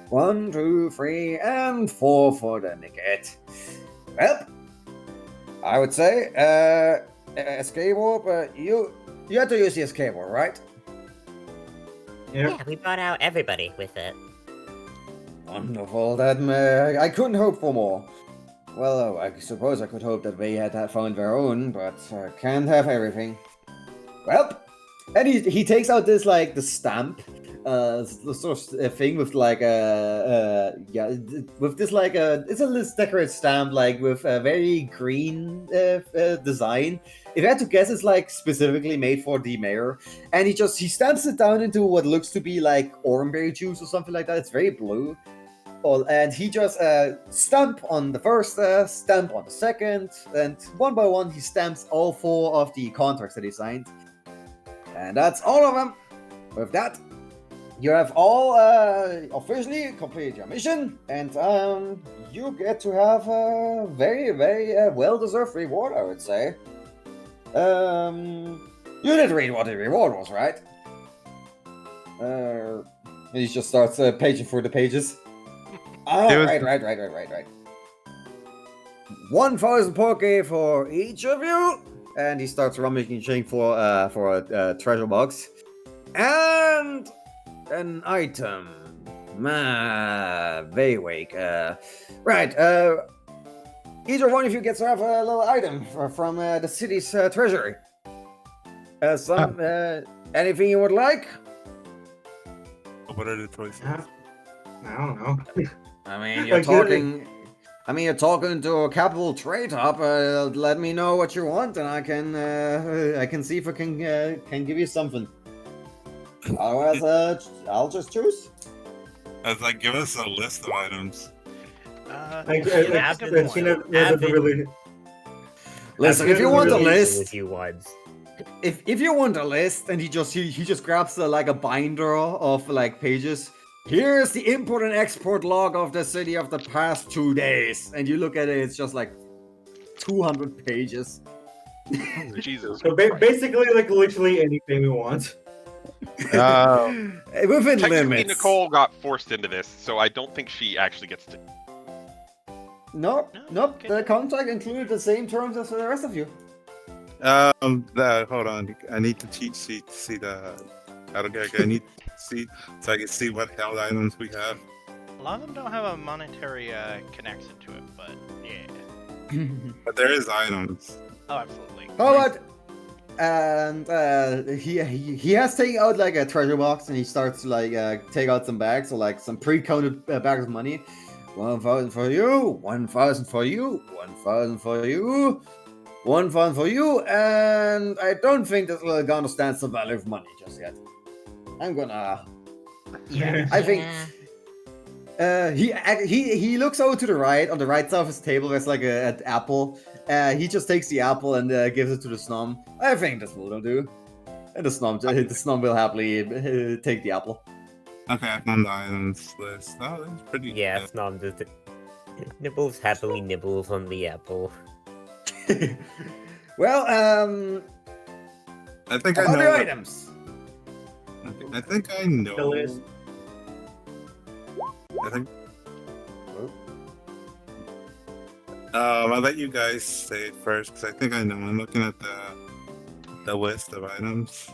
1, 2, 3, and 4 for the nicket. Well, I would say escape warp. You had to use the escape warp, right? Yep. Yeah, we brought out everybody with it. Wonderful. That I couldn't hope for more. Well, I suppose I could hope that they had found their own, but can't have everything. Well, and he takes out this like the stamp, sort of thing with like with this like it's this decorated stamp like with a very green design. If I had to guess, it's like specifically made for the mayor, and he stamps it down into what looks to be like orangeberry juice or something like that. It's very blue. And he just stamp on the first, stamp on the second, and one by one he stamps all 4 of the contracts that he signed. And that's all of them. With that, you have all officially completed your mission, and you get to have a very, very well-deserved reward, I would say. You did read what the reward was, right? He just starts paging through the pages. Oh, right. 1,000 poke for each of you, and he starts rummaging for a treasure box and an item. Very wake. Right. Either one of you gets to have a little item from the city's treasury. Anything you would like? What are the choices? I don't know. I mean, you're talking to a capital trade hub. Let me know what you want, and I can see if I can give you something. Otherwise, I'll just choose. I was like, give us a list of items. Listen, if you want a list, you once. if you want a list, and he just grabs like a binder of like pages. Here's the import and export log of the city of the past 2 days, and you look at it. It's just like 200 pages. Jesus. So basically, like literally anything we want. Within Technically, limits. Nicole got forced into this, so I don't think she actually gets to. Nope. Okay. The contract included the same terms as the rest of you. Hold on. I need the cheat sheet to see the. I need to see so I can see what held items we have. A lot of them don't have a monetary connection to it, but yeah. But there is items. Oh, absolutely. How about? And he has taken out like a treasure box, and he starts to like take out some bags, or like some pre-counted bags of money. 1,000 for you, 1,000 for you, 1,000 for you, 1,000 for you, and I don't think this will gonna stand some value of money just yet. I'm gonna. Yeah. I think. He looks over to the right. On the right side of his table, there's like an apple. He just takes the apple and gives it to the snom. I think this will do. And the snom will happily take the apple. Okay, I found the items list. Oh, that's pretty. Yeah, snom just nibbles happily nibbles on the apple. Well, I think I other know. items. I think I know. The list. I think. I'll let you guys say it first because I think I know. I'm looking at the list of items.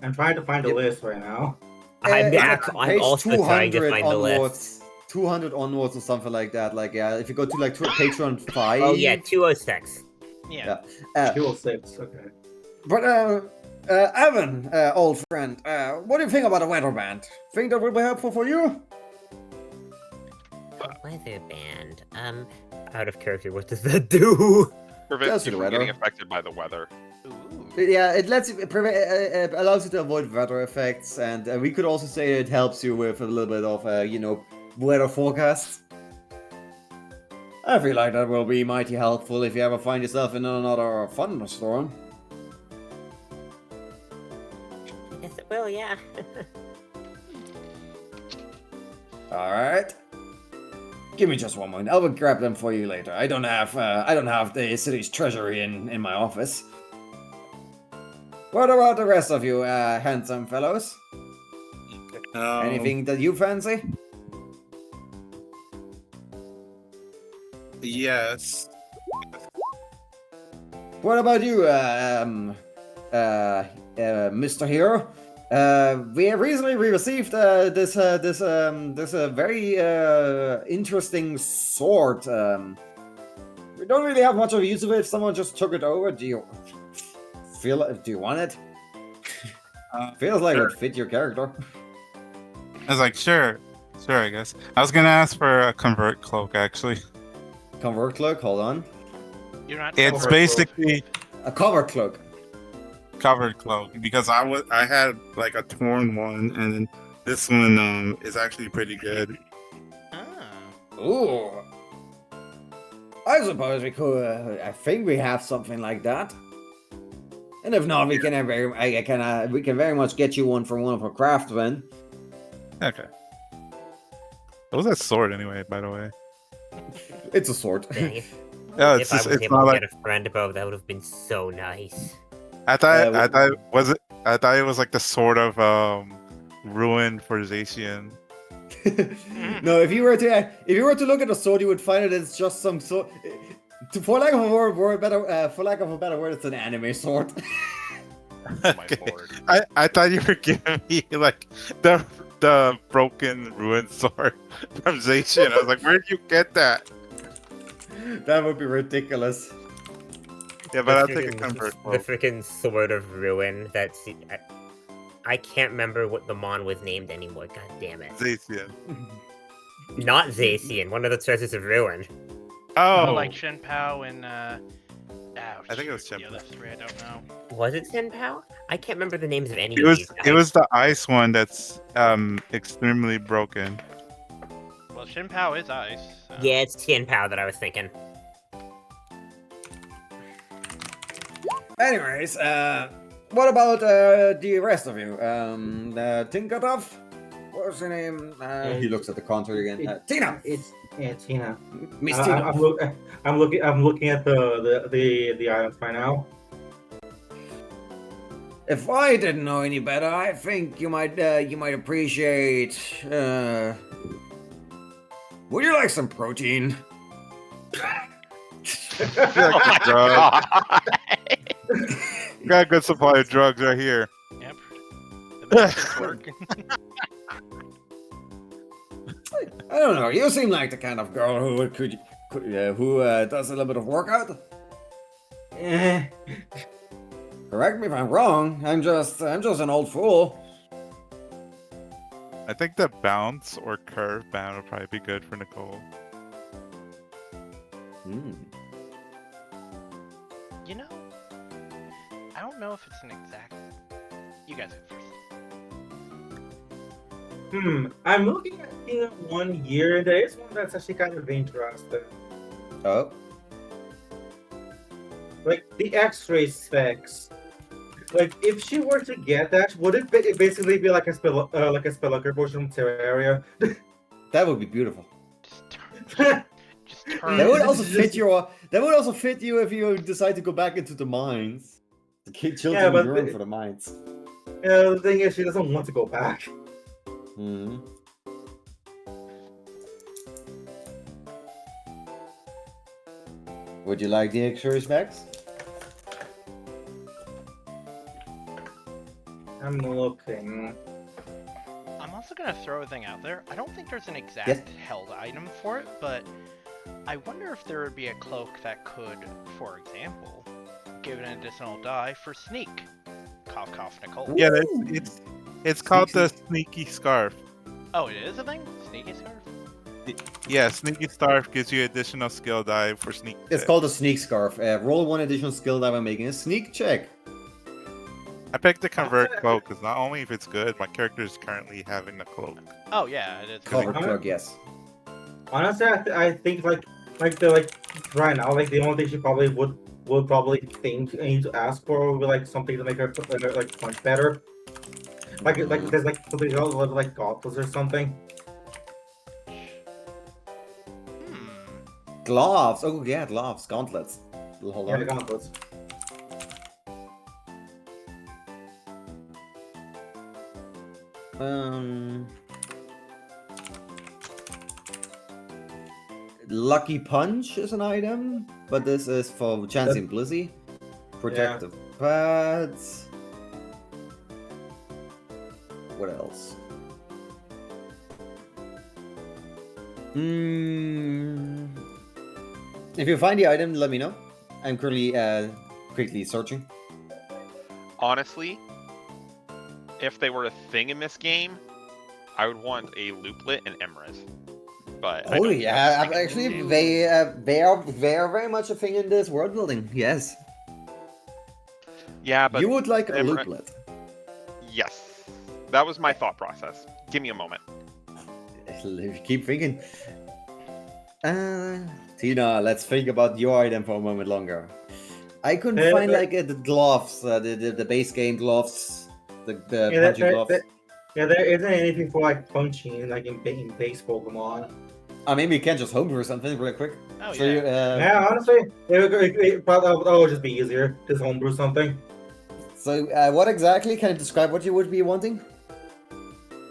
I'm trying to find a list right now. I'm Page also trying to find the onwards list. 200 onwards or something like that. Like, yeah, if you go to like Patreon 5. Oh yeah, 206. Yeah. 206. Okay. But Evan, old friend, what do you think about a weather band? Think that would be helpful for you? Weather band. Out of character, what does that do? Prevents Just you the from getting weather. affected by the weather. Ooh. Yeah, it lets you, it allows you to avoid weather effects, and we could also say it helps you with a little bit of, you know, weather forecasts. I feel like that will be mighty helpful if you ever find yourself in another thunderstorm. Yes, it will, yeah. Alright. Give me just one moment. I will grab them for you later. I don't have the city's treasury in my office. What about the rest of you, handsome fellows? Anything that you fancy? Yes. What about you, Mr. Hero? We have recently received this very interesting sword. We don't really have much of a use of it. If someone just took it over, do you want it? Feels like it would fit your character. I was like, sure, I guess. I was gonna ask for a convert cloak, actually. Convert cloak. Hold on. You're not. It's Convert basically A cover cloak. covered cloak because I had like a torn one, and then this one is actually pretty good. Ah. Ooh. I suppose we could. I think we have something like that. And if not, we can we can very much get you one from one of our craftsmen. Okay. What was that sword anyway, by the way? It's a sword. Dang, Yeah, if I was able to get a friend above, that would have been so nice. I thought it was like the sword of ruin for Zacian. No, if you were to look at the sword, you would find it's just some sword. For lack of a better word, it's an anime sword. Oh my lord. I thought you were giving me like the broken ruined sword from Zacian. I was like, where did you get that? That would be ridiculous. Yeah, but I'll take a convert The cloak. freaking Sword of Ruin. I can't remember what the Mon was named anymore. God damn it. Zacian. Not Zacian, one of the Treasures of Ruin. Oh, Like Shen Pao and ouch, I think it was the Shen other three. I don't know. Was it Senpao? I can't remember the names of any it of was these it guys. was the ice one that's extremely broken. Well, Shen Pao is ice. So. Yeah, it's Tianpao that I was thinking. Anyways, what about the rest of you? Tinkertuff? What's her name? He looks at the concert again. Tina. It's Tina. Miss Tina. I'm looking at the items right now. If I didn't know any better, I think you might appreciate. Would you like some protein? Oh my drug. god. Got a good supply of drugs right here. Yep. The medicines work. I don't know. You seem like the kind of girl who does a little bit of workout. Eh. Correct me if I'm wrong. I'm just an old fool. I think the bounce or curve bound would probably be good for Nicole. You know, I don't know if it's an exact. You guys go first. I'm looking at Tina 1 year. There is one that's actually kind of interesting. Oh. Like the X-ray specs. Like if she were to get that, would it basically be like a Spelunker portion of Terraria? That would be beautiful. Just turn. That would also fit your. That would also fit you if you decide to go back into the mines. The children Yeah, but yearn for the mines. The thing is, she doesn't want to go back. Hmm. Would you like the X-ray specs? I'm looking. I'm also gonna throw a thing out there. I don't think there's an exact Yes. held item for it, but I wonder if there would be a cloak that could, for example, give an additional die for sneak. Cough, cough, Nicole. Yeah, Ooh. it's called the sneaky scarf. Oh, it is a thing? Sneaky scarf? Yeah, sneaky scarf gives you additional skill die for sneak. It's check. called a sneak scarf. Roll 1 additional skill die when making a sneak check. I picked the convert cloak because not only if it's good, my character is currently having the cloak. Oh yeah, it is. Covered I'm- cloak, yes. Honestly, I think like right now, like the only thing she probably would probably think and need to ask for would be like something to make her like punch better. Like there's like something else like gauntlets or something. Hmm. Gloves. Oh yeah, gloves. Gauntlets. Hold Yeah, on. gauntlets. Lucky Punch is an item, but this is for Chansey and Blizzy. Protective pads. What else? If you find the item, let me know. I'm currently quickly searching. Honestly, if they were a thing in this game, I would want a looplet and Emrys. But I Oh don't yeah, think it's actually, new. they are very much a thing in this world building. Yes, Yeah, but you would like a Emra- looplet. yes, that was my thought process. Give me a moment. Keep thinking. Tina, let's think about your item for a moment longer. I couldn't find like the gloves, the base game gloves, the punching gloves. Yeah, there isn't anything for like punching like in base Pokemon. I mean, we can just homebrew something real quick. Oh So yeah. you, Yeah, honestly, it would just be easier just homebrew something. So what exactly? Can you describe what you would be wanting?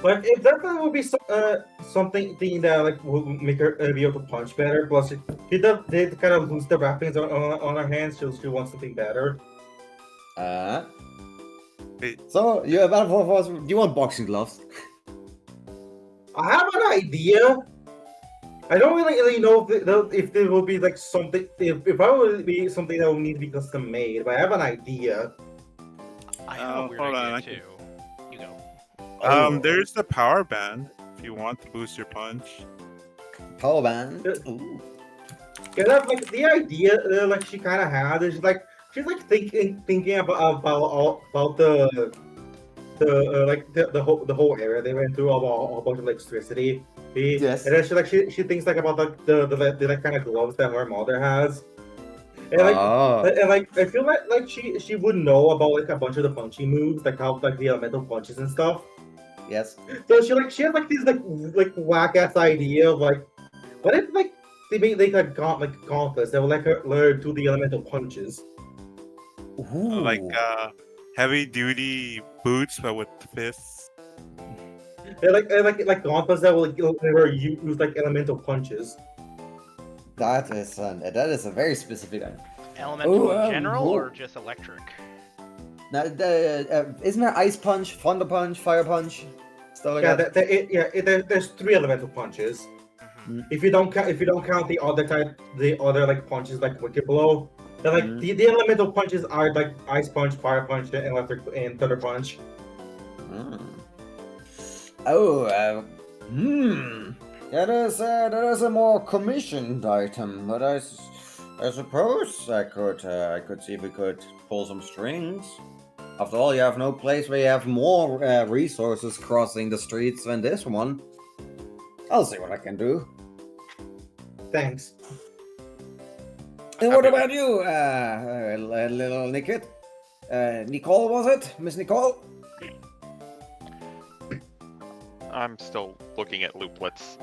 But it definitely would be something that like would make her be able to punch better. Plus, they kind of lose the wrappings on her hands. She wants something better. So you about do you want boxing gloves? I have an idea. I don't really know if there will be like something. If I would be something that would need to be custom made, but I have an idea. I have a weird hold on, idea too. You go. There's the power band if you want to boost your punch. Power band. Uh, Ooh. Yeah, that like the idea like she kind of had is like she's like thinking about the whole area they went through about a bunch of electricity. Yes. And then she thinks like about the like kind of gloves that her mother has. And like Ah. and like I feel like she would know about like a bunch of the punching moves, like how like the elemental punches and stuff. Yes. So she has like these like whack ass idea of like what if like they make like gauntlets that will like learn to the elemental punches. Ooh. Like heavy duty boots but with fists. They're like gauntlets that will like, use like elemental punches. that is a very specific item. Elemental Oh, in general cool. or just electric? Now, isn't there ice punch, thunder punch, fire punch, stuff like Yeah, that? there's 3 elemental punches. Mhm. If you don't count the other like punches like wicked blow, then like Mhm. the elemental punches are like ice punch, fire punch, and electric and thunder punch. Mm. Oh, that is a more commissioned item, but I suppose I could see if we could pull some strings. After all, you have no place where you have more resources crossing the streets than this one. I'll see what I can do. Thanks. And what about you, little Nickit? Nicole, was it? Miss Nicole? I'm still looking at looplets.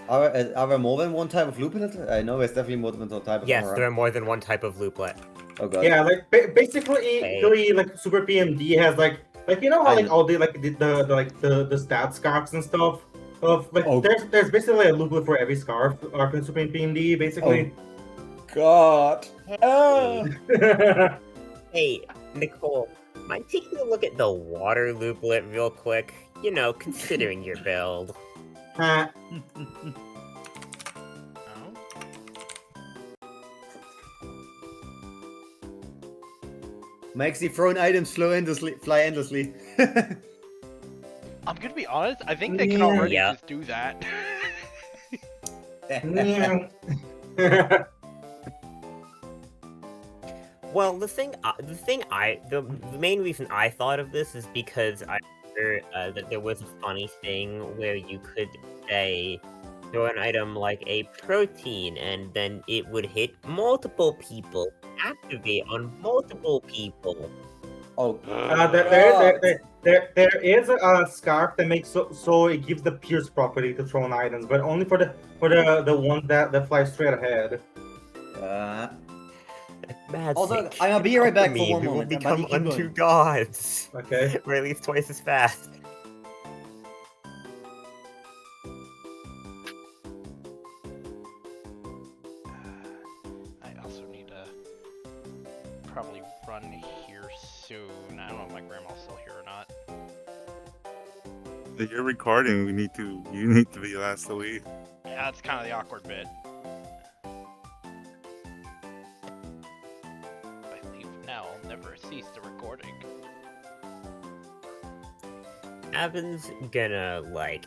Are there more than one type of loop in it? I know there's definitely more than one type of Yes, armor. there are more than one type of looplet. Oh god. Yeah, like basically, like Super PMD has like you know how like all the the stat scarves and stuff. Of like Oh. there's basically a looplet for every scarf in Super PMD basically. God. Ah. Hey, Nicole, Mind taking a look at the water looplet real quick? You know, considering your build. Oh. Makes the thrown items fly endlessly. I'm gonna be honest, I think they can Yeah. already Yeah. just do that. Well, the main reason I thought of this is because I heard that there was a funny thing where you could say throw an item like a protein, and then it would hit multiple people, activate on multiple people. Oh, There is a scarf that makes so it gives the pierce property to thrown items, but only for the one that flies straight ahead. Also, Magic. I'll be right back for Me, one we will moment. become Buddy, keep unto going. gods. Okay. Or at least twice as fast. I also need to probably run here soon. I don't know if my grandma's still here or not. If you're recording, you need to be last to leave. Yeah, that's kind of the awkward bit. If I leave now, I'll never cease the recording. Evan's gonna, like,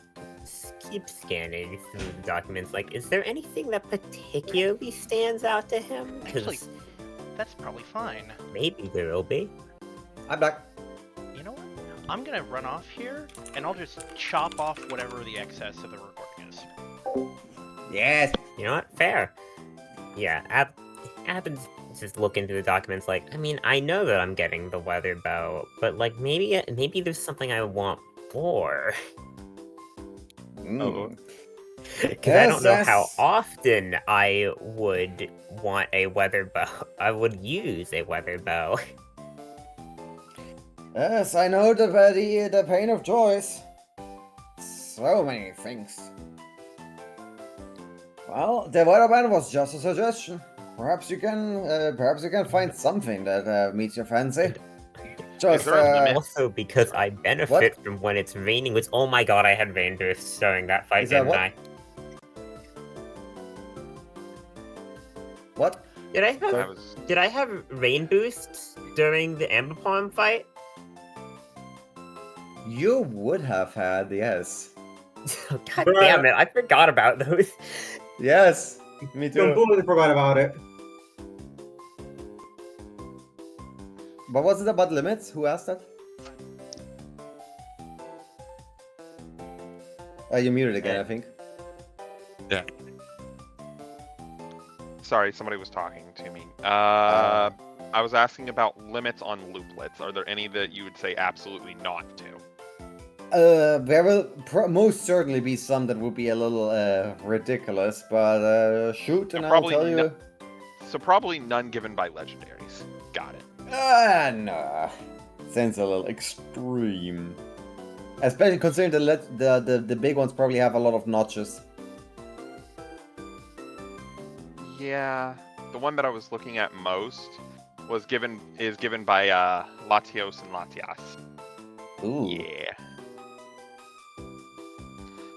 keep scanning through the documents. Like, is there anything that particularly stands out to him? Actually, Because that's probably fine. maybe there will be. I'm back. You know what? I'm gonna run off here, and I'll just chop off whatever the excess of the recording is. Yes. You know what? Fair. Yeah, Evan's just looking through the documents like, I mean, I know that I'm getting the weather bow, but, like, maybe there's something I want more. Oh. Because I don't know how Yes. often I would want a weather bow. I would use a weather bow. Yes, I know the pain of choice. So many things. Well, the weatherman was just a suggestion. Perhaps you can find something that meets your fancy. Just there a limit? Also, because I benefit from when it's raining. Which, oh my god, I had rain boosts during that fight, Is that didn't what? I? what? Did I have I was Did I have rain boosts during the Amber Palm fight? You would have had, yes. God damn it, I forgot about those. Yes, me too. Completely forgot about it. But was it about limits? Who asked that? You muted again, I think. sorry, somebody was talking to me. I was asking about limits on looplets. Are there any that you would say absolutely not to? There will most certainly be some that would be a little ridiculous, but shoot, and I'll probably tell you. So probably none given by legendaries. Got it. Nah. Seems a little extreme. Especially considering the big ones probably have a lot of notches. Yeah. The one that I was looking at most is given by Latios and Latias. Ooh. Yeah.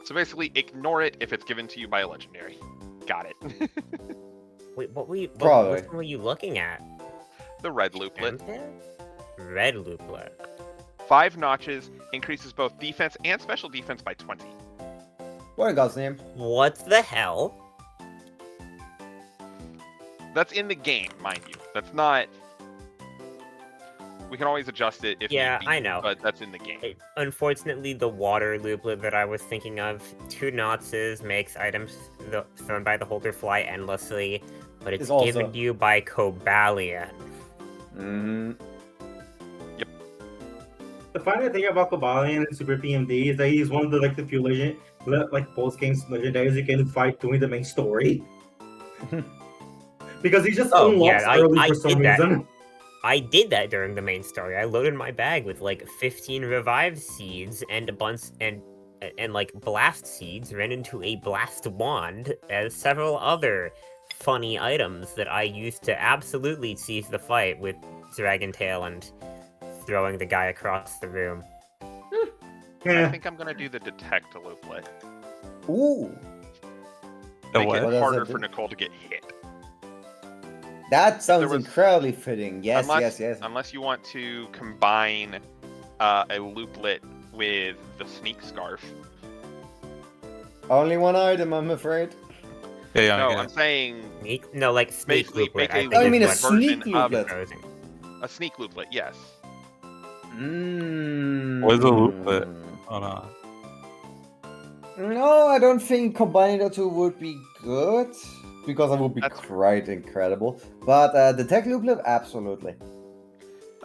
So basically, ignore it if it's given to you by a legendary. Got it. Wait, what Probably. which one were you looking at? The red looplet. Red looplet. 5 notches, increases both defense and special defense by 20. What in God's name? What the hell? That's in the game, mind you. That's not... We can always adjust it if Yeah, need be, I know. but that's in the game. Unfortunately, the water looplet that I was thinking of, 2 notches makes items thrown by the holder fly endlessly, but it's It's also- given to you by Cobalion. Mm-hmm. The funny thing about Cobalion and Super PMD is that he's one of the few post games legendaries you can fight during the main story. Because he just unlocks early for some reason. I did that during the main story. I loaded my bag with like 15 revive seeds and a bunch and like blast seeds, ran into a blast wand, and several other funny items that I used to absolutely seize the fight with Dragon Tail and throwing the guy across the room. I Yeah. think I'm gonna do the detect looplet. Ooh, The Make what? What it does harder that for do? Nicole to get hit. that sounds was- incredibly fitting. Yes, unless, yes. Unless you want to combine a looplet with the sneak scarf. Only one item, I'm afraid. Yeah, No, yeah. I'm saying No, like sneak Basically, looplet. make I a think Oh, you is mean a what sneak version of looplet? proposing. a sneak looplet. Yes. Where's the looplet? Hold on. No, I don't think combining the two would be good because it would be That's- quite incredible. But the tech looplet, absolutely.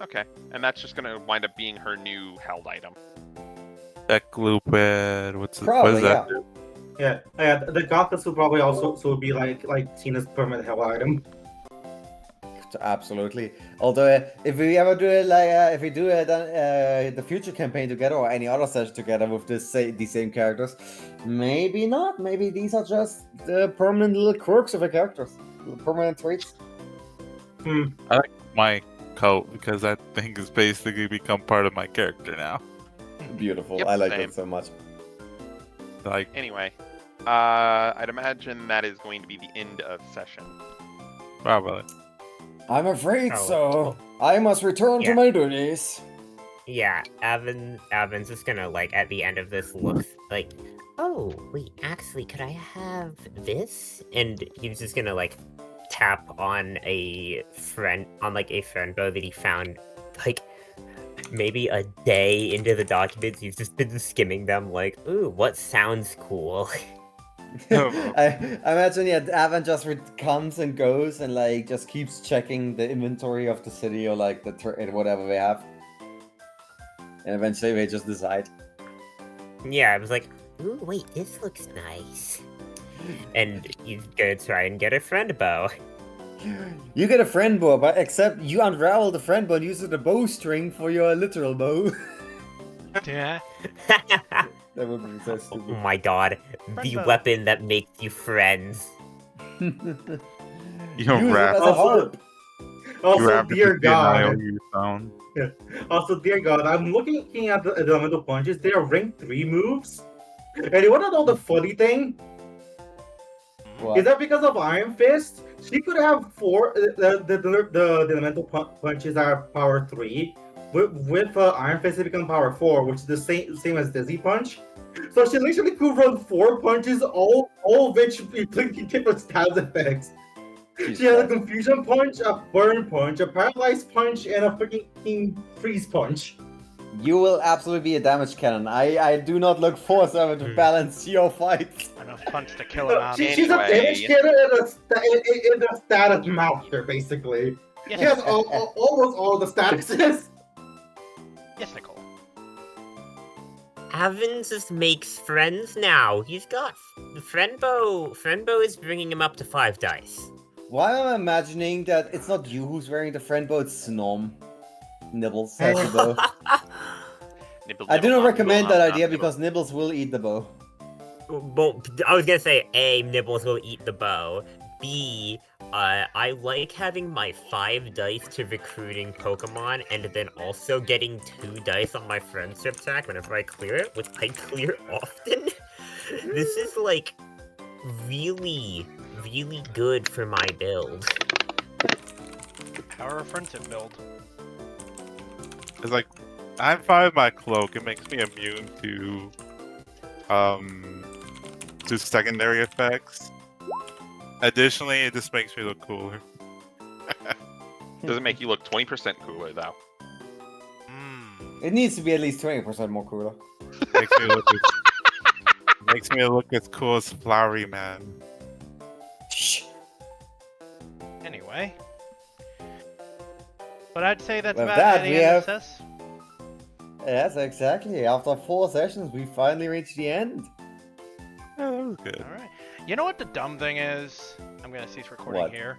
Okay, and that's just gonna wind up being her new held item. Tech looplet. What Probably, does that yeah. do? Yeah, the Gothas will probably also be like Tina's permanent hell item. Absolutely. Although, if we ever do it like if we do it the future campaign together or any other session together with these same characters, maybe not. Maybe these are just the permanent little quirks of the characters, little permanent traits. My coat, because that thing has basically become part of my character now. Beautiful. Yep, I like same. that so much. Like, Anyway, I'd imagine that is going to be the end of session. probably. I'm afraid Oh, so. I must return Yeah. to my duties. Yeah, Evan's just gonna like at the end of this look like, oh wait, actually, could I have this? And he's just gonna like tap on a friend bow that he found like maybe a day into the documents. He's just been skimming them like, ooh, what sounds cool? I imagine Avan just comes and goes and like just keeps checking the inventory of the city or like the whatever they have, and eventually they just decide. Yeah, I was like, ooh, wait, this looks nice. And he's gonna try and get a friend bow. You get a friend bow, but except you unravel the friend bow and use the bowstring for your literal bow. Yeah. That would be so Oh stupid. my god, the bow. weapon that makes you friends. You Use it wrap, as a Also- harp. you Also, wrap dear God. IOU sound. Also, dear God, I'm looking at the elemental punches. They are rank 3 moves. And you wanna know the funny thing? What? Is that because of Iron Fist? She could have the elemental punches are power 3. With Iron Fist, it become power 4, which is the same as Dizzy Punch. So she literally could run 4 punches, all of which inflicting different stab effects. She had a Confusion Punch, a Burn Punch, a Paralyzed Punch, and a freaking Freeze Punch. You will absolutely be a damage cannon. I do not look forward to balance your fights. Enough punch to kill him out. She's a damage Anyway. cannon and a status master, basically. She Yes, has almost all the statuses. yes, Nicole. Avin just makes friends now. He's got Friendbow. Friendbow is bringing him up to 5 dice. Why am I imagining that it's not you who's wearing the friend bow, it's Snom. Nibbles has the bow. Nibble, I do nibble, not nom, recommend nibble, that nom, idea nibble. because Nibbles will eat the bow. Well, I was gonna say A, Nibbles will eat the bow. B, I like having my 5 dice to recruiting Pokemon and then also getting 2 dice on my friendship track whenever I clear it, which I clear often. This is like really, really good for my build. Power of friendship build. It's like, I'm fine with my cloak. It makes me immune to secondary effects. Additionally, it just makes me look cooler. Doesn't make you look 20% cooler though. It needs to be at least 20% more cooler. Makes me look as cool as Flowery Man. Shh. Anyway. But I'd say that's With about that, the we end have- of Sess. Yes, exactly. After 4 sessions, we finally reached the end. Yeah, that was good. Alright. You know what the dumb thing is? I'm gonna cease recording What? here.